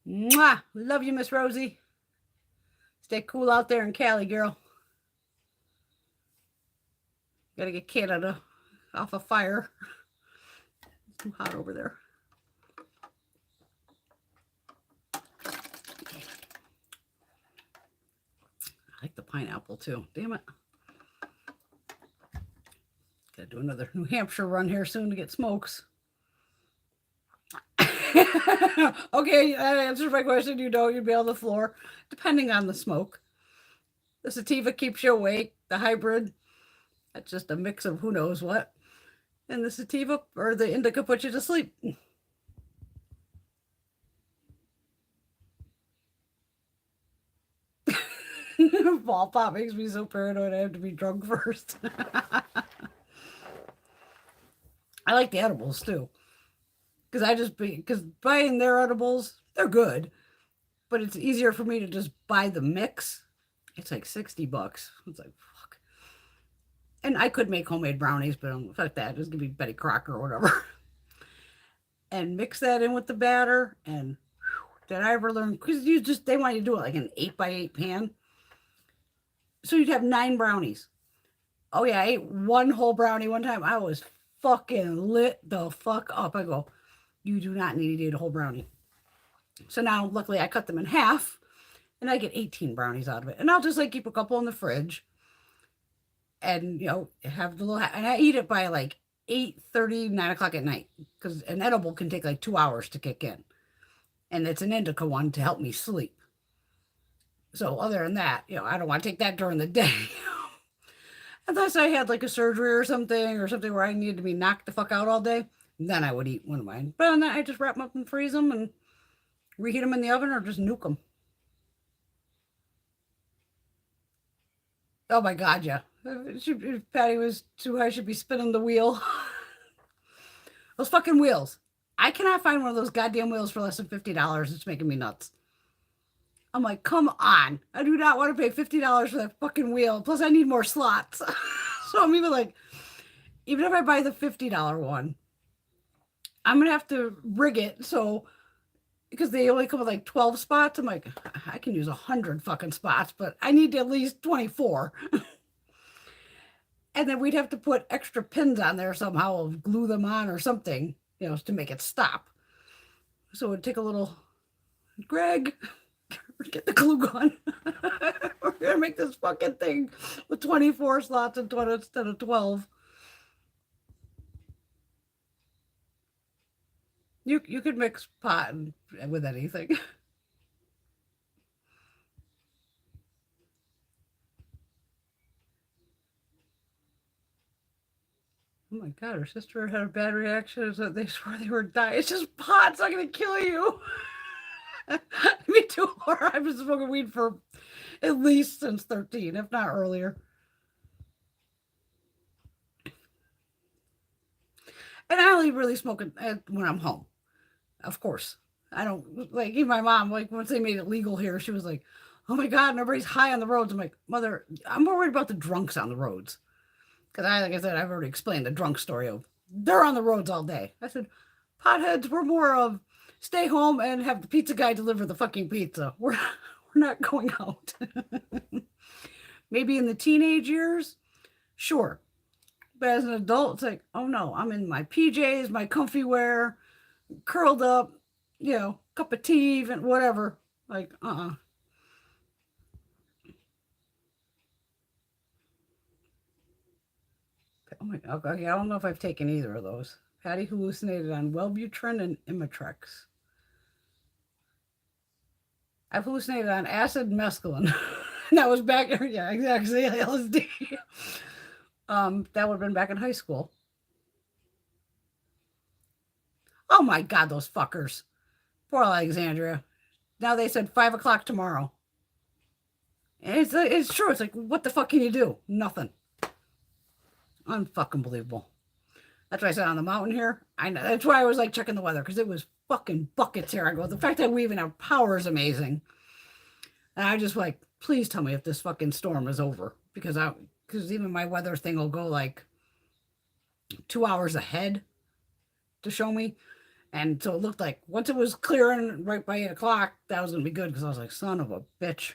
Mwah! Love you, Miss Rosie. Stay cool out there in Cali, girl. Gotta get Canada off a fire. It's too hot over there. I like the pineapple too. Damn it. Gotta do another New Hampshire run here soon to get smokes. Okay, that answers my question. You know, you'd be on the floor, depending on the smoke. The sativa keeps you awake. The hybrid, that's just a mix of who knows what. And the sativa or the indica puts you to sleep. Ball pop makes me so paranoid I have to be drunk first. I like the edibles too. Because buying their edibles, they're good, but it's easier for me to just buy the mix. It's like $60. It's like, fuck. And I could make homemade brownies, but fuck that. Just give me Betty Crocker or whatever. And mix that in with the batter. And did I ever learn? Because they want you to do it like an 8x8 pan. So you'd have 9 brownies. Oh yeah, I ate one whole brownie one time. I was fucking lit the fuck up. I go, you do not need to eat a whole brownie. So now, luckily, I cut them in half, and I get 18 brownies out of it. And I'll just like keep a couple in the fridge, and have the little. And I eat it by like 8:30, 9 o'clock at night, because an edible can take like 2 hours to kick in, and it's an indica one to help me sleep. So other than that, I don't want to take that during the day. Unless I had like a surgery or something where I needed to be knocked the fuck out all day, then I would eat one of mine. But on that, I just wrap them up and freeze them and reheat them in the oven or just nuke them. Oh my God, yeah. If Patty was too high, she'd be spinning the wheel. Those fucking wheels. I cannot find one of those goddamn wheels for less than $50. It's making me nuts. I'm like, come on. I do not want to pay $50 for that fucking wheel. Plus, I need more slots. So I'm even like, even if I buy the $50 one, I'm going to have to rig it. So, because they only come with like 12 spots. I'm like, I can use 100 fucking spots, but I need at least 24. And then we'd have to put extra pins on there somehow, or glue them on or something, to make it stop. So it would take a little, Greg, get the glue gun. We're gonna make this fucking thing with 24 slots and 20 instead of 12. You could mix pot with anything. Oh my God, her sister had a bad reaction. So they swore they were dying. It's just pot. It's not going to kill you. Me too. I've been smoking weed for at least since 13, if not earlier. And I only really smoke it when I'm home, of course. I don't like even my mom. Like once they made it legal here, she was like, "Oh my God, and everybody's high on the roads." I'm like, "Mother, I'm more worried about the drunks on the roads." Because like I said, I've already explained the drunk story of they're on the roads all day. I said, potheads, we're more of stay home and have the pizza guy deliver the fucking pizza. We're not going out. Maybe in the teenage years, sure. But as an adult, it's like, oh no, I'm in my PJs, my comfy wear, curled up, cup of tea, even whatever. Like, Oh my god, okay, I don't know if I've taken either of those. Patty hallucinated on Wellbutrin and Imitrex. I've hallucinated on acid mescaline. That was back, yeah, exactly, LSD. That would have been back in high school. Oh my god, those fuckers. Poor Alexandria. Now they said 5 o'clock tomorrow. And it's true. It's like, what the fuck can you do? Nothing. Unfucking believable. That's why I said on the mountain here. I know that's why I was like checking the weather because it was fucking buckets here. I go, the fact that we even have power is amazing. And I just like, please tell me if this fucking storm is over because even my weather thing will go like 2 hours ahead to show me. And so it looked like once it was clearing right by 8 o'clock, that was gonna be good because I was like, son of a bitch.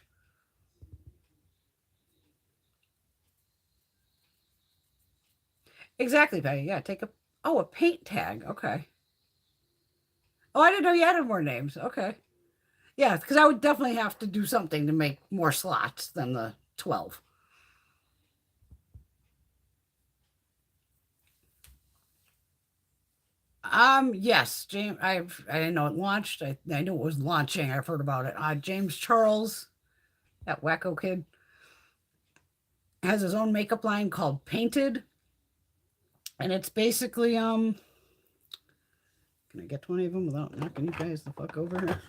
Exactly, Patty. Yeah, take a paint tag. Okay. Oh, I didn't know you added more names. Okay. Yeah, because I would definitely have to do something to make more slots than the 12. Yes, James. I didn't know it launched. I knew it was launching. I've heard about it. James Charles, that wacko kid, has his own makeup line called Painted, and it's basically Can I get to any of them without knocking you guys the fuck over here?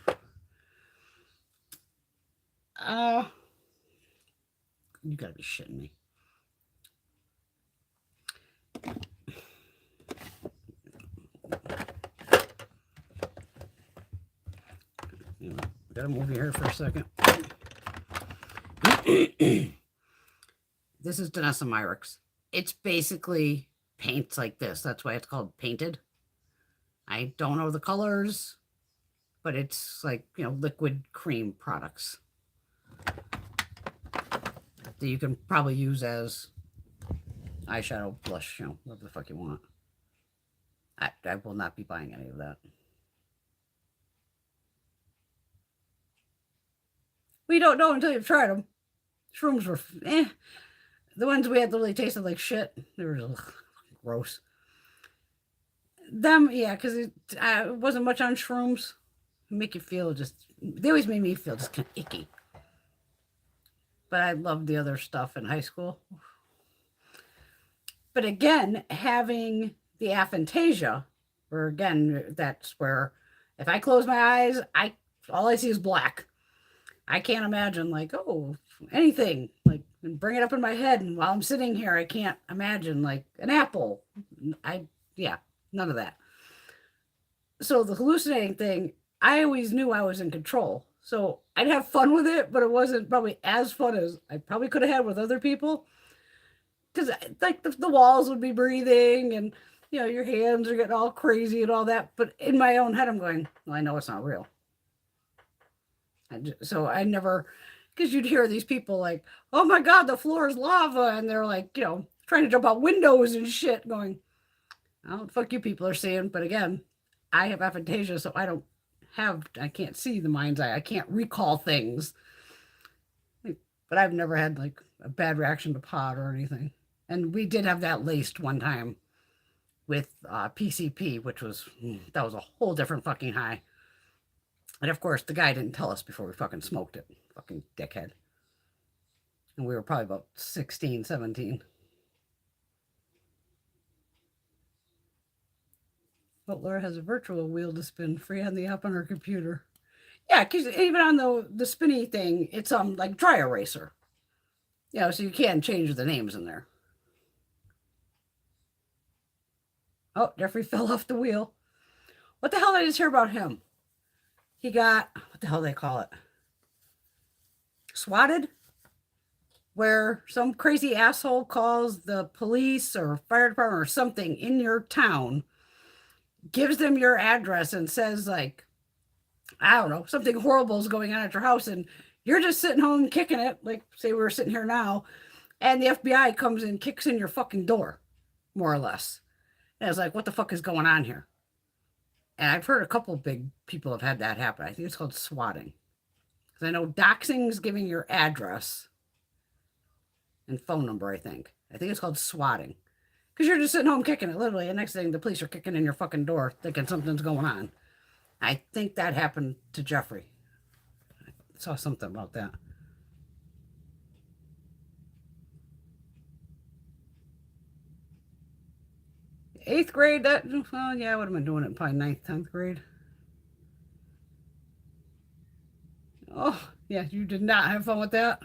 Uh, you gotta be shitting me. Anyway, I gotta move you here for a second. This is Danessa Myricks. It's basically paints like this. That's why it's called Painted. I don't know the colors, but it's like, liquid cream products that you can probably use as eyeshadow, blush, whatever the fuck you want. I will not be buying any of that. We don't know until you've tried them. Shrooms were The ones we had literally tasted like shit. They were gross. Them, yeah, because it wasn't much on shrooms. Make you feel they always made me feel just kind of icky. But I loved the other stuff in high school. But again, having the aphantasia, where again, that's where if I close my eyes, all I see is black. I can't imagine like, anything like bring it up in my head, and while I'm sitting here, I can't imagine like an apple. Yeah, none of that. So the hallucinating thing, I always knew I was in control. So I'd have fun with it, but it wasn't probably as fun as I probably could have had with other people. Because like the walls would be breathing and your hands are getting all crazy and all that. But in my own head, I'm going, well, I know it's not real. So I never, because you'd hear these people like, oh my God, the floor is lava. And they're like, trying to jump out windows and shit going, oh, fuck you people are seeing. But again, I have aphantasia, so I can't see the mind's eye. I can't recall things. But I've never had like a bad reaction to pot or anything. And we did have that laced one time with PCP, that was a whole different fucking high. And of course, the guy didn't tell us before we fucking smoked it. Fucking dickhead. And we were probably about 16, 17. But Laura has a virtual wheel to spin free on the app on her computer. Yeah, because even on the spinny thing, it's like dry eraser. So you can change the names in there. Oh, Jeffrey fell off the wheel. What the hell did I just hear about him? He got, what the hell do they call it? Swatted? Where some crazy asshole calls the police or fire department or something in your town, gives them your address and says, like, I don't know, something horrible is going on at your house, and you're just sitting home kicking it, like, say we were sitting here now, and the FBI comes and kicks in your fucking door, more or less. And it's like, what the fuck is going on here? And I've heard a couple big people have had that happen. I think it's called swatting. Because I know doxing is giving your address and phone number, I think. I think it's called swatting. Because you're just sitting home kicking it, literally. And next thing, the police are kicking in your fucking door thinking something's going on. I think that happened to Jeffrey. I saw something about that. Eighth grade, well, yeah, I would have been doing it in probably 9th, 10th grade. Oh, yeah, you did not have fun with that.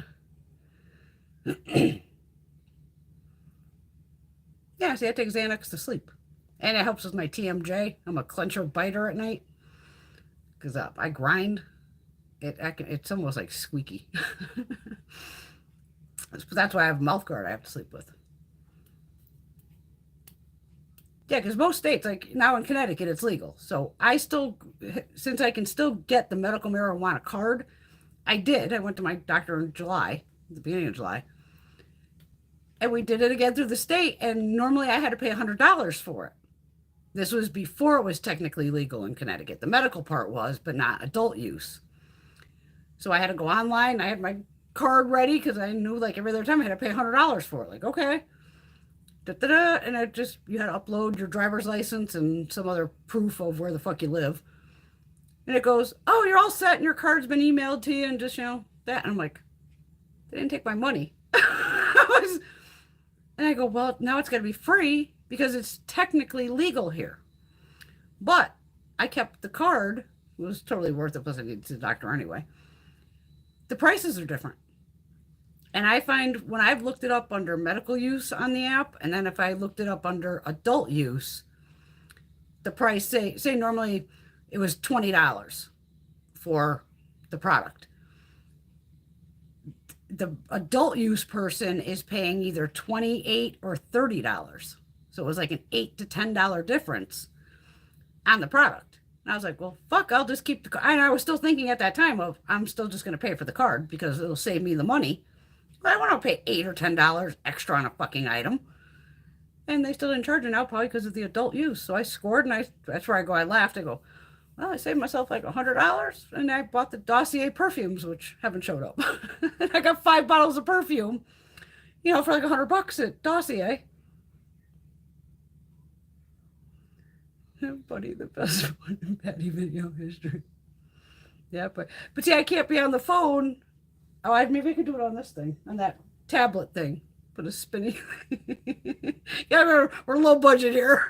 Yeah, see, I take Xanax to sleep. And it helps with my TMJ. I'm a clencher biter at night. Because I grind. It's almost like squeaky. That's why I have a mouth guard I have to sleep with. Yeah, because most states, like now in Connecticut, it's legal. So since I can still get the medical marijuana card, I did. I went to my doctor in July, the beginning of July. And we did it again through the state. And normally I had to pay $100 for it. This was before it was technically legal in Connecticut. The medical part was, but not adult use. So I had to go online. I had my card ready because I knew like every other time I had to pay $100 for it. Like, okay. Da-da-da, and you had to upload your driver's license and some other proof of where the fuck you live. And it goes, oh, you're all set and your card's been emailed to you and just, that. And I'm like, they didn't take my money. And I go, well, now it's got to be free because it's technically legal here. But I kept the card. It was totally worth it, plus I needed to see the doctor anyway. The prices are different. And I find when I've looked it up under medical use on the app, and then if I looked it up under adult use, the price, say normally it was $20 for the product. The adult use person is paying either $28 or $30. So it was like an $8 to $10 difference on the product. And I was like, well, fuck, I'll just keep the card. And I was still thinking at that time of, I'm still just going to pay for the card because it'll save me the money. But I want to pay $8 or $10 extra on a fucking item. And they still didn't charge it now, probably because of the adult use. So I scored, and that's where I laughed. I go, well, I saved myself like $100, and I bought the Dossier perfumes, which haven't showed up. And I got 5 bottles of perfume, for like $100 at Dossier. Buddy, the best one in Patty video history. Yeah, but see, I can't be on the phone. Oh, maybe I could do it on this thing, on that tablet thing. Put a spinning. Yeah, we're low budget here.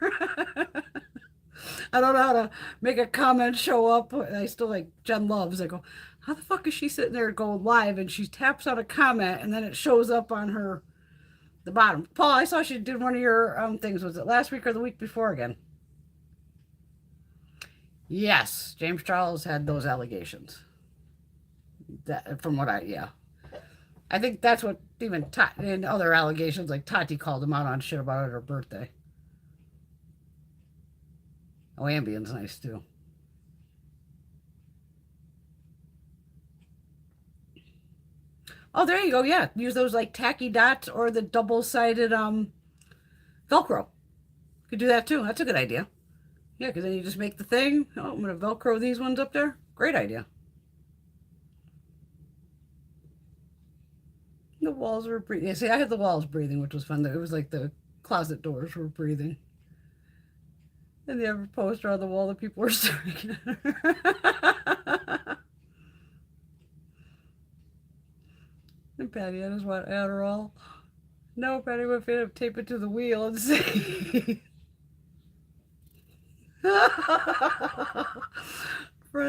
I don't know how to make a comment show up. I still like Jen Loves. I go, how the fuck is she sitting there going live and she taps on a comment and then it shows up on the bottom. Paul, I saw she did one of your things. Was it last week or the week before again? Yes, James Charles had those allegations. From what I think that's what even and other allegations like Tati called him out on shit about her birthday. Oh, Ambien's nice too. Oh, there you go. Yeah, use those like tacky dots or the double-sided Velcro. Could do that too. That's a good idea. Yeah, because then you just make the thing. Oh, I'm gonna Velcro these ones up there. Great idea. The walls were breathing. Yeah, see, I had the walls breathing, which was fun. It was like the closet doors were breathing. And they have a poster on the wall that people were staring at her. And Patty had his what, Adderall? No, Patty would tape it to the wheel and see.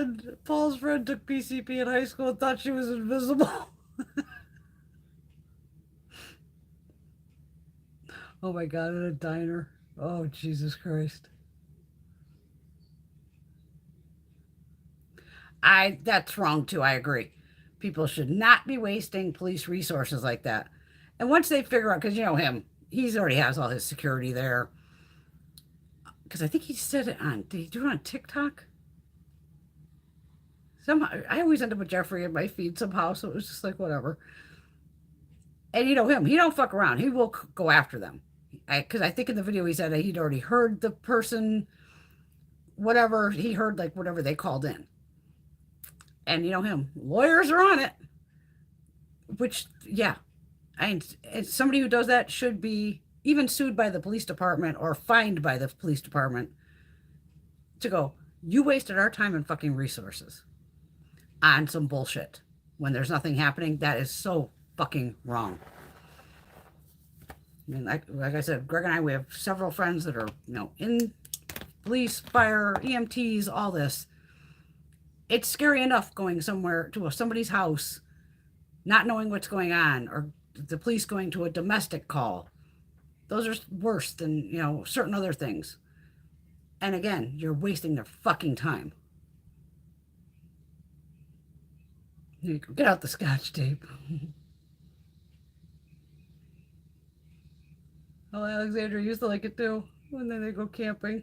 friend, Paul's friend took PCP in high school and thought she was invisible. Oh my God, in a diner. Oh, Jesus Christ. That's wrong too. I agree. People should not be wasting police resources like that. And once they figure out, because you know him, he's already has all his security there. Because I think he said it on, did he do it on TikTok? Somehow, I always end up with Jeffrey in my feed somehow, so it was just like whatever. And you know him, he don't fuck around. He will go after them. Because I think in the video he said that he'd already heard the person, whatever he heard, like whatever they called in. And you know him, lawyers are on it. Which, yeah, somebody who does that should be even sued by the police department or fined by the police department to go, you wasted our time and fucking resources on some bullshit when there's nothing happening. That is so fucking wrong. I mean, like I said, Greg and I, we have several friends that are, you know, in police, fire, EMTs, all this. It's scary enough going somewhere to somebody's house, not knowing what's going on, or the police going to a domestic call. Those are worse than, you know, certain other things. And again, you're wasting their fucking time. Get out the scotch tape. Oh, Alexandra used to like it too. And then they go camping.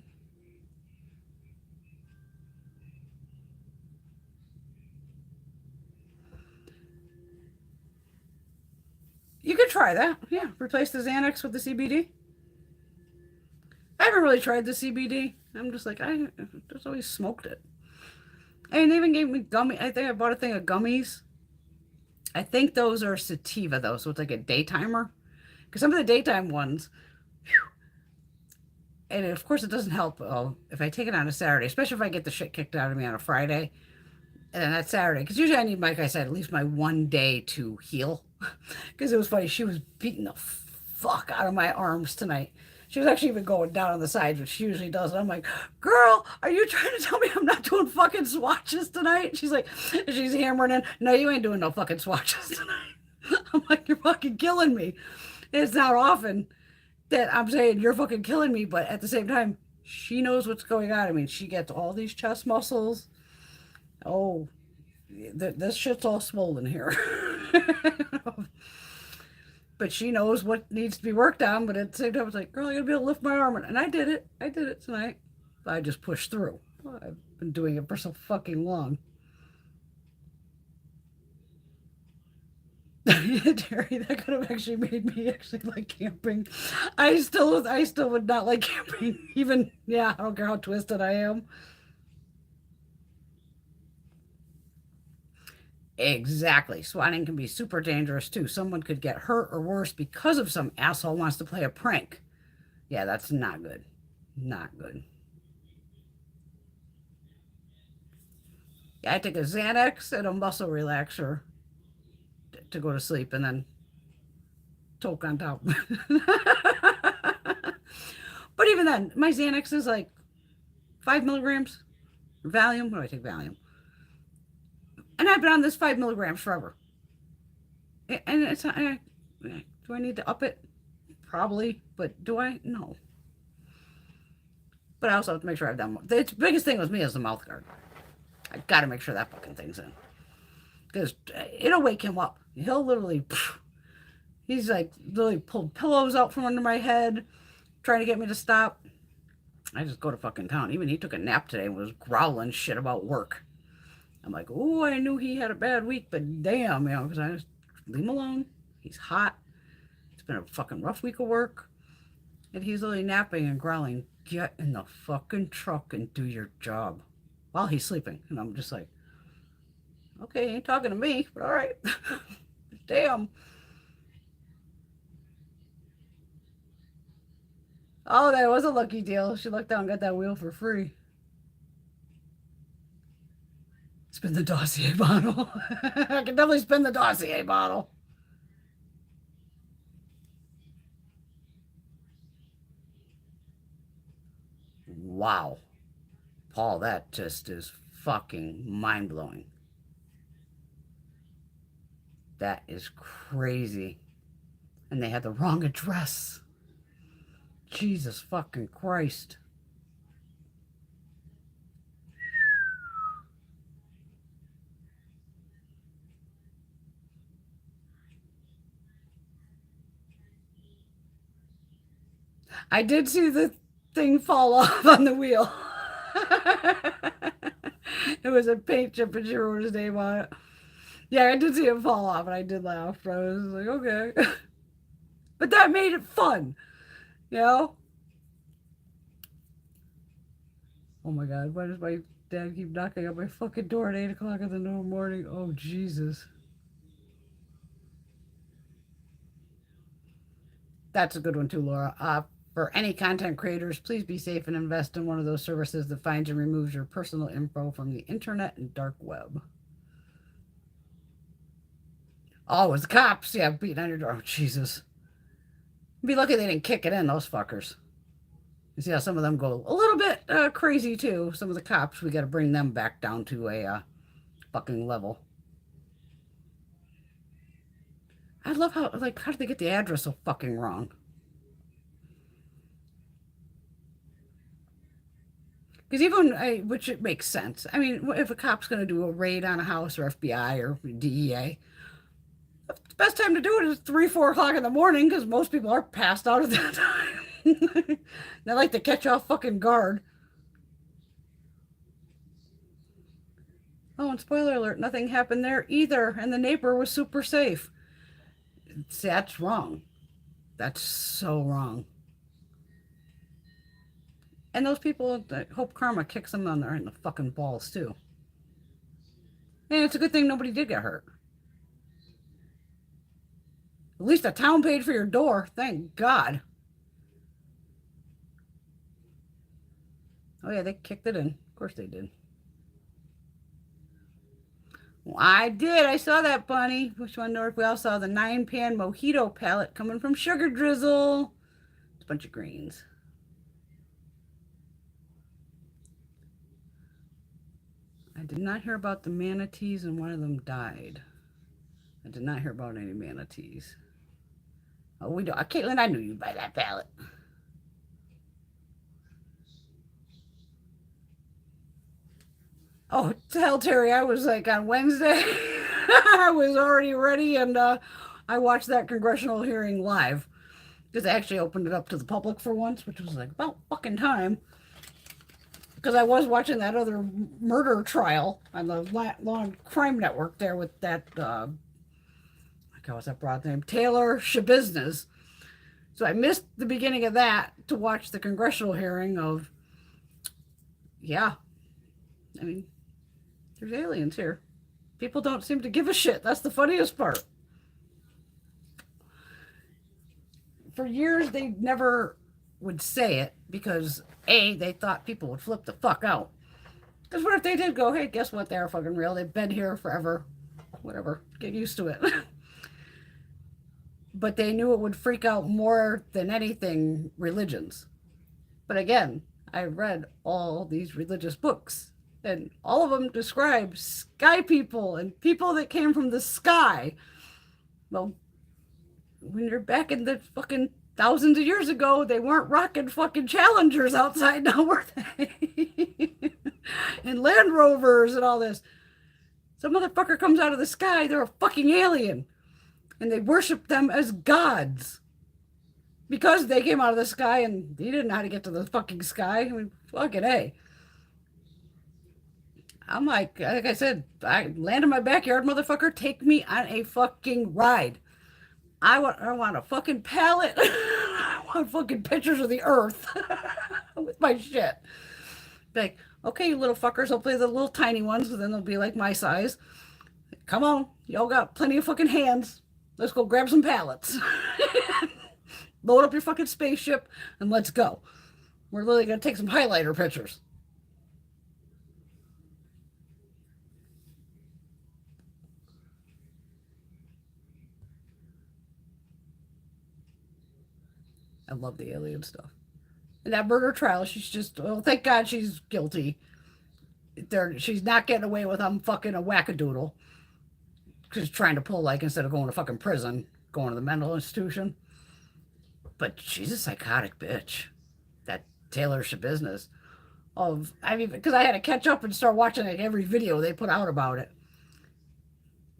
You could try that. Yeah, replace the Xanax with the CBD. I haven't really tried the CBD. I'm just like, I just always smoked it. I mean, they even gave me gummy. I think I bought a thing of gummies. I think those are sativa though, so it's like a daytimer. Because some of the daytime ones, whew, and of course it doesn't help if I take it on a Saturday, especially if I get the shit kicked out of me on a Friday, and then that's Saturday. Because usually I need, like I said, at least my one day to heal. Because it was funny, she was beating the fuck out of my arms tonight. She was actually even going down on the sides, which she usually does. And I'm like, girl, are you trying to tell me I'm not doing fucking swatches tonight? She's like, she's hammering in. No, you ain't doing no fucking swatches tonight. I'm like, you're fucking killing me. It's not often that I'm saying you're fucking killing me, but at the same time, she knows what's going on. I mean, she gets all these chest muscles. Oh, this shit's all swollen here. But she knows what needs to be worked on. But at the same time, it's like, girl, I gotta be able to lift my arm. And I did it. I did it tonight. I just pushed through. Well, I've been doing it for so fucking long. Terry, that could have actually made me actually like camping. I still would not like camping. Even, yeah, I don't care how twisted I am. Exactly. Swatting can be super dangerous too. Someone could get hurt or worse because of some asshole wants to play a prank. Yeah, that's not good. Not good. Yeah, I take a Xanax and a muscle relaxer to go to sleep and then toke on top. But even then, my Xanax is like 5 milligrams. Valium. What do I take? Valium. And I've been on this 5 milligrams forever. And it's not, do I need to up it? Probably. But do I? No. But I also have to make sure I've done more. The biggest thing with me is the mouth guard. I got to make sure that fucking thing's in. Because it'll wake him up. He'll literally, he's like literally pulled pillows out from under my head, trying to get me to stop. I just go to fucking town. Even he took a nap today and was growling shit about work. I'm like, oh, I knew he had a bad week, but damn, you know, because I just leave him alone. He's hot. It's been a fucking rough week of work. And he's literally napping and growling, get in the fucking truck and do your job while he's sleeping. And I'm just like, okay, he ain't talking to me, but all right. Damn. Oh, that was a lucky deal. She lucked out and got that wheel for free. Spin the dossier bottle. I can definitely spin the dossier bottle. Wow. Paul, that just is fucking mind-blowing. That is crazy. And they had the wrong address. Jesus fucking Christ. I did see the thing fall off on the wheel. It was a paint chip and she wrote his name on it. Yeah, I did see it fall off and I did laugh. But I was like, okay. But that made it fun, you know? Oh my God, why does my dad keep knocking on my fucking door at 8 o'clock in the morning? Oh, Jesus. That's a good one too, Laura. For any content creators, please be safe and invest in one of those services that finds and removes your personal info from the internet and dark web. Oh, it was the cops. Yeah, beating on your door. Oh, Jesus. Be lucky they didn't kick it in, those fuckers. You see how some of them go a little bit crazy too. Some of the cops, we got to bring them back down to a fucking level. I love how, like, how did they get the address so fucking wrong? Because even, which it makes sense. I mean, if a cop's going to do a raid on a house or FBI or DEA, the best time to do it is 3, 4 o'clock in the morning because most people are passed out at that time. They like to catch off fucking guard. Oh, and spoiler alert, nothing happened there either. And the neighbor was super safe. See, that's wrong. That's so wrong. And those people, I hope karma kicks them on there in the fucking balls too. And it's a good thing nobody did get hurt. At least the town paid for your door. Thank God. Oh yeah, they kicked it in. Of course they did. Well, I did. I saw that, Bunny. Which one? Know if we all saw the 9-pan mojito palette coming from Sugar Drizzle. It's a bunch of greens. I did not hear about the manatees and one of them died. I did not hear about any manatees. Oh, we don't. Caitlin, I knew you'd buy that palette. Oh, tell Terry, I was like on Wednesday. I was already ready and I watched that congressional hearing live because they actually opened it up to the public for once, which was like about fucking time. Because I was watching that other murder trial on the Law and Crime Network there with that, what's that broad name? Taylor Shabiznes. So I missed the beginning of that to watch the congressional hearing of, yeah, I mean, there's aliens here. People don't seem to give a shit. That's the funniest part. For years, they never would say it because, A, they thought people would flip the fuck out. Because what if they did go, hey, guess what? They're fucking real. They've been here forever. Whatever. Get used to it. But they knew it would freak out more than anything religions. But again, I read all these religious books, and all of them describe sky people and people that came from the sky. Well, when you're back in the fucking thousands of years ago, they weren't rocking fucking Challengers outside now, were they? And Land Rovers and all this. Some motherfucker comes out of the sky, they're a fucking alien. And they worship them as gods. Because they came out of the sky and they didn't know how to get to the fucking sky. I mean, fucking A. I'm like I said, I land in my backyard, motherfucker, take me on a fucking ride. I want a fucking palette. I want fucking pictures of the earth with my shit. Like, okay, you little fuckers, I'll play the little tiny ones, and then they'll be like my size. Come on, y'all got plenty of fucking hands. Let's go grab some pallets. Load up your fucking spaceship and let's go. We're literally gonna take some highlighter pictures. I love the alien stuff. And that murder trial, she's just, oh, thank God she's guilty. she's not getting away with I'm fucking a wackadoodle. She's trying to pull, like, instead of going to fucking prison, going to the mental institution. But she's a psychotic bitch. That Taylor's business of, I mean, because I had to catch up and start watching like every video they put out about it.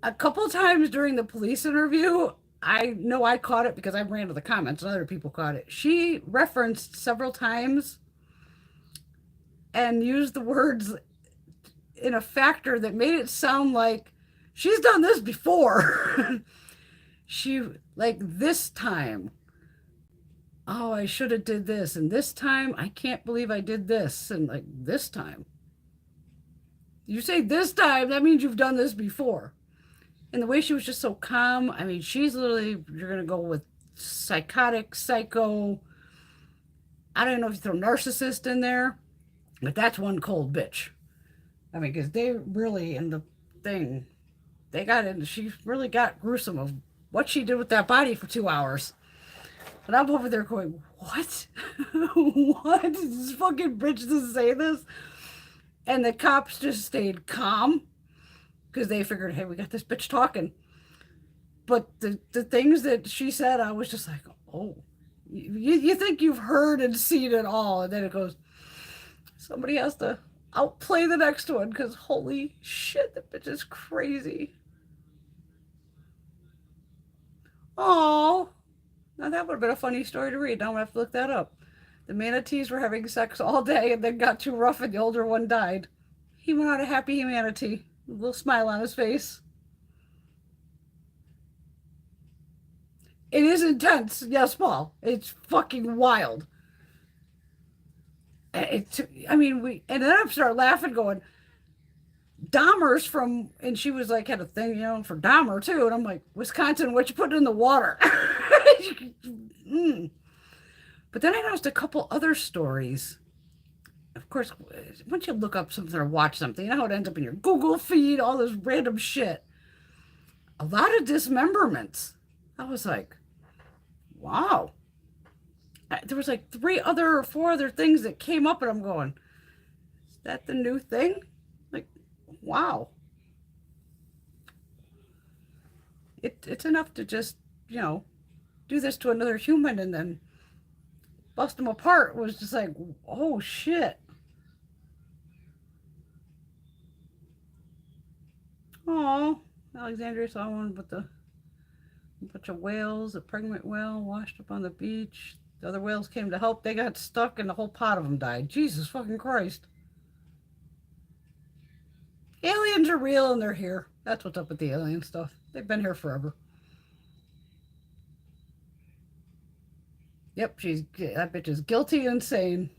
A couple times during the police interview, I know I caught it because I ran to the comments and other people caught it. She referenced several times and used the words in a factor that made it sound like she's done this before. She, like, this time, oh, I should have did this, and this time I can't believe I did this, and like this time. You say this time, that means you've done this before. And the way she was just so calm, I mean, she's literally, you're gonna go with psychotic, psycho. I don't know if you throw narcissist in there, but that's one cold bitch. I mean, because they really, in the thing, they got in, she really got gruesome of what she did with that body for 2 hours. And I'm over there going, what? What? Did this fucking bitch just say this? And the cops just stayed calm because they figured, hey, we got this bitch talking. But the things that she said, I was just like, oh, you think you've heard and seen it all. And then it goes, somebody has to outplay the next one because holy shit, the bitch is crazy. Oh, now that would have been a funny story to read. Now I'm gonna have to look that up. The manatees were having sex all day and then got too rough and the older one died. He went out a happy manatee, a little smile on his face. It is intense, yes, Paul. It's fucking wild. I mean, and then I started laughing, going, Dahmer's from, and she was like, had a thing, for Dahmer too. And I'm like, Wisconsin, what you put in the water? mm. But then I noticed a couple other stories. Of course, once you look up something or watch something, you know how it ends up in your Google feed, all this random shit. A lot of dismemberments. I was like, wow. There was like 4 other things that came up, and I'm going, is that the new thing? Like, wow. It's enough to just, do this to another human and then bust them apart. Was just like, oh shit. Oh, Alexandria saw one with a bunch of whales, a pregnant whale washed up on the beach. The other whales came to help. They got stuck and the whole pot of them died. Jesus fucking Christ. Aliens are real and they're here. That's what's up with the alien stuff. They've been here forever. Yep, that bitch is guilty and insane.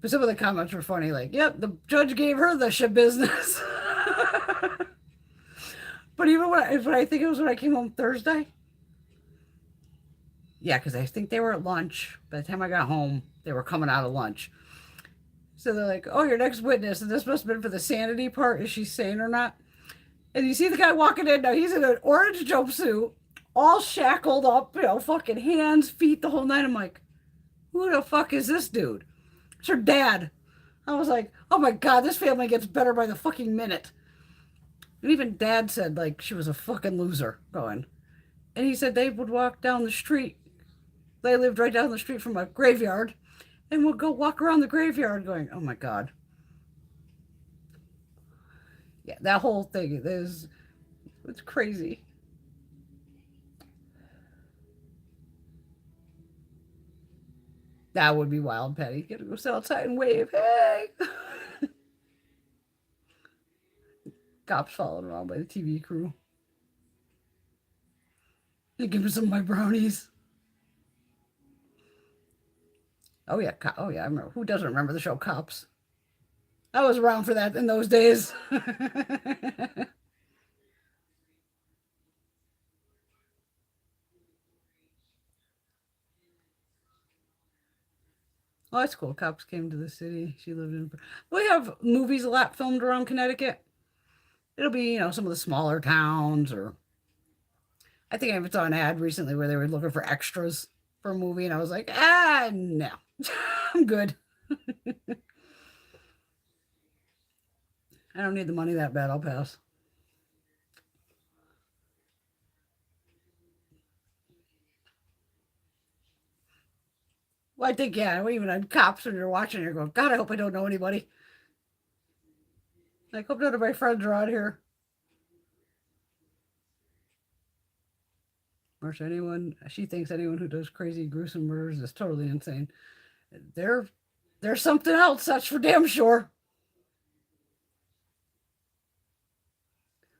But some of the comments were funny, like, yep, the judge gave her the shit business. But even when I think it was when I came home Thursday. Yeah, because I think they were at lunch. By the time I got home, they were coming out of lunch. So they're like, oh, your next witness. And this must have been for the sanity part. Is she sane or not? And you see the guy walking in. Now, he's in an orange jumpsuit, all shackled up, fucking hands, feet, the whole night. I'm like, who the fuck is this dude? It's her dad. I was like, oh my God, this family gets better by the fucking minute. And even dad said, like, she was a fucking loser going. And he said they would walk down the street. They lived right down the street from a graveyard. And would go walk around the graveyard going, oh my God. Yeah, that whole thing it's crazy. That would be wild, Patty. Get to go sit outside and wave. Hey! Cops following around by the TV crew. They give me some of my brownies. Oh yeah, I remember. Who doesn't remember the show Cops? I was around for that in those days. Oh, that's cool. Cops came to the city. She lived in. We have movies a lot filmed around Connecticut. It'll be, some of the smaller towns, or I think I saw an ad recently where they were looking for extras for a movie, and I was like, no, I'm good. I don't need the money that bad. I'll pass. Well, I think, yeah, we even had cops when you're watching, you're going, God, I hope I don't know anybody. I hope none of my friends are out here. Or anyone, she thinks anyone who does crazy, gruesome murders is totally insane. They're, there's something else, that's for damn sure.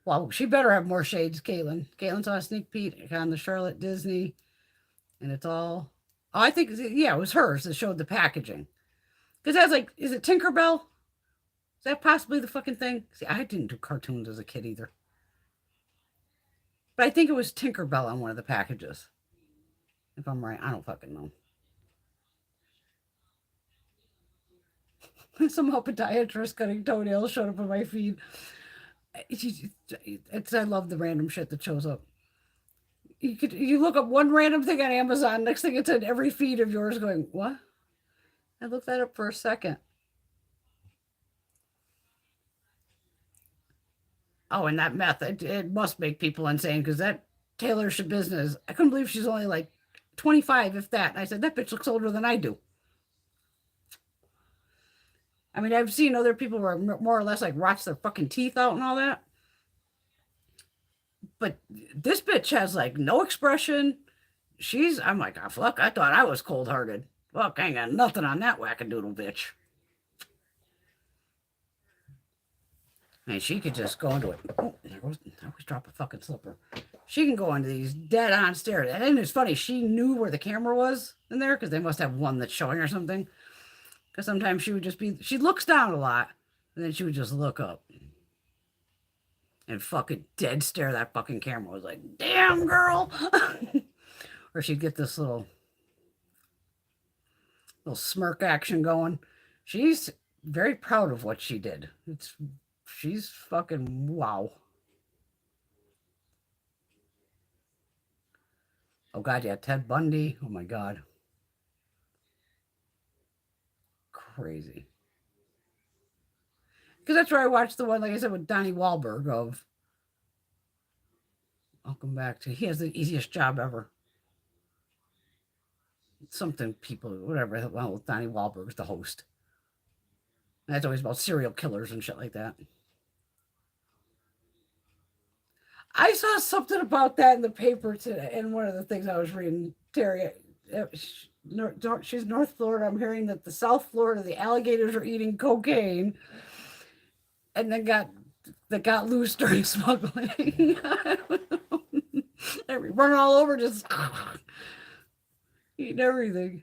Well, she better have more shades, Caitlin. Caitlin saw a sneak peek on the Charlotte Disney, and it's all. Oh, I think, yeah, it was hers that showed the packaging. Because I was like, is it Tinkerbell? Is that possibly the fucking thing? See, I didn't do cartoons as a kid either. But I think it was Tinkerbell on one of the packages. If I'm right, I don't fucking know. Some podiatrist cutting toenails showed up on my feed. I love the random shit that shows up. You look up one random thing on Amazon, next thing it's in every feed of yours going, what? I looked that up for a second. Oh, and that meth, it must make people insane because that Taylor business, I couldn't believe she's only like 25, if that. And I said, that bitch looks older than I do. I mean, I've seen other people where more or less like rots their fucking teeth out and all that. But this bitch has like no expression. I'm like, oh, fuck, I thought I was cold hearted. Fuck, I ain't got nothing on that wackadoodle bitch. And she could just go into it. Oh, there goes, I always drop a fucking slipper. She can go into these dead on stairs. And it's funny, she knew where the camera was in there because they must have one that's showing or something. Because sometimes she would just be, she looks down a lot and then she would just look up and fucking dead stare that fucking camera. I was like, damn, girl. Or she'd get this little smirk action going. She's very proud of what she did. She's fucking wow. Oh God, yeah, Ted Bundy. Oh my God. Crazy. Because that's where I watched the one, like I said, with Donnie Wahlberg of Welcome Back to, he has the easiest job ever. Something people, whatever, well, Donnie Wahlberg's the host. And that's always about serial killers and shit like that. I saw something about that in the paper today, and one of the things I was reading, Terry, she's North Florida. I'm hearing that the South Florida, the alligators are eating cocaine, and then got loose during smuggling. They're running all over, just eating everything.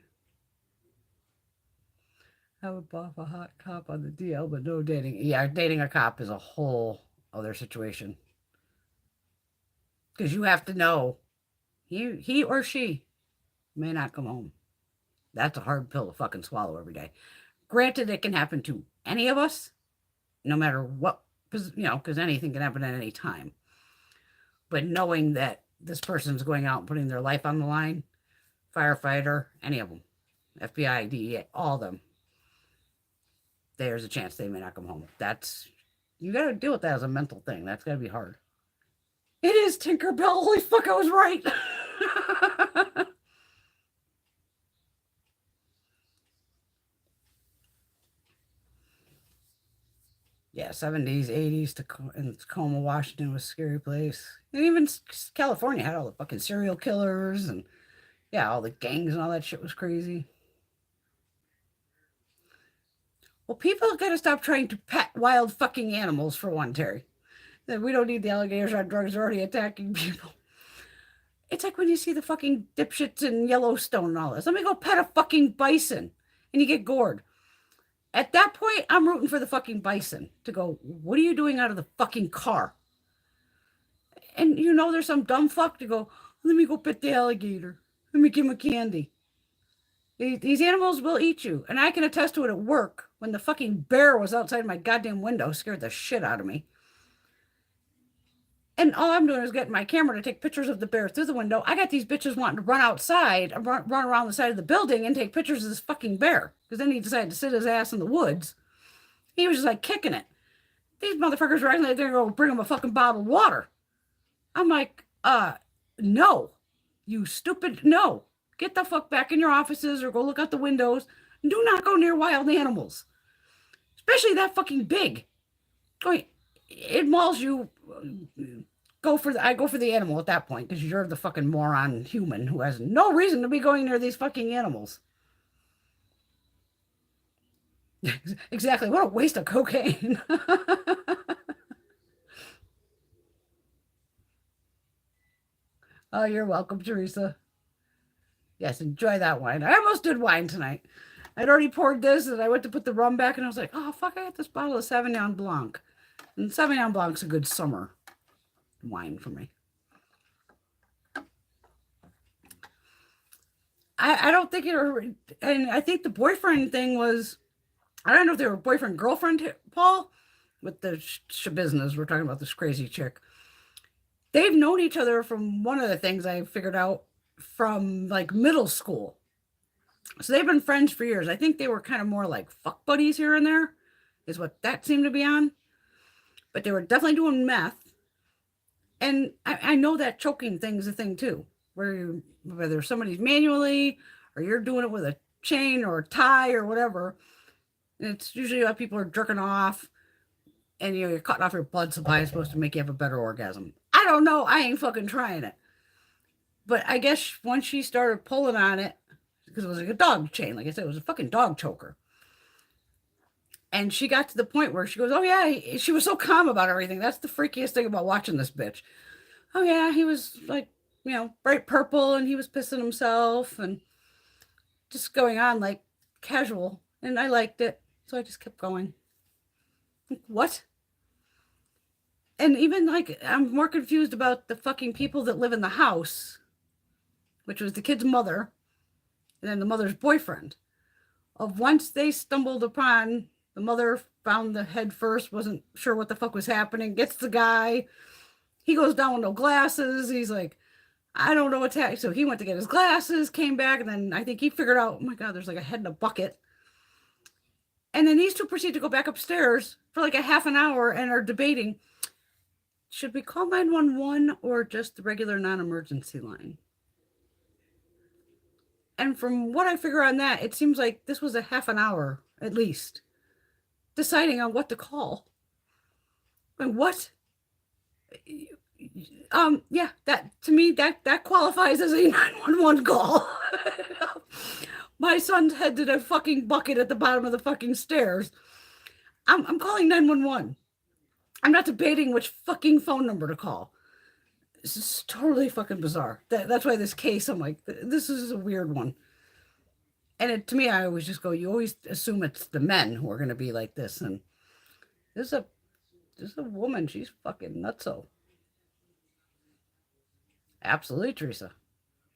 I would buff a hot cop on the DL, but no dating. Yeah, dating a cop is a whole other situation. Because you have to know he or she may not come home. That's a hard pill to fucking swallow every day. Granted, it can happen to any of us, no matter what, because anything can happen at any time. But knowing that this person's going out and putting their life on the line, firefighter, any of them, FBI, DEA, all of them, there's a chance they may not come home. You got to deal with that as a mental thing. That's got to be hard. It is Tinkerbell. Holy fuck, I was right. Yeah, 70s, 80s in Tacoma, Washington was a scary place. And even California had all the fucking serial killers and, yeah, all the gangs and all that shit was crazy. Well, people got to stop trying to pet wild fucking animals for one, Terry. We don't need the alligators on drugs. They're already attacking people. It's like when you see the fucking dipshits in Yellowstone and all this. Let me go pet a fucking bison and you get gored. At that point, I'm rooting for the fucking bison to go, what are you doing out of the fucking car? And there's some dumb fuck to go, let me go pet the alligator. Let me give him a candy. These animals will eat you. And I can attest to it at work when the fucking bear was outside my goddamn window, scared the shit out of me. And all I'm doing is getting my camera to take pictures of the bear through the window. I got these bitches wanting to run outside, run around the side of the building and take pictures of this fucking bear. Because then he decided to sit his ass in the woods. He was just like kicking it. These motherfuckers are acting like they're going to bring them a fucking bottle of water. I'm like, no. You stupid, no. Get the fuck back in your offices or go look out the windows. Do not go near wild animals, especially that fucking big. Going, it mauls you. I go for the animal at that point because you're the fucking moron human who has no reason to be going near these fucking animals. Exactly. What a waste of cocaine. Oh, you're welcome, Teresa. Yes, enjoy that wine. I almost did wine tonight. I'd already poured this and I went to put the rum back and I was like, oh, fuck, I got this bottle of Sauvignon Blanc. And Sauvignon Blanc's a good summer wine for me. I don't think it, and I think the boyfriend thing was, I don't know if they were boyfriend, girlfriend, Paul, with the business. We're talking about this crazy chick. They've known each other from one of the things I figured out from like middle school. So they've been friends for years. I think they were kind of more like fuck buddies here and there, is what that seemed to be on. But they were definitely doing meth. And I know that choking thing is a thing too, whether somebody's manually or you're doing it with a chain or a tie or whatever. And it's usually how people are jerking off and you're cutting off your blood supply is supposed to make you have a better orgasm. I don't know. I ain't fucking trying it. But I guess once she started pulling on it, because it was like a dog chain, like I said, it was a fucking dog choker. And she got to the point where she goes, oh yeah, she was so calm about everything. That's the freakiest thing about watching this bitch. Oh yeah, he was like, bright purple and he was pissing himself and just going on like casual. And I liked it. So I just kept going. What? And even like, I'm more confused about the fucking people that live in the house, which was the kid's mother and then the mother's boyfriend. Of once they stumbled upon, the mother found the head first, wasn't sure what the fuck was happening, gets the guy. He goes down with no glasses. He's like, I don't know what's happening. So he went to get his glasses, came back, and then I think he figured out, oh my God, there's like a head in a bucket. And then these two proceed to go back upstairs for like a half an hour and are debating, should we call 911 or just the regular non-emergency line? And from what I figure on that, it seems like this was a half an hour at least deciding on what to call. And what? Yeah, that to me that qualifies as a 911 call. My son's head did a fucking bucket at the bottom of the fucking stairs. I'm calling 911. I'm not debating which fucking phone number to call. This is totally fucking bizarre. That's why this case, I'm like, this is a weird one. And to me, I always just go, you always assume it's the men who are going to be like this. And this is a woman. She's fucking nutso. Absolutely, Teresa.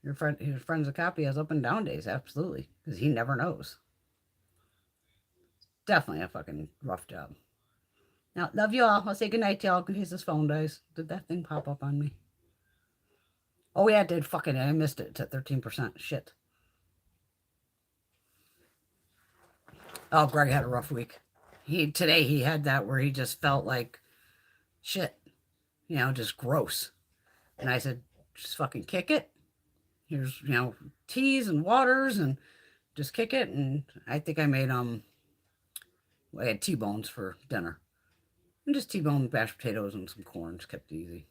Your friend's a copy has up and down days. Absolutely. Because he never knows. Definitely a fucking rough job. Now, love you all. I'll say goodnight to y'all in case this phone dies. Did that thing pop up on me? Oh, yeah, it did. Fucking I missed it. It's at 13%. Shit. Oh, Greg had a rough week. Today he had that where he just felt like shit. Just gross. And I said, just fucking kick it. Here's, teas and waters and just kick it. And I think I made, I had T-bones for dinner. And just T-bone, mashed potatoes, and some corn. Just kept it easy.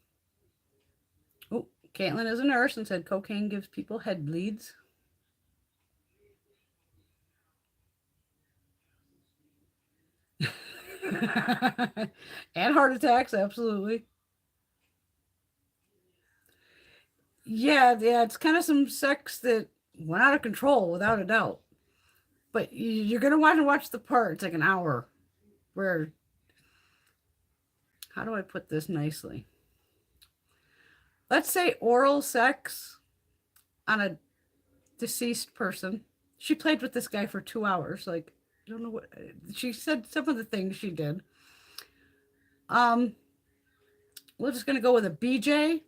Oh, Caitlin is a nurse and said cocaine gives people head bleeds. And heart attacks, absolutely. Yeah, it's kind of some sex that went out of control without a doubt. But you're gonna want to watch the part. It's like an hour. Where, how do I put this nicely? Let's say oral sex on a deceased person. She played with this guy for 2 hours. Like, I don't know what she said. Some of the things she did. We're just gonna go with a BJ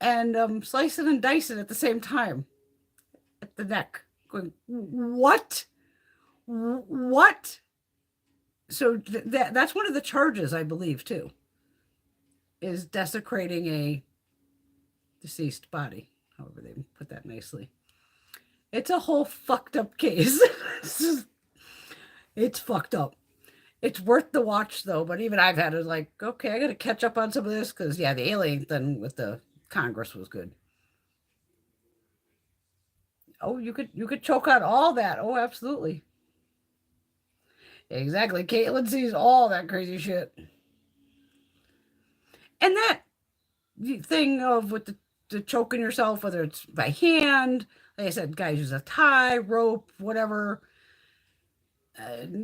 and slice it and dice it at the same time at the neck. Going, what? What? So that's one of the charges, I believe, too, is desecrating a deceased body. However, they put that nicely. It's a whole fucked up case. It's fucked up. It's worth the watch though, but even I've had it like, okay, I got to catch up on some of this because yeah, the alien thing with the Congress was good. Oh, you could choke out all that. Oh, absolutely. Exactly. Caitlin sees all that crazy shit. And that thing of with the choking yourself, whether it's by hand, like I said, guys use a tie, rope, whatever.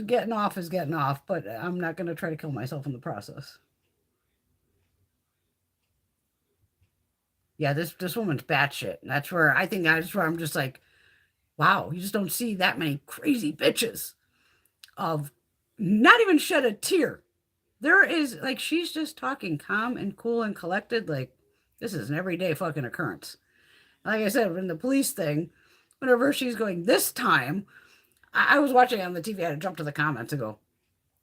Getting off is getting off, but I'm not going to try to kill myself in the process. Yeah, this woman's batshit. And that's where I think that's where I'm just like, wow, you just don't see that many crazy bitches of not even shed a tear. There is like she's just talking calm and cool and collected, like this is an everyday fucking occurrence. Like I said, in the police thing, whenever she's going this time, I was watching on the TV, I had to jump to the comments and go,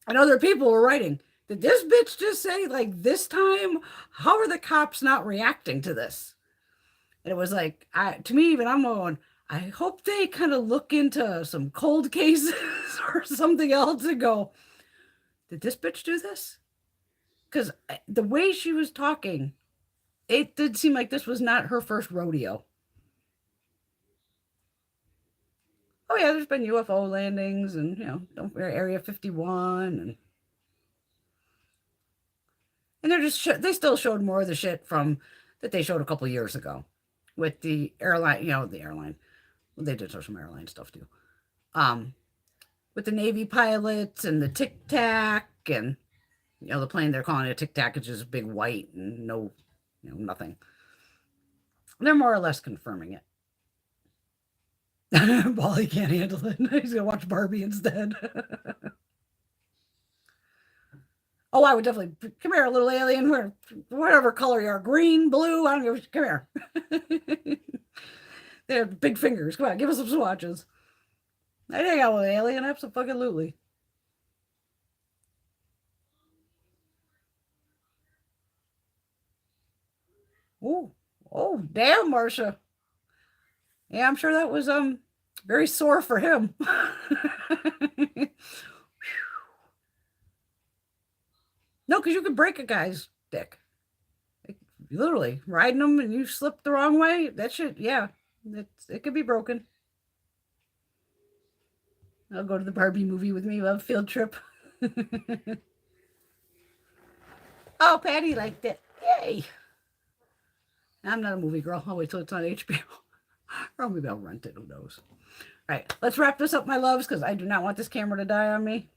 and other people were writing, did this bitch just say like this time? How are the cops not reacting to this? And it was like, to me, even I'm going, I hope they kind of look into some cold cases or something else and go, did this bitch do this? Because the way she was talking, it did seem like this was not her first rodeo. Oh yeah, there's been UFO landings and don't Area 51 and they're just they still showed more of the shit from that they showed a couple years ago with the airline, the airline. Well, they did show some airline stuff too. Um, with the Navy pilots and the Tic Tac and the plane they're calling it a Tic Tac, is just big white and no, nothing. They're more or less confirming it. Wally can't handle it. He's gonna watch Barbie instead. Oh, I would definitely come here, little alien, whatever color you are, green, blue. I don't give a come here. They have big fingers. Come on, give us some swatches. I'd hang out with an alien, absolutely. Oh, oh, damn, Marcia. Yeah, I'm sure that was very sore for him. No, because you could break a guy's dick. Like, literally, riding them and you slip the wrong way. That shit, yeah, it could be broken. I'll go to the Barbie movie with me. We'll have a field trip. Oh, Patty liked it. Yay. I'm not a movie girl. I'll wait till it's on HBO. Or maybe I'll rent it. Who knows? All right, let's wrap this up, my loves, because I do not want this camera to die on me.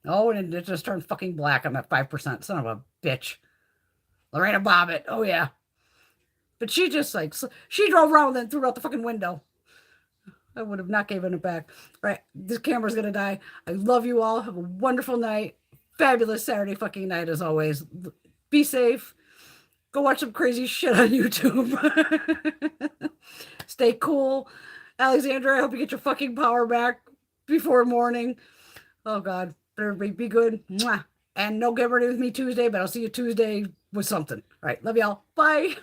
Oh, and it just turned fucking black. I'm at 5%. Son of a bitch. Lorena Bobbitt. Oh, yeah. But she just like, she drove around and threw it out the fucking window. I would have not given it back. All right, this camera's going to die. I love you all. Have a wonderful night. Fabulous Saturday fucking night as always. Be safe. Go watch some crazy shit on YouTube. Stay cool. Alexandra, I hope you get your fucking power back before morning. Oh, God. Better be good. Mwah. And no get ready with me Tuesday, but I'll see you Tuesday with something. All right. Love y'all. Bye.